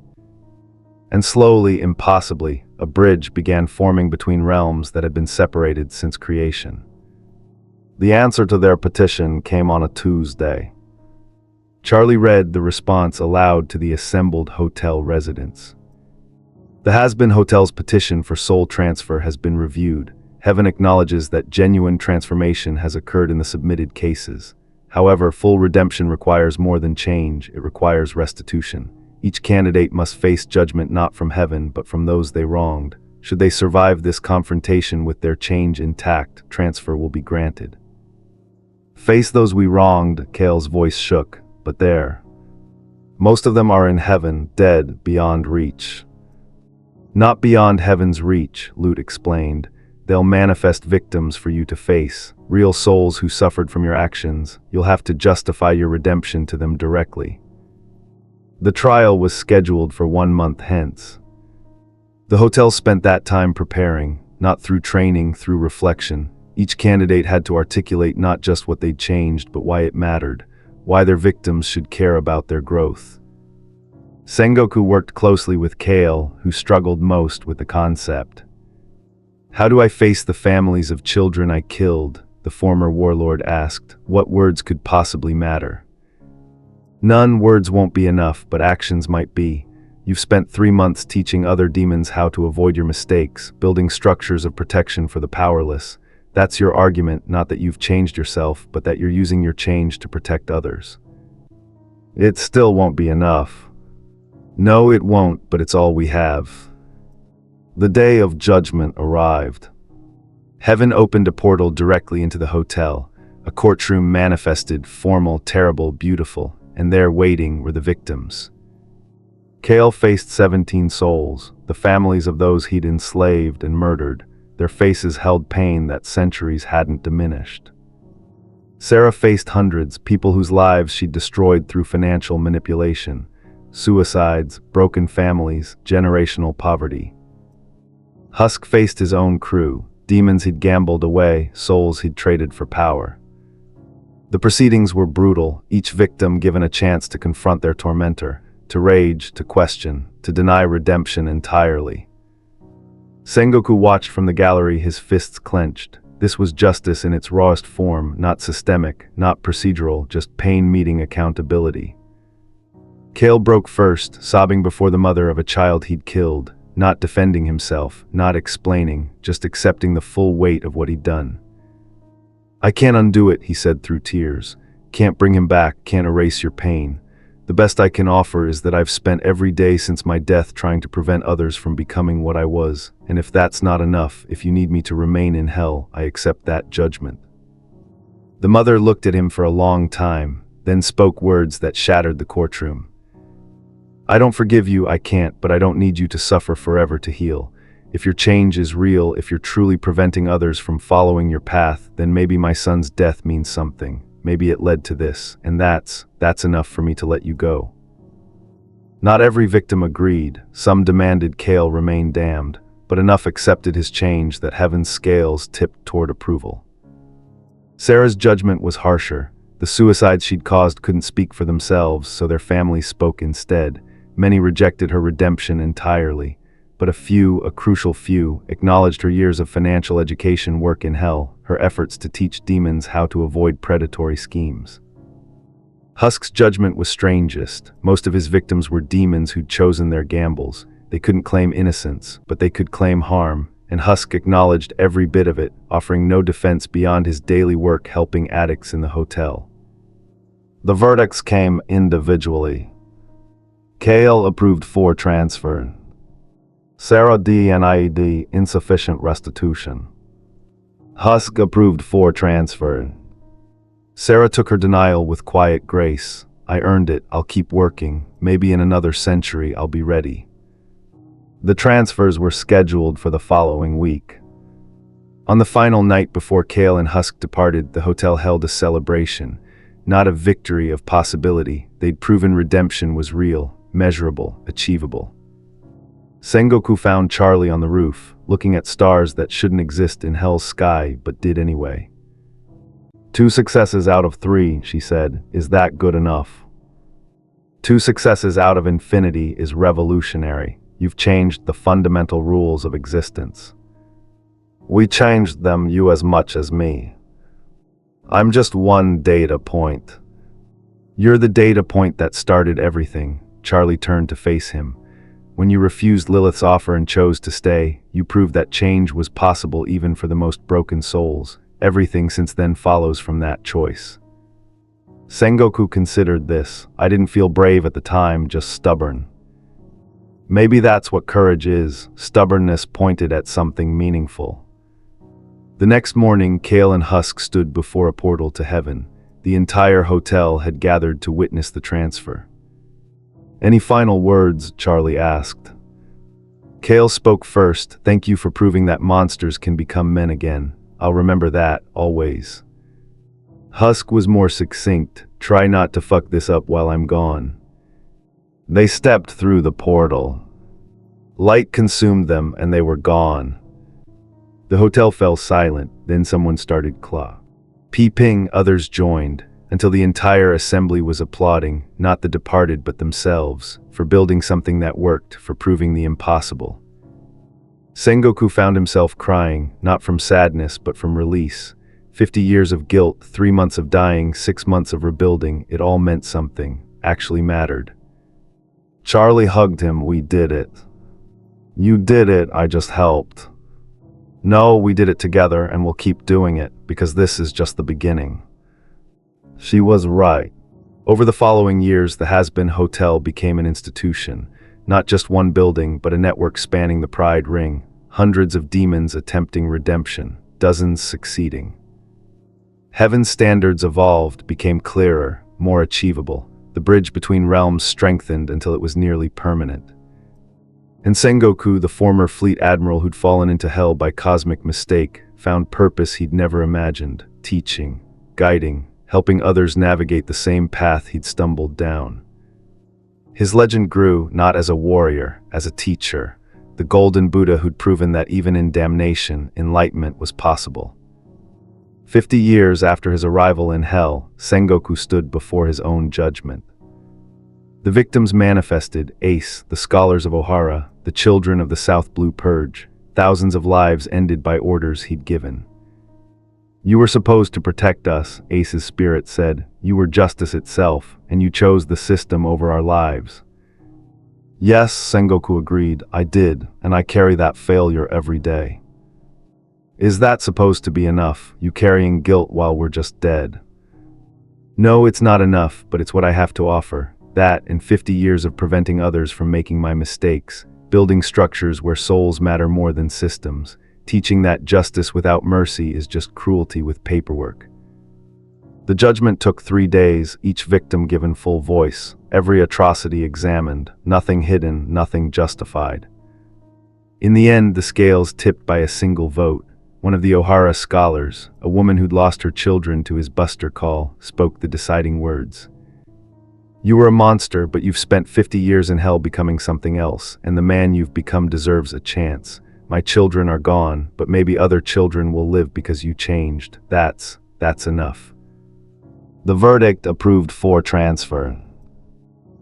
And slowly, impossibly, a bridge began forming between realms that had been separated since creation. The answer to their petition came on a Tuesday. Charlie read the response aloud to the assembled hotel residents. The Hazbin Hotel's petition for soul transfer has been reviewed. Heaven acknowledges that genuine transformation has occurred in the submitted cases. However, full redemption requires more than change, it requires restitution. Each candidate must face judgment not from heaven, but from those they wronged. Should they survive this confrontation with their change intact, transfer will be granted. Face those we wronged, Kale's voice shook, but there. Most of them are in heaven, dead, beyond reach. Not beyond heaven's reach, Lute explained. They'll manifest victims for you to face, real souls who suffered from your actions. You'll have to justify your redemption to them directly. The trial was scheduled for 1 month hence. The hotel spent that time preparing, not through training, through reflection. Each candidate had to articulate not just what they'd changed, but why it mattered, why their victims should care about their growth. Sengoku worked closely with Kale, who struggled most with the concept. How do I face the families of children I killed? The former warlord asked. What words could possibly matter? None. Words won't be enough, but actions might be. You've spent 3 months teaching other demons how to avoid your mistakes, building structures of protection for the powerless. That's your argument, not that you've changed yourself, but that you're using your change to protect others. It still won't be enough. No, it won't, but it's all we have. The day of judgment arrived. Heaven opened a portal directly into the hotel. A courtroom manifested, formal, terrible, beautiful, and there waiting were the victims. Kale faced 17 souls, the families of those he'd enslaved and murdered. Their faces held pain that centuries hadn't diminished. Sarah faced hundreds, people whose lives she'd destroyed through financial manipulation, suicides, broken families, generational poverty. Husk faced his own crew, demons he'd gambled away, souls he'd traded for power. The proceedings were brutal, each victim given a chance to confront their tormentor, to rage, to question, to deny redemption entirely. Sengoku watched from the gallery, his fists clenched. This was justice in its rawest form, not systemic, not procedural, just pain meeting accountability. Kale broke first, sobbing before the mother of a child he'd killed, not defending himself, not explaining, just accepting the full weight of what he'd done. "I can't undo it," he said through tears. "Can't bring him back, can't erase your pain. The best I can offer is that I've spent every day since my death trying to prevent others from becoming what I was, and if that's not enough, if you need me to remain in hell, I accept that judgment." The mother looked at him for a long time, then spoke words that shattered the courtroom. "I don't forgive you, I can't, but I don't need you to suffer forever to heal. If your change is real, if you're truly preventing others from following your path, then maybe my son's death means something. Maybe it led to this, and that's enough for me to let you go." Not every victim agreed. Some demanded Kale remain damned, but enough accepted his change that heaven's scales tipped toward approval. Sarah's judgment was harsher. The suicides she'd caused couldn't speak for themselves, so their families spoke instead. Many rejected her redemption entirely, but a few, a crucial few, acknowledged her years of financial education work in hell, her efforts to teach demons how to avoid predatory schemes. Husk's judgment was strangest. Most of his victims were demons who'd chosen their gambles. They couldn't claim innocence, but they could claim harm, and Husk acknowledged every bit of it, offering no defense beyond his daily work helping addicts in the hotel. The verdicts came individually. Kale approved 4 transfer. Sarah denied insufficient restitution. Husk approved 4 transfer. Sarah took her denial with quiet grace. "I earned it, I'll keep working. Maybe in another century I'll be ready." The transfers were scheduled for the following week. On the final night before Kale and Husk departed, the hotel held a celebration. Not a victory of possibility. They'd proven redemption was real, measurable, achievable. Sengoku found Charlie on the roof, looking at stars that shouldn't exist in hell's sky, but did anyway. 2 successes out of 3, she said. Is that good enough? 2 successes out of infinity is revolutionary. You've changed the fundamental rules of existence. We changed them, you as much as me. I'm just one data point. You're the data point that started everything. Charlie turned to face him. When you refused Lilith's offer and chose to stay, you proved that change was possible even for the most broken souls. Everything since then follows from that choice. Sengoku considered this. I didn't feel brave at the time, just stubborn. Maybe that's what courage is, stubbornness pointed at something meaningful. The next morning, Kale and Husk stood before a portal to heaven. The entire hotel had gathered to witness the transfer. Any final words? Charlie asked. Kale spoke first. Thank you for proving that monsters can become men again. I'll remember that, always. Husk was more succinct. Try not to fuck this up while I'm gone. They stepped through the portal. Light consumed them and they were gone. The hotel fell silent, then someone started peeping, others joined, until the entire assembly was applauding, not the departed but themselves, for building something that worked, for proving the impossible. Sengoku found himself crying, not from sadness but from release. 50 years of guilt, 3 months of dying, 6 months of rebuilding, it all meant something, actually mattered. Charlie hugged him. We did it. You did it, I just helped. No, we did it together and we'll keep doing it, because this is just the beginning. She was right. Over the following years, the Hazbin Hotel became an institution, not just one building, but a network spanning the Pride Ring, hundreds of demons attempting redemption, dozens succeeding. Heaven's standards evolved, became clearer, more achievable. The bridge between realms strengthened until it was nearly permanent. And Sengoku, the former Fleet Admiral who'd fallen into hell by cosmic mistake, found purpose he'd never imagined, teaching, guiding, helping others navigate the same path he'd stumbled down. His legend grew, not as a warrior, as a teacher, the golden Buddha who'd proven that even in damnation, enlightenment was possible. 50 years after his arrival in hell, Sengoku stood before his own judgment. The victims manifested, Ace, the scholars of Ohara, the children of the South Blue Purge, thousands of lives ended by orders he'd given. You were supposed to protect us, Ace's spirit said. You were justice itself, and you chose the system over our lives. Yes, Sengoku agreed, I did, and I carry that failure every day. Is that supposed to be enough, you carrying guilt while we're just dead? No, it's not enough, but it's what I have to offer. That, and 50 years of preventing others from making my mistakes, building structures where souls matter more than systems, teaching that justice without mercy is just cruelty with paperwork. The judgment took 3 days, each victim given full voice, every atrocity examined, nothing hidden, nothing justified. In the end, the scales tipped by a single vote. One of the Ohara scholars, a woman who'd lost her children to his buster call, spoke the deciding words. You were a monster, but you've spent 50 years in hell becoming something else, and the man you've become deserves a chance. My children are gone, but maybe other children will live because you changed. That's enough. The verdict approved for transfer.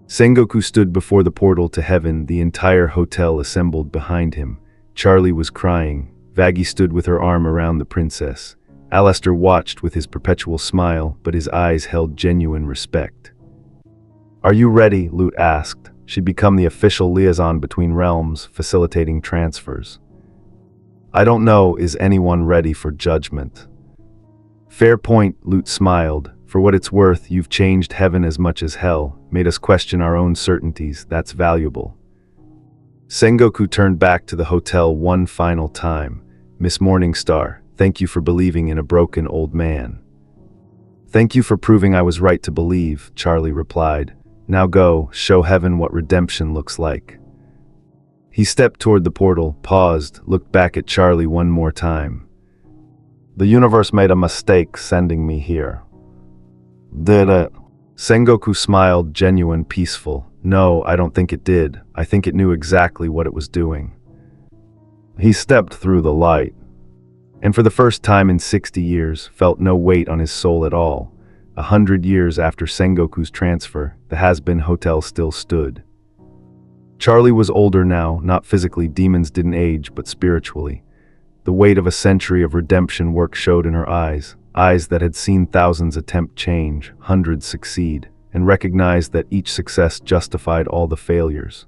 Sengoku stood before the portal to heaven, the entire hotel assembled behind him. Charlie was crying. Vaggie stood with her arm around the princess. Alastor watched with his perpetual smile, but his eyes held genuine respect. Are you ready? Lute asked. She'd become the official liaison between realms, facilitating transfers. I don't know, is anyone ready for judgment? Fair point, Lute smiled. For what it's worth, you've changed heaven as much as hell, made us question our own certainties, that's valuable. Sengoku turned back to the hotel one final time. Miss Morningstar, thank you for believing in a broken old man. Thank you for proving I was right to believe, Charlie replied. Now go, show heaven what redemption looks like. He stepped toward the portal, paused, looked back at Charlie one more time. The universe made a mistake sending me here. Did it? Sengoku smiled, genuine, peaceful. No, I don't think it did. I think it knew exactly what it was doing. He stepped through the light, and for the first time in 60 years, felt no weight on his soul at all. 100 years after Sengoku's transfer, the Hazbin Hotel still stood. Charlie was older now, not physically, demons didn't age, but spiritually. The weight of a century of redemption work showed in her eyes, eyes that had seen thousands attempt change, hundreds succeed, and recognized that each success justified all the failures.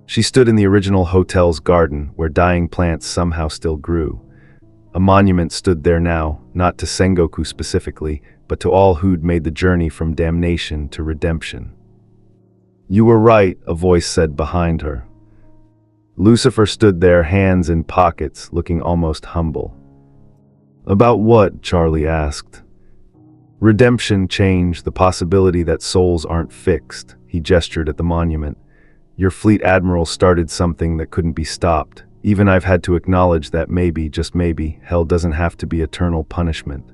She stood in the original hotel's garden, where dying plants somehow still grew. A monument stood there now, not to Sengoku specifically, but to all who'd made the journey from damnation to redemption. You were right, a voice said behind her. Lucifer stood there, hands in pockets, looking almost humble. About what? Charlie asked. Redemption, change, the possibility that souls aren't fixed. He gestured at the monument. Your Fleet Admiral started something that couldn't be stopped. Even I've had to acknowledge that maybe, just maybe, hell doesn't have to be eternal punishment.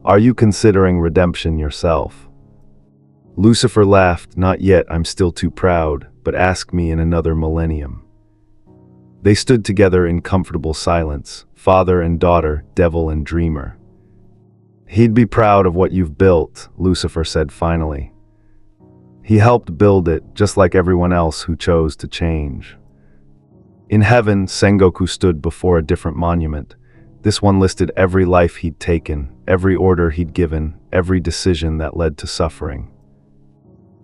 Are you considering redemption yourself? Lucifer laughed. Not yet, I'm still too proud, but ask me in another millennium. They stood together in comfortable silence, father and daughter, devil and dreamer. He'd be proud of what you've built, Lucifer said finally. He helped build it, just like everyone else who chose to change. In heaven, Sengoku stood before a different monument. This one listed every life he'd taken, every order he'd given, every decision that led to suffering.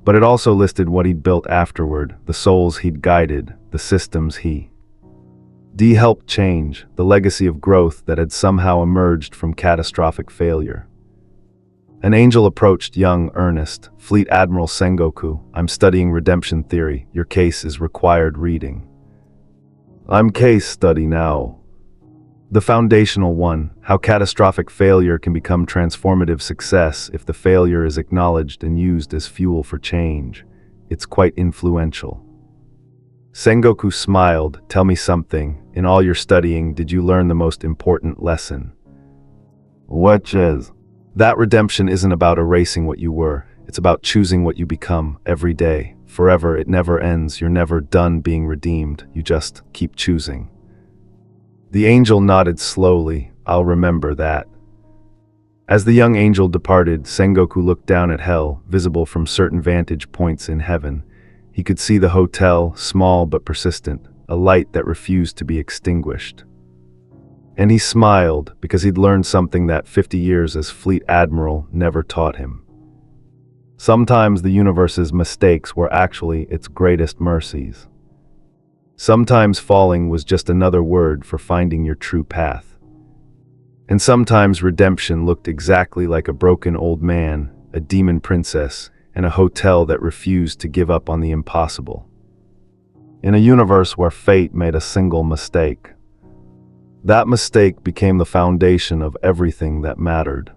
But it also listed what he'd built afterward, the souls he'd guided, the systems he D helped change the legacy of growth that had somehow emerged from catastrophic failure. An angel approached young Ernest. Fleet Admiral Sengoku, I'm studying redemption theory. Your case is required reading. I'm case study now. The foundational one, how catastrophic failure can become transformative success if the failure is acknowledged and used as fuel for change. It's quite influential. Sengoku smiled. Tell me something. In all your studying, did you learn the most important lesson? Which is? That redemption isn't about erasing what you were. It's about choosing what you become every day. Forever, it never ends. You're never done being redeemed. You just keep choosing. The angel nodded slowly. I'll remember that. As the young angel departed, Sengoku looked down at hell, visible from certain vantage points in heaven. He could see the hotel, small but persistent, a light that refused to be extinguished. And he smiled, because he'd learned something that 50 years as Fleet Admiral never taught him. Sometimes the universe's mistakes were actually its greatest mercies. Sometimes falling was just another word for finding your true path. And sometimes redemption looked exactly like a broken old man, a demon princess, and a hotel that refused to give up on the impossible. In a universe where fate made a single mistake, that mistake became the foundation of everything that mattered.